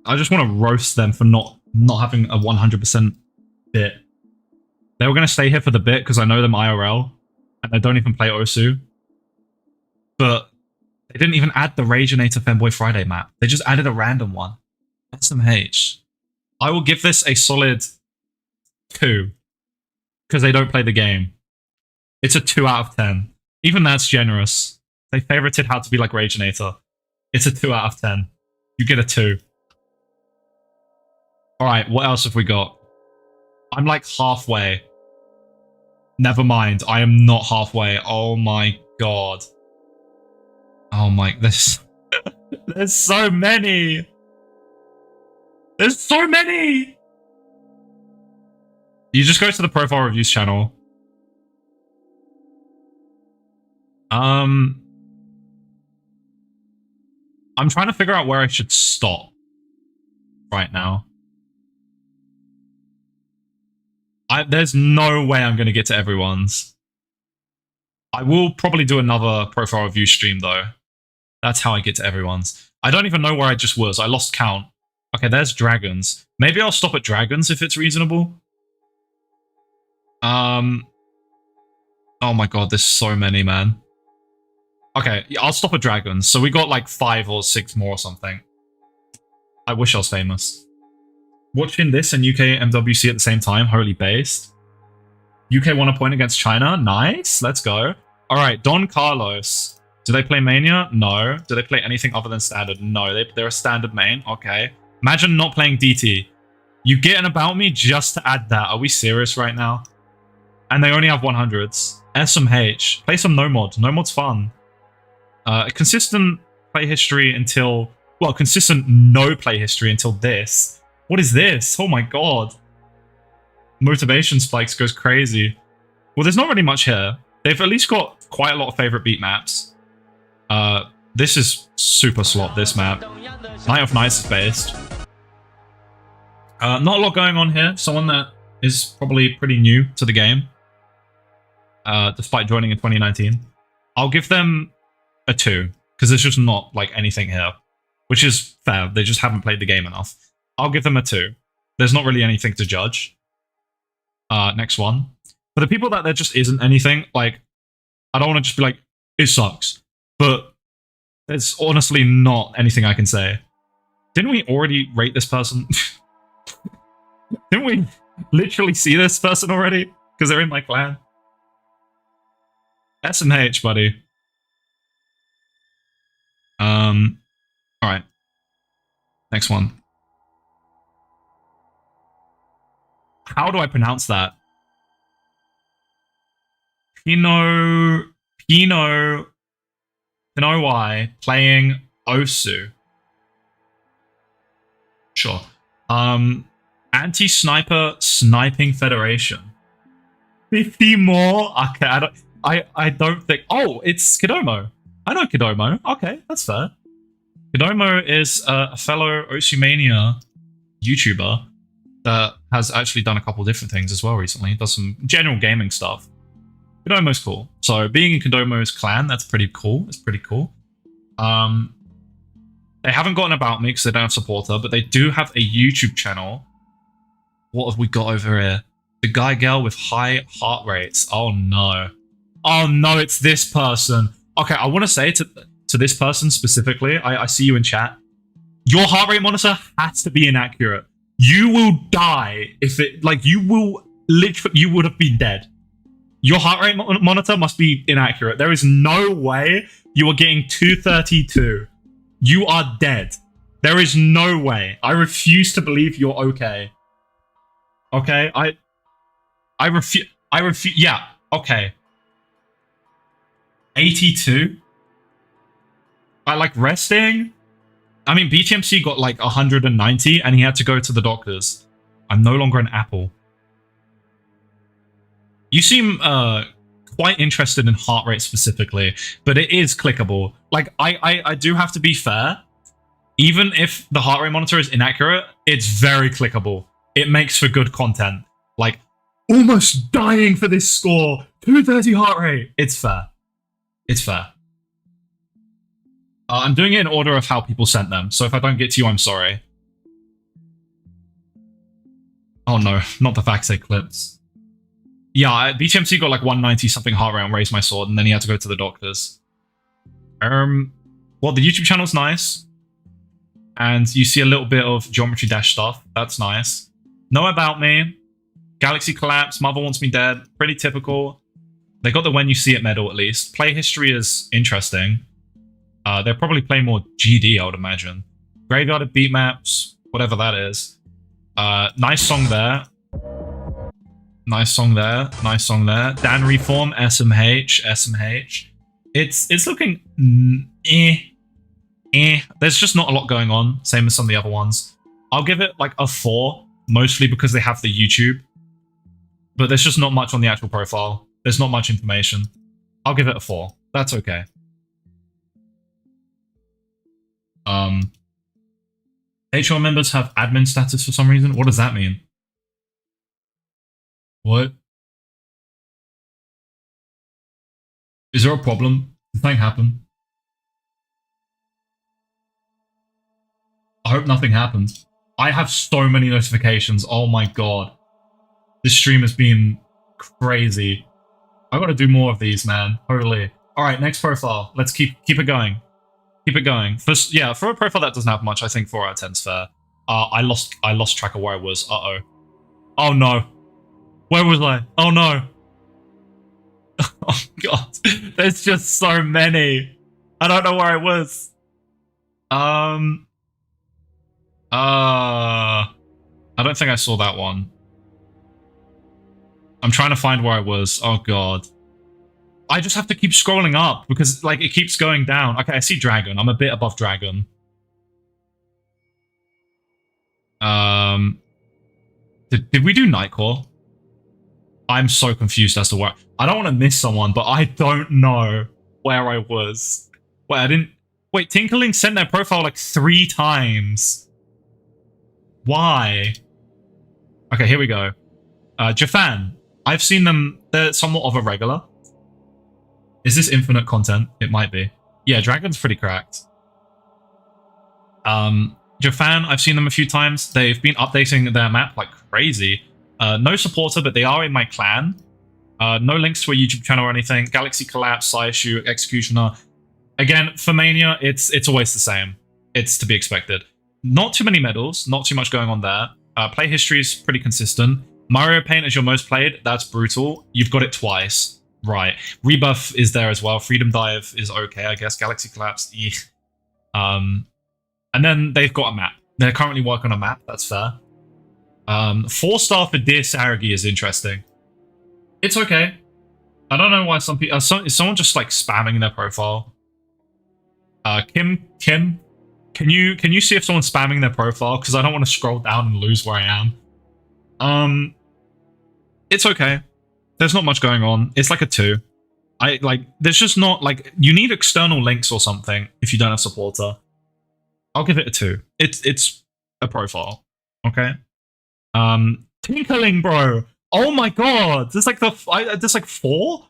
I just want to roast them for not having a 100% bit. They were going to stay here for the bit because I know them IRL. And they don't even play Osu. But they didn't even add the Rageinator Femboy Friday map. They just added a random one. SMH. I will give this a solid 2. Because they don't play the game. It's a 2 out of 10. Even that's generous. They favorited how to be like Rageinator. It's a 2 out of 10. You get a 2. Alright, what else have we got? I'm like halfway. Never mind, I am not halfway. Oh my god. Oh my, there's so many. There's so many. You just go to the profile reviews channel. I'm trying to figure out where I should stop right now. There's no way I'm going to get to everyone's. I will probably do another profile review stream though. That's how I get to everyone's. I don't even know where I just was. I lost count. Okay, there's dragons. Maybe I'll stop at dragons if it's reasonable. Oh my god, there's so many, man. Okay, I'll stop at dragons. So we got like 5 or 6 more or something. I wish I was famous. Watching this and UK MWC at the same time, holy based. UK won a point against China. Nice, let's go. All right, Don Carlos. Do they play Mania? No. Do they play anything other than standard? No, they're a standard main. Okay. Imagine not playing DT. You get an about me just to add that. Are we serious right now? And they only have 100s. SMH. Play some No Mod. No Mod's fun. Consistent play history until... Well, consistent no play history until this. What is this? Oh my god. Motivation spikes goes crazy. Well, there's not really much here. They've at least got quite a lot of favorite beat maps. This is super slot, this map. Night of Nights is based. Not a lot going on here. Someone that is probably pretty new to the game. Despite joining in 2019. I'll give them a 2. Because there's just not like anything here. Which is fair. They just haven't played the game enough. I'll give them a 2. There's not really anything to judge. Next one. For the people that there just isn't anything, like, I don't want to just be like, it sucks. But there's honestly not anything I can say. Didn't we already rate this person? Didn't we literally see this person already? Because they're in my clan. SMH, buddy. Alright. Next one. How do I pronounce that? Pinoi playing Osu. Sure. Anti-Sniper Sniping Federation. 50 more? Okay, I don't think... Oh, it's Kidomo. I know Kidomo. Okay, that's fair. Kidomo is a fellow Osumania YouTuber that has actually done a couple different things as well recently. Does some general gaming stuff. Kidomo's cool. So being in Kidomo's clan, that's pretty cool. It's pretty cool. They haven't got an about me because they don't have supporter, but they do have a YouTube channel. What have we got over here? The guy girl with high heart rates. Oh no. Oh no, it's this person. Okay, I want to say to this person specifically, I see you in chat. Your heart rate monitor has to be inaccurate. You will die if it, like, you will literally, you would have been dead. Your heart rate monitor must be inaccurate. There is no way you are getting 232. You are dead. There is no way. I refuse to believe you're okay. Okay, I refuse, yeah, okay. 82? I like resting? I mean, BTMC got like 190 and he had to go to the doctors. I'm no longer an apple. You seem quite interested in heart rate specifically, but it is clickable. Like, I do have to be fair. Even if the heart rate monitor is inaccurate, it's very clickable. It makes for good content. Like, almost dying for this score. 230 heart rate. It's fair. It's fair. I'm doing it in order of how people sent them, so if I don't get to you, I'm sorry. Oh no, not the fact say clips. Yeah, BTMC got like 190 something heart rate on Raise My Sword, and then he had to go to the doctors. Well, the YouTube channel's nice. And you see a little bit of Geometry Dash stuff. That's nice. Know About Me. Galaxy Collapse. Mother Wants Me Dead. Pretty typical. They got the When You See It medal at least. Play history is interesting. They'll probably play more GD, I would imagine. Graveyarded Beat Maps. Whatever that is. Nice song there. Nice song there. Nice song there. Dan Reform. SMH. SMH. It's looking... There's just not a lot going on, same as some of the other ones. I'll give it like a 4, mostly because they have the YouTube. But there's just not much on the actual profile. There's not much information. I'll give it a 4. That's okay. HR members have admin status for some reason. What does that mean? What? Is there a problem? Did something happen? I hope nothing happens. I have so many notifications. Oh my god. This stream has been crazy. I gotta do more of these, man. Holy. Alright, next profile. Let's keep it going. Keep it going. First, yeah, for a profile that doesn't have much, I think 4 out of 10 is fair. I lost track of where I was. Uh-oh. Oh no. Where was I? Oh no. Oh god. There's just so many. I don't know where I was. I don't think I saw that one. I'm trying to find where I was. Oh god. I just have to keep scrolling up because like it keeps going down. Okay, I see Dragon. I'm a bit above Dragon. Did we do Nightcore? I'm so confused as to where. I don't want to miss someone, but I don't know where I was. Wait, I didn't. Wait, Tinkling sent their profile like 3 times. Why? Okay, here we go. Jafan. I've seen them. They're somewhat of a regular. Is this infinite content? It might be. Yeah, Dragon's pretty cracked. Jafan, I've seen them a few times. They've been updating their map like crazy. No supporter, but they are in my clan. No links to a YouTube channel or anything. Galaxy Collapse, Saishu, Executioner. Again, for Mania, it's always the same. It's to be expected. Not too many medals, not too much going on there. Play history is pretty consistent. Mario Paint is your most played. That's brutal. You've got it twice. Right. Rebuff is there as well. Freedom Dive is okay, I guess. Galaxy Collapse, eek. And then they've got a map. They're currently working on a map. That's fair. 4-star for Dear Saragi is interesting. It's okay. I don't know why some people... is someone just like spamming their profile? Kim, can you see if someone's spamming their profile? Because I don't want to scroll down and lose where I am. It's okay. There's not much going on. It's like a 2. There's just not like, you need external links or something if you don't have supporter. I'll give it a 2. It's a profile. Okay. Tinkling, bro. Oh my god. There's like there's like 4?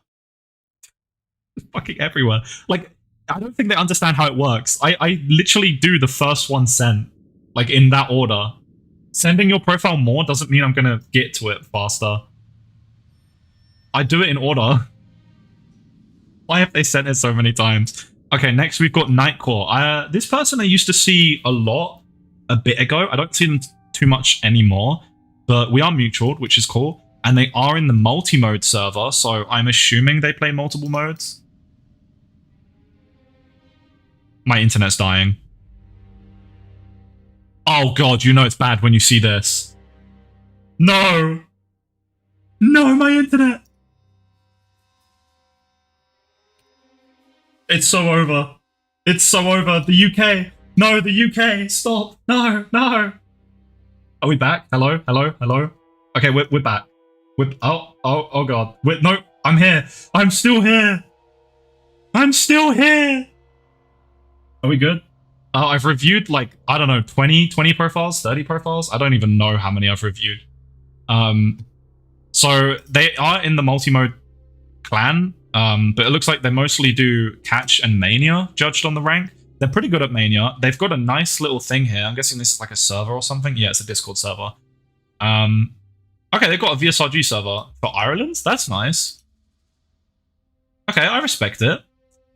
Fucking everywhere. Like, I don't think they understand how it works. I literally do the first one sent, like in that order. Sending your profile more doesn't mean I'm gonna get to it faster. I do it in order. Why have they sent it so many times? Okay, next we've got Nightcore. This person I used to see a lot a bit ago. I don't see them too much anymore, but we are mutual, which is cool. And they are in the multi-mode server, so I'm assuming they play multiple modes. My internet's dying. Oh god, you know it's bad when you see this. No! No, my internet! It's so over. It's so over. The UK. No, the UK. Stop. No, no. Are we back? Hello? Hello? Hello? Okay, we're back. Oh god. No, I'm here. I'm still here. I'm still here. Are we good? I've reviewed like, I don't know, 20 profiles, 30 profiles. I don't even know how many I've reviewed. So they are in the multi-mode clan, but it looks like they mostly do catch and mania judged on the rank. They're pretty good at mania. They've got a nice little thing here. I'm guessing this is like a server or something. Yeah, it's a Discord server. Okay, they've got a VSRG server for Ireland. That's nice. Okay, I respect it.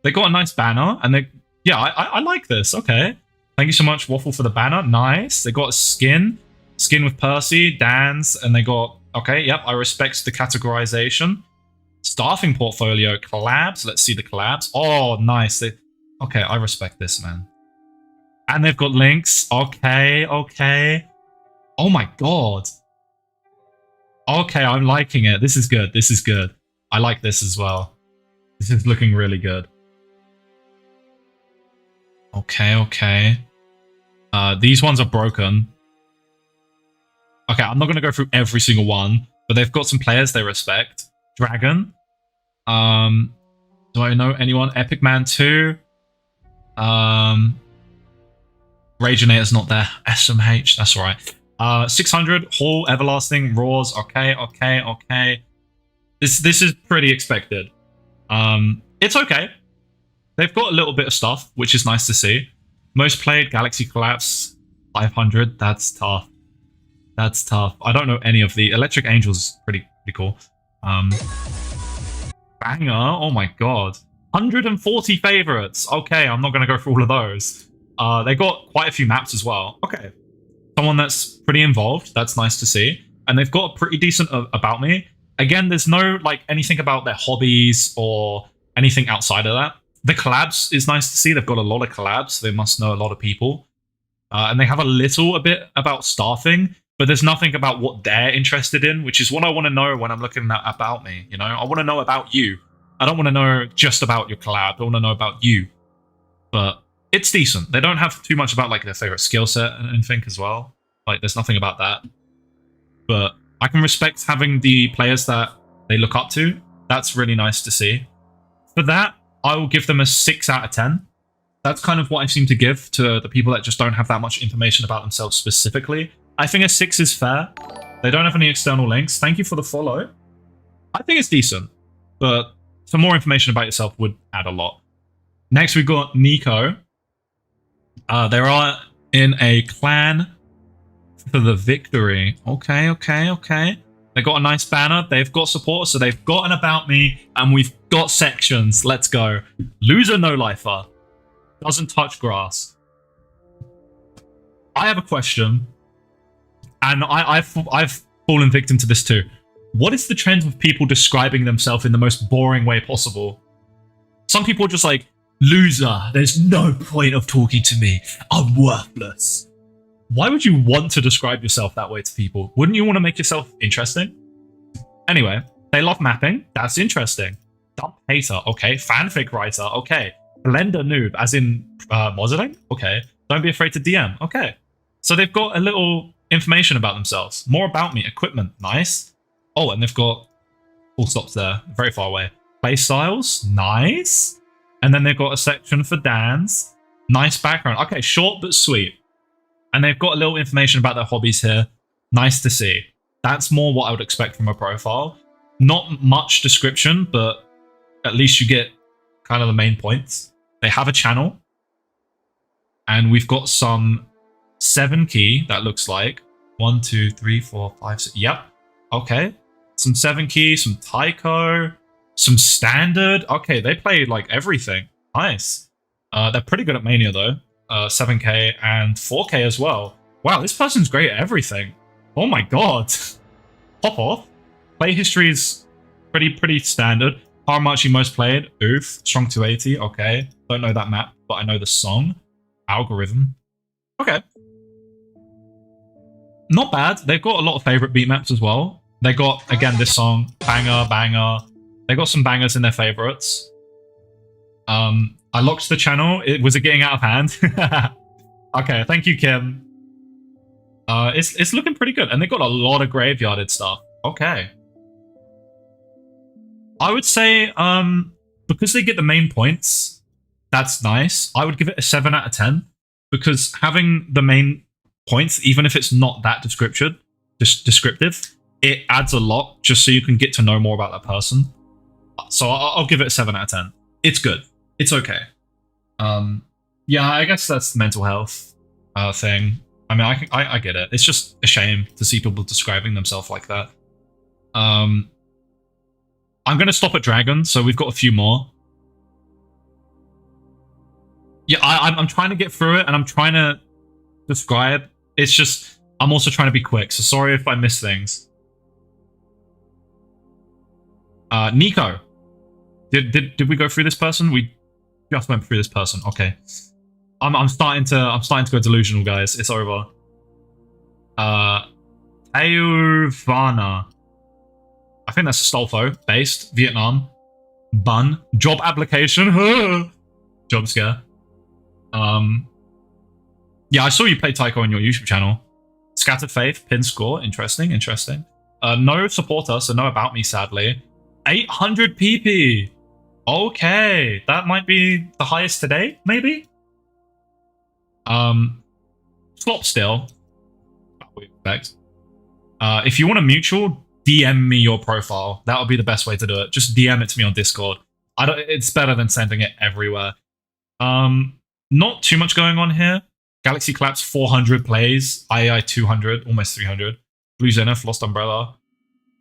They got a nice banner, and they, yeah, I like this. Okay, thank you so much, Waffle, for the banner. Nice. They got a skin with Percy, Dan's, and they got, okay, yep, I respect the categorization. Staffing portfolio, collabs. Let's see the collabs. Oh, nice. Okay, I respect this, man. And they've got links. Okay, okay. Oh my god. Okay, I'm liking it. This is good. This is good. I like this as well. This is looking really good. Okay, okay. These ones are broken. Okay, I'm not going to go through every single one, but they've got some players they respect. Dragon. Do I know anyone? Epic Man 2. Ragenator's not there. SMH, that's alright. 600, Hall, Everlasting, Roars. Okay, okay, okay. This is pretty expected. It's okay. They've got a little bit of stuff, which is nice to see. Most played, Galaxy Collapse, 500. That's tough. That's tough. I don't know any of the Electric Angels. Pretty cool. Banger. Oh my god. 140 favorites. Okay, I'm not going to go through all of those. They got quite a few maps as well. Okay. Someone that's pretty involved. That's nice to see. And they've got a pretty decent About Me. Again, there's no like anything about their hobbies or anything outside of that. The collabs is nice to see. They've got a lot of collabs. So they must know a lot of people. And they have a bit about staffing, but there's nothing about what they're interested in, which is what I want to know when I'm looking at About Me. You know, I want to know about you. I don't want to know just about your collab. I want to know about you. But it's decent. They don't have too much about like their favorite skill set and anything as well. Like there's nothing about that. But I can respect having the players that they look up to. That's really nice to see. For that, I will give them a 6 out of 10. That's kind of what I seem to give to the people that just don't have that much information about themselves specifically. I think a 6 is fair. They don't have any external links. Thank you for the follow. I think it's decent, but some more information about yourself would add a lot. Next, we've got Nico. They are in a clan for the victory. Okay, okay, okay. They got a nice banner. They've got support, so they've got an About Me, and we've got sections. Let's go. Loser, no lifer. Doesn't touch grass. I have a question, and I've fallen victim to this too. What is the trend with people describing themselves in the most boring way possible? Some people are just like, loser, there's no point of talking to me. I'm worthless. Why would you want to describe yourself that way to people? Wouldn't you want to make yourself interesting? Anyway, they love mapping. That's interesting. Dump hater. Okay. Fanfic writer. Okay. Blender noob, as in modeling. Okay. Don't be afraid to DM. Okay. So they've got a little information about themselves. More About Me. Equipment. Nice. Oh, and they've got full stops there. Very far away. Play styles. Nice. And then they've got a section for Dan's. Nice background. Okay, short but sweet. And they've got a little information about their hobbies here. Nice to see. That's more what I would expect from a profile. Not much description, but at least you get kind of the main points. They have a channel. And we've got some 7 key, that looks like. 1, 2, 3, 4, 5, 6. Yep. Okay. Some 7 key, some Taiko, some standard. Okay, they play like everything. Nice. They're pretty good at Mania though. 7k and 4k as well. Wow, this person's great at everything. Oh my god. Pop off. Play history is pretty standard. Haramachi most played. Oof. Strong 280. Okay. Don't know that map, but I know the song. Algorithm. Okay. Not bad. They've got a lot of favorite beat maps as well. They got, again, this song. Banger, banger. They got some bangers in their favorites. I locked the channel. Was it getting out of hand? Okay, thank you, Kim. It's looking pretty good. And they got a lot of graveyarded stuff. Okay. I would say, because they get the main points, that's nice. I would give it a 7 out of 10. Because having the main points, even if it's not that descriptive, it adds a lot just so you can get to know more about that person. So I'll give it a 7 out of 10. It's good. It's okay. Yeah, I guess that's the mental health thing. I mean, I get it. It's just a shame to see people describing themselves like that. I'm gonna stop at Dragon, so we've got a few more. Yeah, I'm trying to get through it, and I'm trying to describe. It's just I'm also trying to be quick, so sorry if I miss things. Nico, did we go through this person? We just went through this person. Okay, I'm starting to go delusional, guys. It's over. Ayurvana. I think that's Stolfo, based Vietnam. Bun job application. Job scare. Yeah, I saw you play Taiko on your YouTube channel. Scattered Faith, pin score, interesting. No supporter, so no about me, sadly. 800 PP. Okay, that might be the highest today, maybe. Flop still. We expect. If you want a mutual, DM me your profile. That would be the best way to do it. Just DM it to me on Discord. It's better than sending it everywhere. Not too much going on here. Galaxy Collapse 400 plays. II 200, almost 300. Blue Zenith, Lost Umbrella.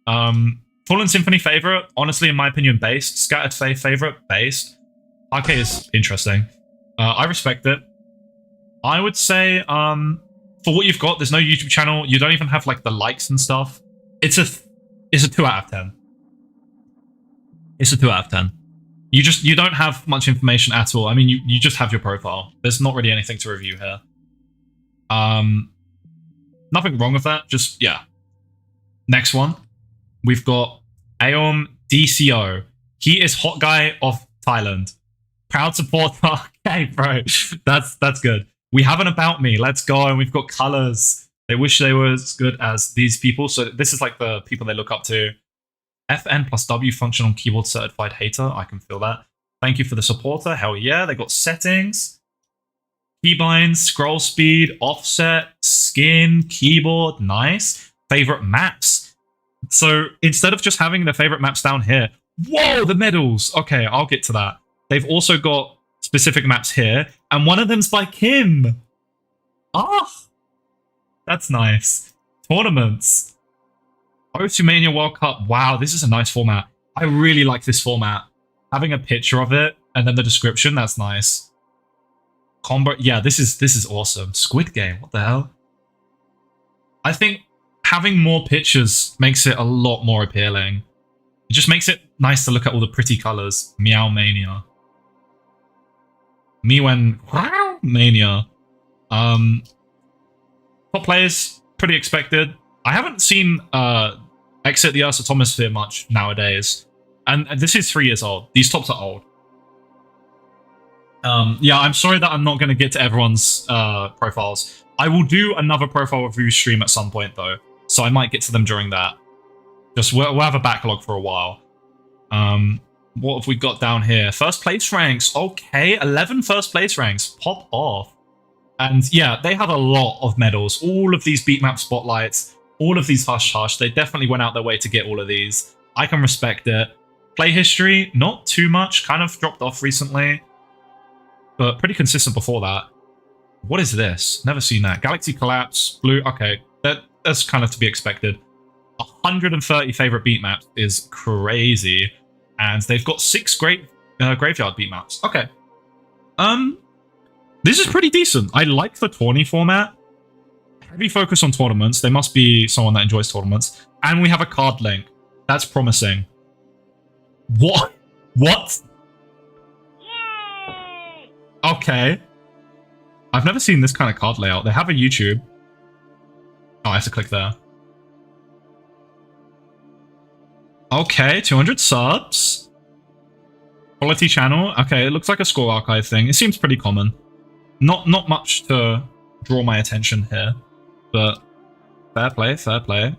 Fallen Symphony favorite. Honestly, in my opinion, based. Scattered Faith favorite, based. RK is interesting. I respect it. I would say, for what you've got, there's no YouTube channel. You don't even have like the likes and stuff. It's a 2 out of 10. It's a 2 out of 10. You don't have much information at all. I mean, you just have your profile. There's not really anything to review here. Nothing wrong with that. Just, yeah. Next one. We've got Aom DCO. He is hot guy of Thailand. Proud supporter. Okay, bro. That's good. We have an about me. Let's go. And we've got colors. They wish they were as good as these people. So this is like the people they look up to. FN plus W function on keyboard certified hater. I can feel that. Thank you for the supporter. Hell yeah. They got settings, keybinds, scroll speed, offset, skin, keyboard. Nice. Favorite maps. So instead of just having their favorite maps down here, whoa, the medals. Okay, I'll get to that. They've also got specific maps here, and one of them's by Kim. Ah, that's nice. Tournaments. Oceania World Cup. Wow, this is a nice format. I really like this format. Having a picture of it and then the description, that's nice. Combo, yeah, this is awesome. Squid Game, what the hell? I think having more pictures makes it a lot more appealing. It just makes it nice to look at all the pretty colors. Meow Mania. Miwen Mania. Top players, pretty expected. I haven't seen Exit the Earth's Atomosphere much nowadays. And this is 3 years old. These tops are old. Yeah, I'm sorry that I'm not going to get to everyone's profiles. I will do another profile review stream at some point, though. So I might get to them during that. Just we'll have a backlog for a while. What have we got down here? First place ranks. Okay, 11 first place ranks. Pop off. And yeah, they have a lot of medals. All of these beat map spotlights. All of these hush hush. They definitely went out their way to get all of these. I can respect it. Play history, not too much. Kind of dropped off recently. But pretty consistent before that. What is this? Never seen that. Galaxy Collapse, Blue. Okay, that's kind of to be expected. 130 favorite beat maps is crazy. And they've got 6 great graveyard beat maps. Okay. This is pretty decent. I like the tourney format. Heavy focus on tournaments. They must be someone that enjoys tournaments. And we have a card link. That's promising. What? What? Yay! Okay. I've never seen this kind of card layout. They have a YouTube. Oh, I have to click there. Okay, 200 subs. Quality channel. Okay, it looks like a score archive thing. It seems pretty common. Not much to draw my attention here, but fair play, fair play.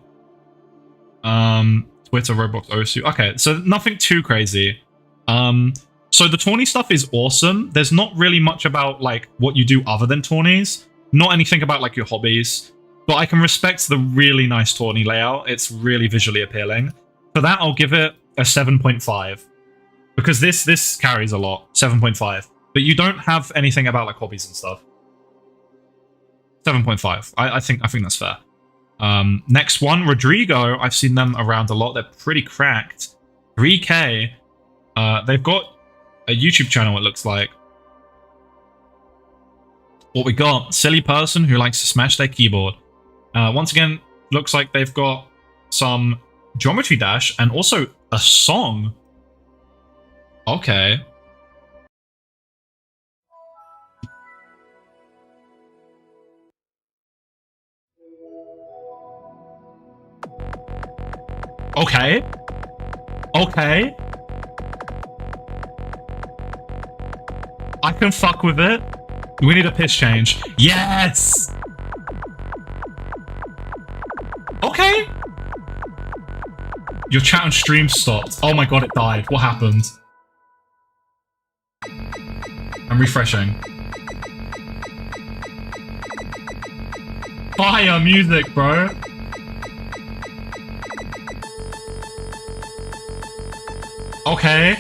Twitter, Roblox, Osu. Okay, so nothing too crazy. So the tourney stuff is awesome. There's not really much about like what you do other than tourneys. Not anything about like your hobbies, but I can respect the really nice tourney layout. It's really visually appealing. For that, I'll give it a 7.5 because this carries a lot. 7.5, but you don't have anything about like hobbies and stuff. 7.5. I think that's fair. Next one, Rodrigo. I've seen them around a lot. They're pretty cracked. 3K. They've got a YouTube channel, it looks like. What we got? Silly person who likes to smash their keyboard. Once again, looks like they've got some Geometry Dash and also a song. Okay. Okay. Okay. I can fuck with it. We need a pitch change. Yes! Okay. Your chat and stream stopped. Oh my god, it died. What happened? I'm refreshing. Fire music, bro. Okay.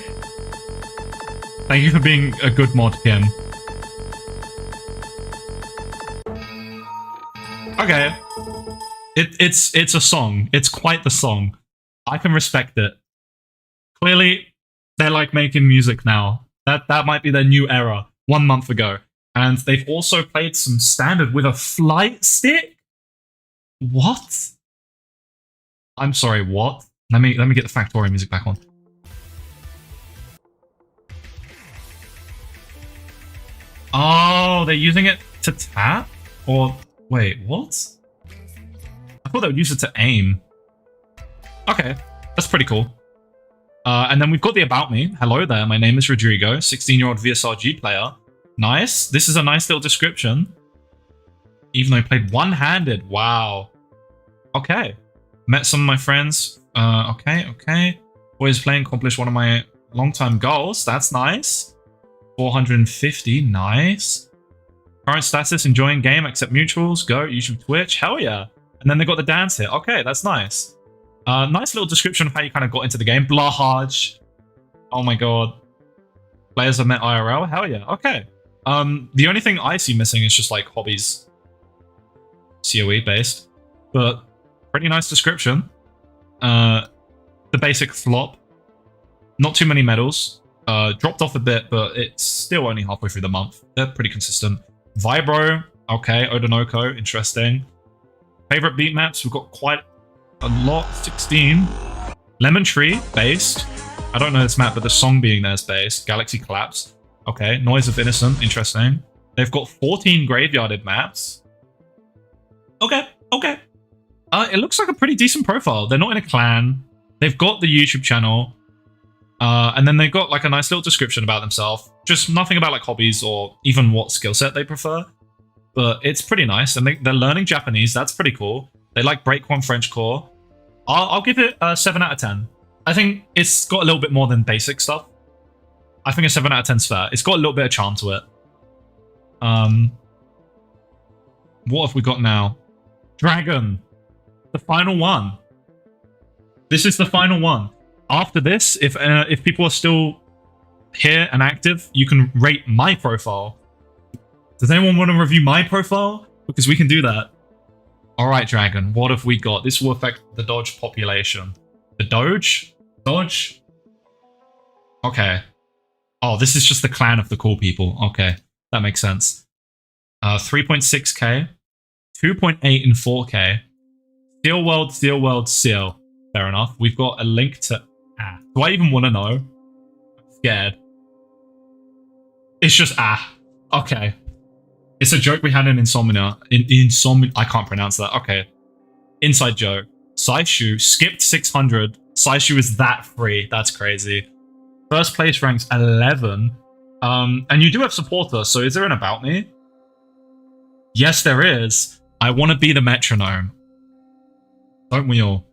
Thank you for being a good mod, Kim. Okay. It's a song. It's quite the song. I can respect it. Clearly, they're like making music now. That might be their new era. 1 month ago. And they've also played some standard with a flight stick? What? I'm sorry, what? Let me get the Factorio music back on. Oh, they're using it to tap? Or wait, what? I thought they would use it to aim. Okay, that's pretty cool. And then we've got the About Me. Hello there, my name is Rodrigo, 16-year-old VSRG player. Nice. This is a nice little description. Even though I played one-handed. Wow. Okay. Met some of my friends. Okay. Always playing, accomplished one of my long-time goals. That's nice. 450, nice. Current status, enjoying game, accept mutuals, go, YouTube, Twitch, hell yeah. And then they got the dance here. Okay, that's nice. Nice little description of how you kind of got into the game. Blahaj. Oh my god. Players have met IRL, hell yeah, okay. The only thing I see missing is just like hobbies. COE based. But pretty nice description. The basic flop. Not too many medals. Dropped off a bit, but it's still only halfway through the month. They're pretty consistent. Vibro, okay. Odonoko, interesting. Favorite beat maps, we've got quite a lot. 16. Lemon Tree, based. I don't know this map, but the song being there is based. Galaxy Collapse, okay. Noise of Innocent, interesting. They've got 14 graveyarded maps. Okay. It looks like a pretty decent profile. They're not in a clan. They've got the YouTube channel. And then they've got like a nice little description about themselves. Just nothing about like hobbies or even what skill set they prefer. But it's pretty nice. And they're learning Japanese. That's pretty cool. They like Breakone French core. I'll give it a 7 out of 10. I think it's got a little bit more than basic stuff. I think a 7 out of 10 is fair. It's got a little bit of charm to it. What have we got now? Dragon. The final one. This is the final one. After this, if people are still here and active, you can rate my profile. Does anyone want to review my profile? Because we can do that. Alright, Dragon, what have we got? This will affect the Dodge population. The Doge? Dodge? Okay. Oh, this is just the clan of the cool people. Okay, that makes sense. 3.6k. 2.8 in 4k. Steel World, Seal. Fair enough. We've got a link to... Do I even want to know? I'm scared. It's just Okay. It's a joke we had in Insomnia. I can't pronounce that. Okay. Inside joke. Saishu skipped 600. Saishu is that free. That's crazy. First place ranks 11. And you do have supporter, so is there an About Me? Yes, there is. I want to be the metronome. Don't we all?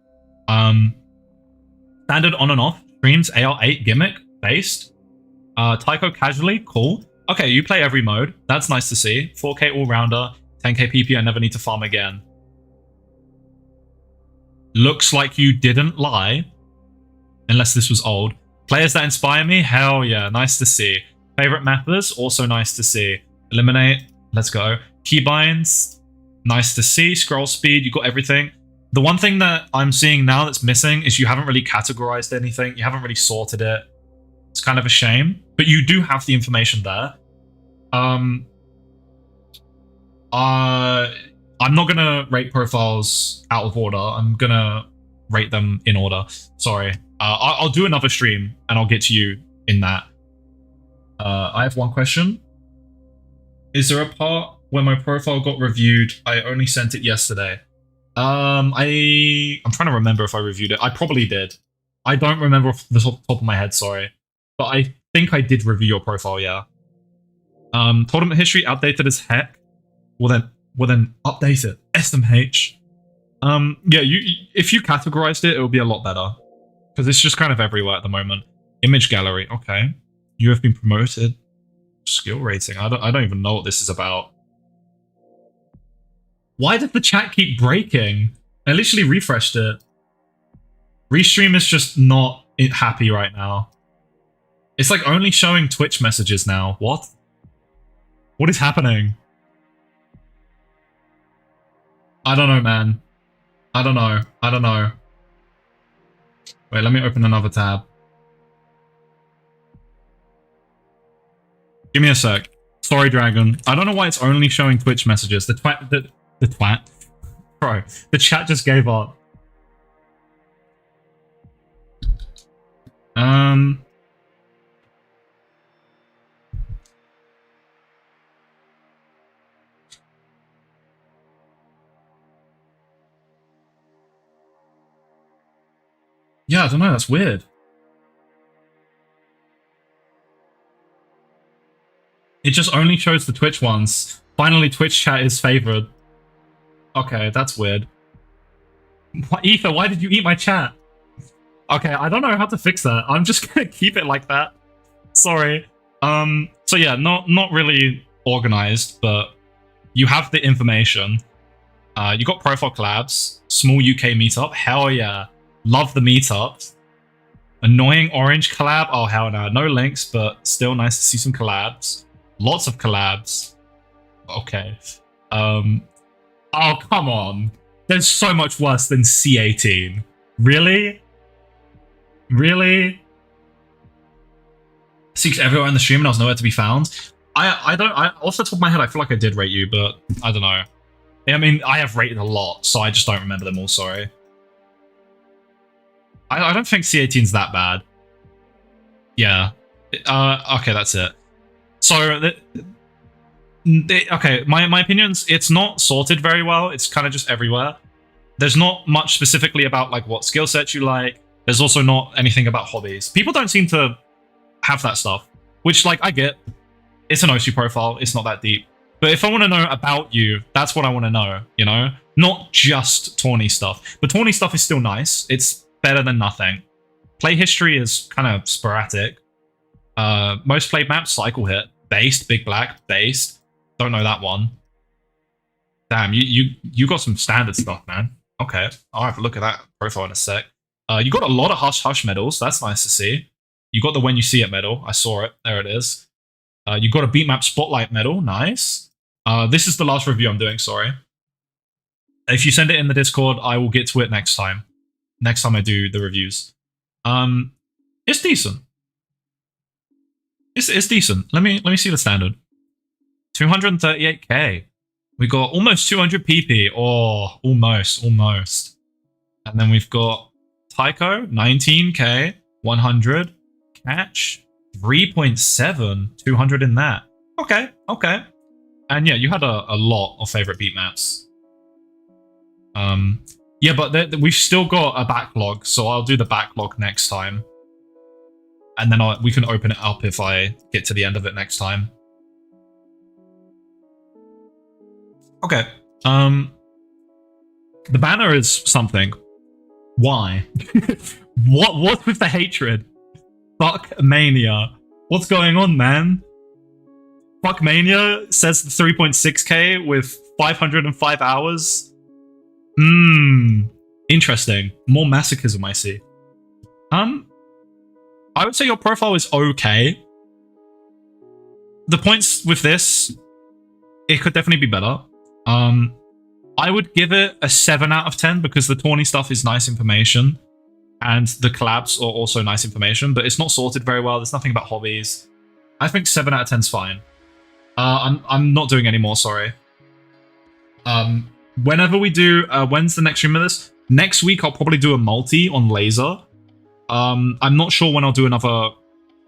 Standard on and off. Streams AR8 gimmick. Based. Tycho casually. Cool. Okay, you play every mode. That's nice to see. 4k all-rounder. 10k PP. I never need to farm again. Looks like you didn't lie. Unless this was old. Players that inspire me? Hell yeah. Nice to see. Favorite mappers? Also nice to see. Eliminate. Let's go. Keybinds. Nice to see. Scroll speed, you got everything. The one thing that I'm seeing now that's missing is you haven't really categorized anything. You haven't really sorted it. It's kind of a shame, but you do have the information there. I'm not gonna rate profiles out of order. I'm gonna rate them in order. Sorry. I'll do another stream and I'll get to you in that. I have one question. Is there a part where my profile got reviewed? I only sent it yesterday. I'm trying to remember if I reviewed it. I probably did. I don't remember off the top of my head, sorry. But I think I did review your profile, yeah. Tournament history outdated as heck. Well then update it. SMH. Yeah, if you categorized it, it would be a lot better. Because it's just kind of everywhere at the moment. Image gallery, okay. You have been promoted. Skill rating. I don't even know what this is about. Why did the chat keep breaking? I literally refreshed it. Restream is just not happy right now. It's like only showing Twitch messages now. What? What is happening? I don't know, man. I don't know. I don't know. Wait, let me open another tab. Give me a sec. Sorry, Dragon. I don't know why it's only showing Twitch messages. The twat. Bro, the chat just gave up. Yeah, I don't know. That's weird. It just only shows the Twitch ones. Finally, Twitch chat is favored. Okay, that's weird. Ether, why did you eat my chat? Okay, I don't know how to fix that. I'm just gonna keep it like that. Sorry. So yeah, not really organized, but you have the information. You got profile collabs, small UK meetup. Hell yeah. Love the meetups. Annoying orange collab. Oh, hell no. No links, but still nice to see some collabs. Lots of collabs. Okay. Oh, come on. There's so much worse than C18. Really? Really? Seeks everywhere in the stream and I was nowhere to be found. I off the top of my head, I feel like I did rate you, but I don't know. I mean, I have rated a lot, so I just don't remember them all, sorry. I don't think C18's that bad. Yeah. Okay, that's it. So, okay, my opinions, it's not sorted very well. It's kind of just everywhere. There's not much specifically about like what skill sets you like. There's also not anything about hobbies. People don't seem to have that stuff, which like I get. It's an OC profile. It's not that deep. But if I want to know about you, that's what I want to know, you know? Not just tourney stuff. But tourney stuff is still nice. It's better than nothing. Play history is kind of sporadic. Most played maps, cycle hit. Based, Big Black, based. Don't know that one. Damn, you got some standard stuff, man. Okay, I'll have a look at that profile in a sec. You got a lot of Hush Hush medals. That's nice to see. You got the When You See It medal. I saw it. There it is. You got a Beat Map Spotlight medal. Nice. This is the last review I'm doing, sorry. If you send it in the Discord, I will get to it next time. Next time I do the reviews. It's decent. It's decent. Let me see the standard. 238k. We got almost 200 PP. Oh, almost. And then we've got Tycho, 19k, 100. Catch, 3.7, 200 in that. Okay. And yeah, you had a lot of favorite beat maps. Yeah, but we've still got a backlog, so I'll do the backlog next time. And then we can open it up if I get to the end of it next time. Okay. The banner is something. Why? What's with the hatred? Fuck Mania. What's going on, man? Fuck Mania says 3.6k with 505 hours. Interesting. More masochism, I see. I would say your profile is okay. The points with this, it could definitely be better. I would give it a 7 out of 10 because the Tawny stuff is nice information. And the collabs are also nice information, but it's not sorted very well. There's nothing about hobbies. I think 7 out of 10 is fine. I'm not doing any more, sorry. Whenever we do, when's the next stream of this? Next week, I'll probably do a multi on Laser. I'm not sure when I'll do another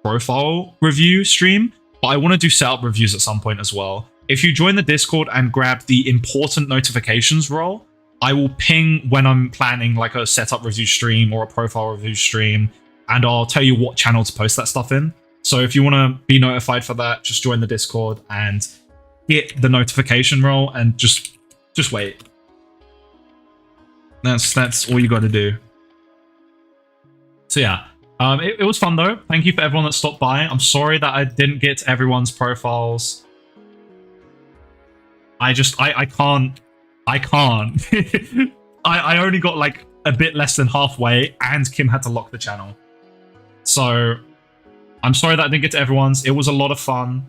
profile review stream, but I want to do setup reviews at some point as well. If you join the Discord and grab the important notifications role, I will ping when I'm planning like a setup review stream or a profile review stream, and I'll tell you what channel to post that stuff in. So if you want to be notified for that, just join the Discord and hit the notification role and just wait. That's all you got to do. So yeah, it was fun though. Thank you for everyone that stopped by. I'm sorry that I didn't get to everyone's profiles. I can't. I only got like a bit less than halfway, and Kim had to lock the channel. So I'm sorry that I didn't get to everyone's. It was a lot of fun.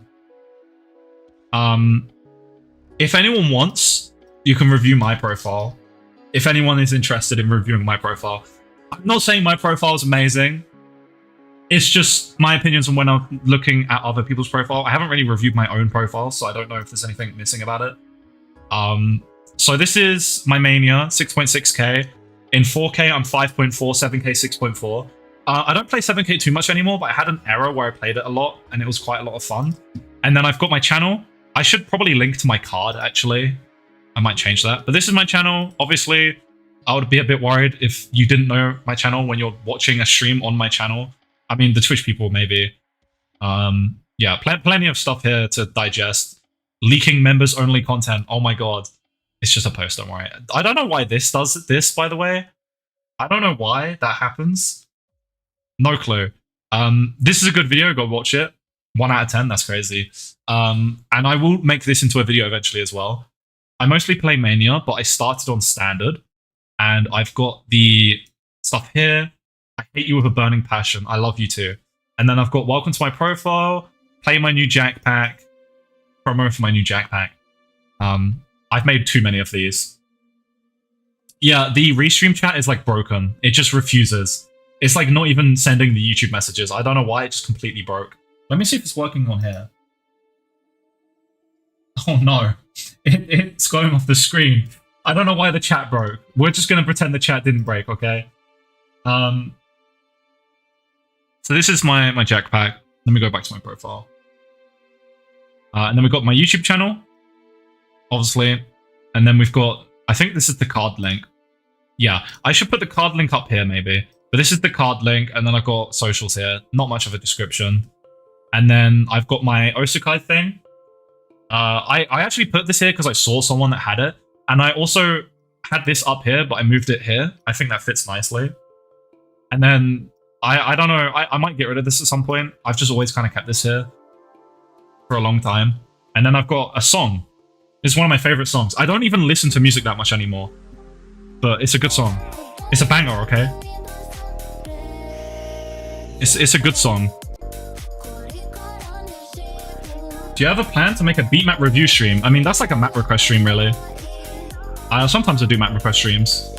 If anyone wants, you can review my profile. If anyone is interested in reviewing my profile. I'm not saying my profile is amazing. It's just my opinions on when I'm looking at other people's profile. I haven't really reviewed my own profile, so I don't know if there's anything missing about it. So this is my Mania, 6.6k. In 4K, I'm 5.4, 7K, 6.4. I don't play 7K too much anymore, but I had an era where I played it a lot, and it was quite a lot of fun. And then I've got my channel. I should probably link to my card, actually. I might change that. But this is my channel. Obviously, I would be a bit worried if you didn't know my channel when you're watching a stream on my channel. I mean, the Twitch people, maybe. Yeah, plenty of stuff here to digest. Leaking members-only content. Oh my god. It's just a post, don't worry. I don't know why this does this, by the way. I don't know why that happens. No clue. This is a good video. Go watch it. 1 out of 10. That's crazy. And I will make this into a video eventually as well. I mostly play Mania, but I started on Standard. And I've got the stuff here. I hate you with a burning passion. I love you too. And then I've got welcome to my profile. Play my new Jack Pack. Promo for my new Jack Pack. I've made too many of these. Yeah, the restream chat is like broken. It just refuses. It's like not even sending the YouTube messages. I don't know why, it just completely broke. Let me see if it's working on here. Oh no, it's going off the screen. I don't know why the chat broke. We're just going to pretend the chat didn't break, okay? So this is my Jack Pack. Let me go back to my profile. And then we've got my YouTube channel, obviously. And then we've got, I think this is the card link. Yeah, I should put the card link up here maybe. But this is the card link, and then I've got socials here. Not much of a description. And then I've got my Osukai thing. I actually put this here because I saw someone that had it. And I also had this up here, but I moved it here. I think that fits nicely. And then, I don't know, I might get rid of this at some point. I've just always kind of kept this here for a long time. And then I've got a song. It's one of my favorite songs. I don't even listen to music that much anymore. But it's a good song. It's a banger, okay? It's a good song. Do you have a plan to make a beat map review stream? I mean, that's like a map request stream, really. Sometimes I do map request streams.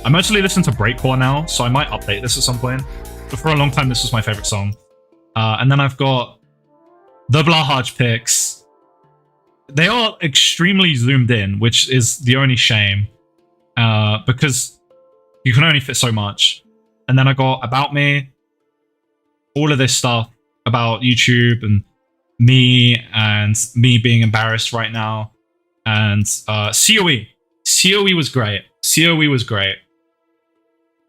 I mostly listen to breakcore now, so I might update this at some point. But for a long time, this was my favorite song. And then I've got the Blahaj pics. They are extremely zoomed in, which is the only shame. Because you can only fit so much. And then I got About Me. All of this stuff about YouTube and me being embarrassed right now. And COE. COE was great. COE was great.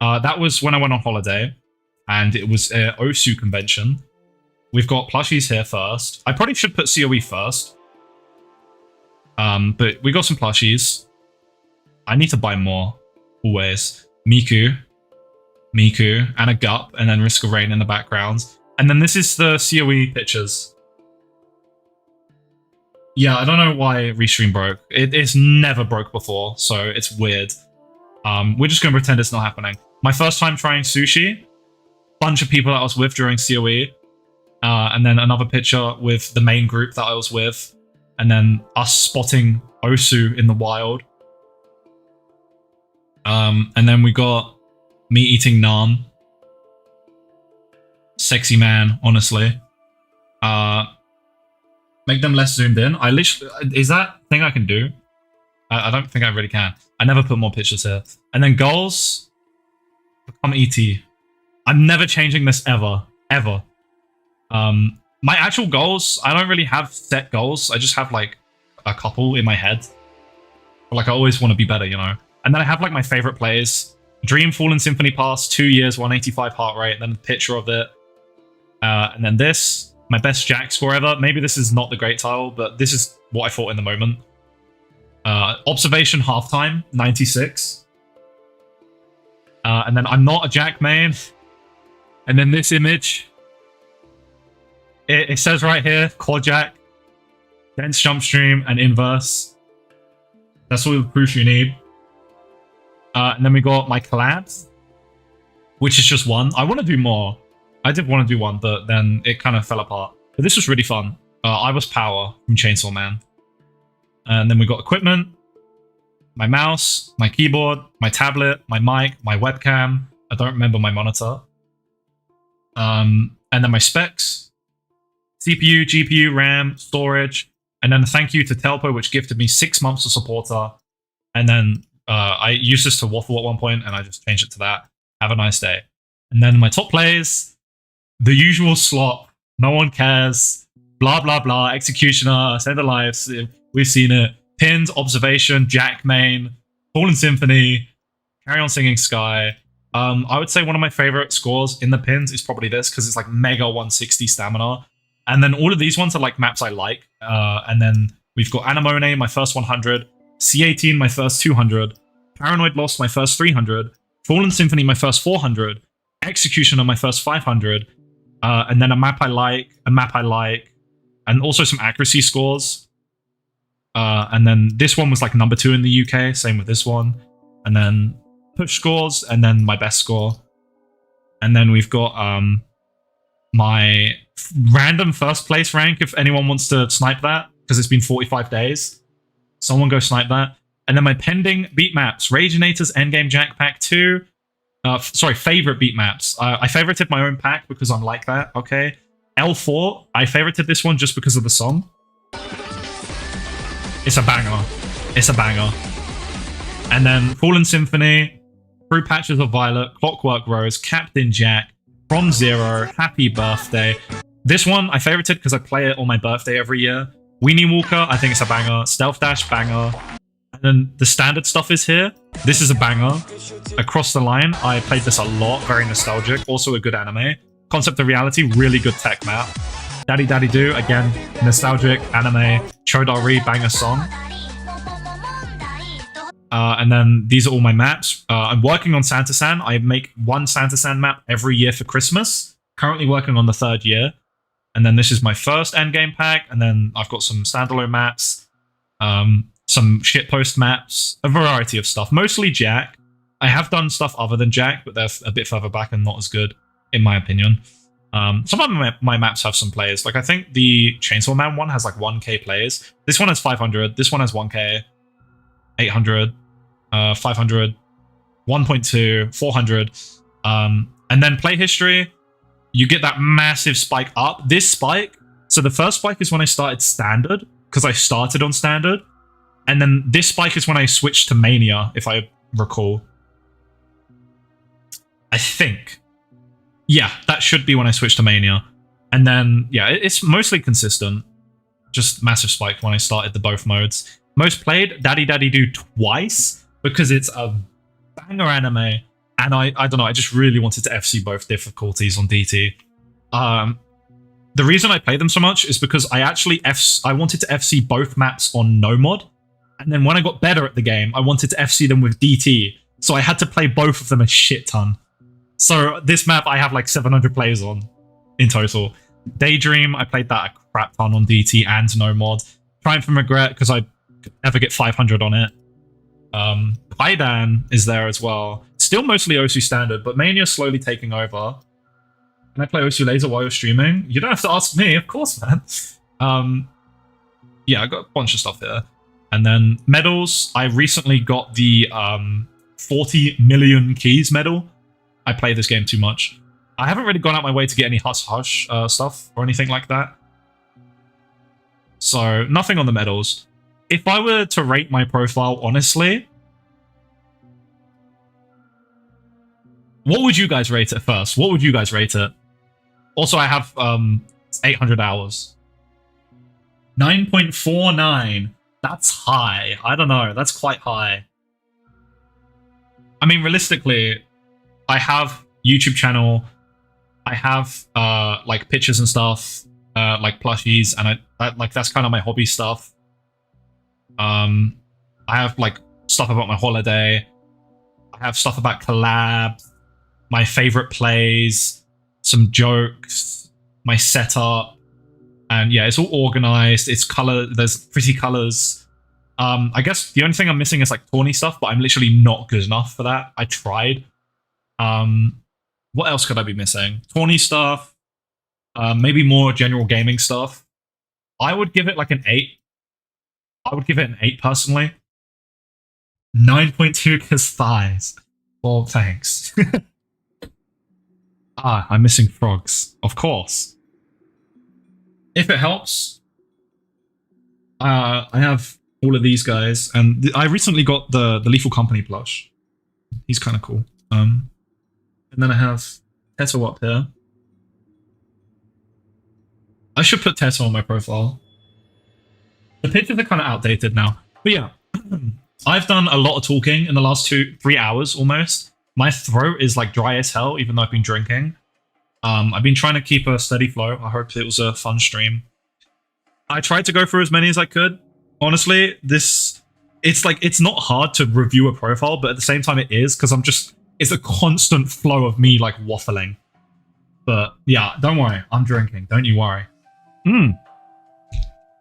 That was when I went on holiday. And it was an Osu convention. We've got plushies here first. I probably should put COE first. But we got some plushies. I need to buy more. Always. Miku, and a Gup, and then Risk of Rain in the background. And then this is the COE pictures. Yeah, I don't know why Restream broke. It's never broke before, so it's weird. We're just going to pretend it's not happening. My first time trying sushi. Bunch of people that I was with during COE. And then another picture with the main group that I was with. and then us spotting Osu in the wild. And then we got me eating naan. Sexy man, honestly. Make them less zoomed in. I literally, is that thing I can do? I don't think I really can. I never put more pictures here. And then goals, become ET. I'm never changing this ever. My actual goals, I don't really have set goals. I just have like a couple in my head. But like I always want to be better, you know? And then I have like my favorite plays. Dream Fallen Symphony Pass, 2 years, 185 heart rate, then a picture of it. And then this, my best Jack score ever. Maybe this is not the great tile, but this is what I thought in the moment. Observation halftime, 96. And then I'm not a Jack main. And then this image, it says right here, quad Jack, dense jump stream, and inverse. That's all the proof you need. And then we got my collabs, which is just one. I want to do more. I did want to do one, but then it kind of fell apart. But this was really fun. I was Power from Chainsaw Man. And then we got equipment, my mouse, my keyboard, my tablet, my mic, my webcam. I don't remember my monitor. And then my specs, CPU, GPU, RAM, storage. And then a thank you to Telpo, which gifted me 6 months of supporter. And then I used this to waffle at one point, and I just changed it to that. Have a nice day. And then my top plays, the usual slop. No one cares. Blah, blah, blah. Executioner, Send the Lives. We've seen it. Pins, Observation, Jack main, Fallen Symphony, Carry On Singing Sky. I would say one of my favorite scores in the pins is probably this, because it's like mega 160 stamina. And then all of these ones are like maps I like. And then we've got Anemone, my first 100. C18, my first 200. Paranoid Lost, my first 300. Fallen Symphony, my first 400. Executioner, my first 500. And then a map I like, and also some accuracy scores. And then this one was like number 2 in the UK, same with this one. And then push scores, and then my best score. And then we've got my random first place rank, if anyone wants to snipe that, because it's been 45 days. Someone go snipe that. And then my pending beat maps, Ragenators Endgame Jack Pack 2. Favorite beat maps. I favorited my own pack because I'm like that, okay? L4, I favorited this one just because of the song. It's a banger. It's a banger. And then Fallen Symphony, Through Patches of Violet, Clockwork Rose, Captain Jack, From Zero, Happy Birthday. This one I favorited because I play it on my birthday every year. Weenie Walker, I think it's a banger. Stealth Dash, banger. And then the standard stuff is here. This is a banger. Across the Line, I played this a lot. Very nostalgic. Also a good anime. Concept of Reality, really good tech map. Daddy Daddy Do, again, nostalgic anime. Chodari, banger song. And then these are all my maps. I'm working on Santa San. I make one Santa San map every year for Christmas. Currently working on the 3rd year. And then this is my first endgame pack. And then I've got some standalone maps. Some shitpost maps. A variety of stuff. Mostly Jack. I have done stuff other than Jack, but they're a bit further back and not as good, in my opinion. Some of my maps have some players. Like, I think the Chainsaw Man one has like 1k players. This one has 500. This one has 1k. 800. 500. 1.2. 400. And then play history. You get that massive spike up. This spike. So the first spike is when I started standard, because I started on standard. And then this spike is when I switched to Mania, if I recall. I think. Yeah, that should be when I switched to Mania. And then, yeah, it's mostly consistent. Just massive spike when I started the both modes. Most played, Daddy Daddy Do twice, because it's a banger anime. And I don't know, I just really wanted to FC both difficulties on DT. The reason I play them so much is because I wanted to FC both maps on no mod. And then when I got better at the game, I wanted to FC them with DT. So I had to play both of them a shit ton. So this map I have like 700 plays on in total. Daydream, I played that a crap ton on DT and no mod. Triumph and Regret, because I could never get 500 on it. Kaidan is there as well. Still mostly Osu standard, but Mania's slowly taking over. Can I play Osu Laser while you're streaming? You don't have to ask me, of course, man. yeah, I got a bunch of stuff here. And then medals, I recently got the 40 million keys medal. I play this game too much. I haven't really gone out my way to get any Hush Hush stuff or anything like that. So, nothing on the medals. If I were to rate my profile honestly, what would you guys rate it first? What would you guys rate it? Also, I have 800 hours. 9.49. That's high. I don't know. That's quite high. I mean, realistically, I have YouTube channel. I have like pictures and stuff, like plushies, and like that's kind of my hobby stuff. I have like stuff about my holiday. I have stuff about collabs, my favorite plays, some jokes, my setup, and yeah, it's all organized. It's color. There's pretty colors. I guess the only thing I'm missing is like Tawny stuff, but I'm literally not good enough for that. I tried. What else could I be missing? Tawny stuff, maybe more general gaming stuff. I would give it like an 8. I would give it an 8 personally. 9.2 because thighs. Well, thanks. I'm missing frogs, of course. If it helps, I have all of these guys, and I recently got the Lethal Company plush. He's kind of cool. And then I have Teto up here. I should put Teto on my profile. The pictures are kind of outdated now. But yeah, I've done a lot of talking in the last 3 hours almost. My throat is like dry as hell, even though I've been drinking. I've been trying to keep a steady flow. I hope it was a fun stream. I tried to go through as many as I could. Honestly, it's not hard to review a profile, but at the same time it is, because it's a constant flow of me like waffling. But yeah, don't worry, I'm drinking, don't you worry.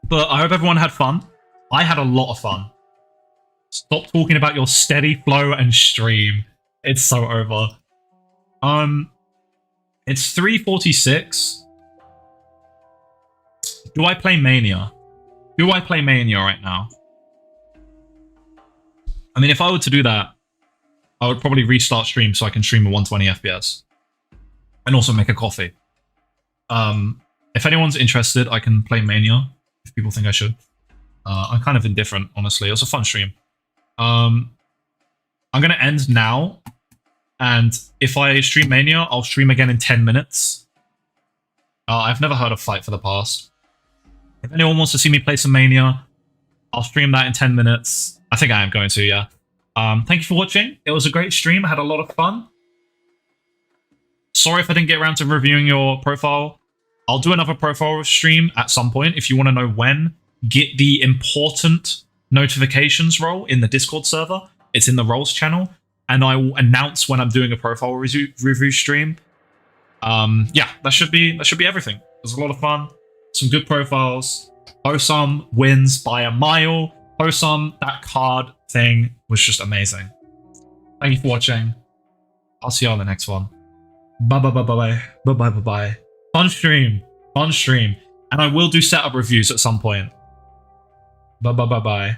But I hope everyone had fun. I had a lot of fun. Stop talking about your steady flow and stream. It's so over. It's 3:46. Do I play Mania? Do I play Mania right now? I mean, if I were to do that, I would probably restart stream so I can stream at 120 FPS. And also make a coffee. If anyone's interested, I can play Mania, if people think I should. I'm kind of indifferent, honestly. It was a fun stream. I'm going to end now. And if I stream Mania, I'll stream again in 10 minutes. I've never heard of Fight for the Past. If anyone wants to see me play some Mania, I'll stream that in 10 minutes. I think I am going to, yeah. Thank you for watching. It was a great stream. I had a lot of fun. Sorry if I didn't get around to reviewing your profile. I'll do another profile stream at some point. If you want to know when, get the important notifications role in the Discord server. It's in the roles channel. And I will announce when I'm doing a profile review stream. Yeah, that should be everything. It was a lot of fun. Some good profiles. Hosam wins by a mile. Hosam, that card thing was just amazing. Thank you for watching. I'll see you on the next one. Bye bye bye bye bye bye bye bye bye. Fun stream. Fun stream. And I will do setup reviews at some point. Bye bye bye bye.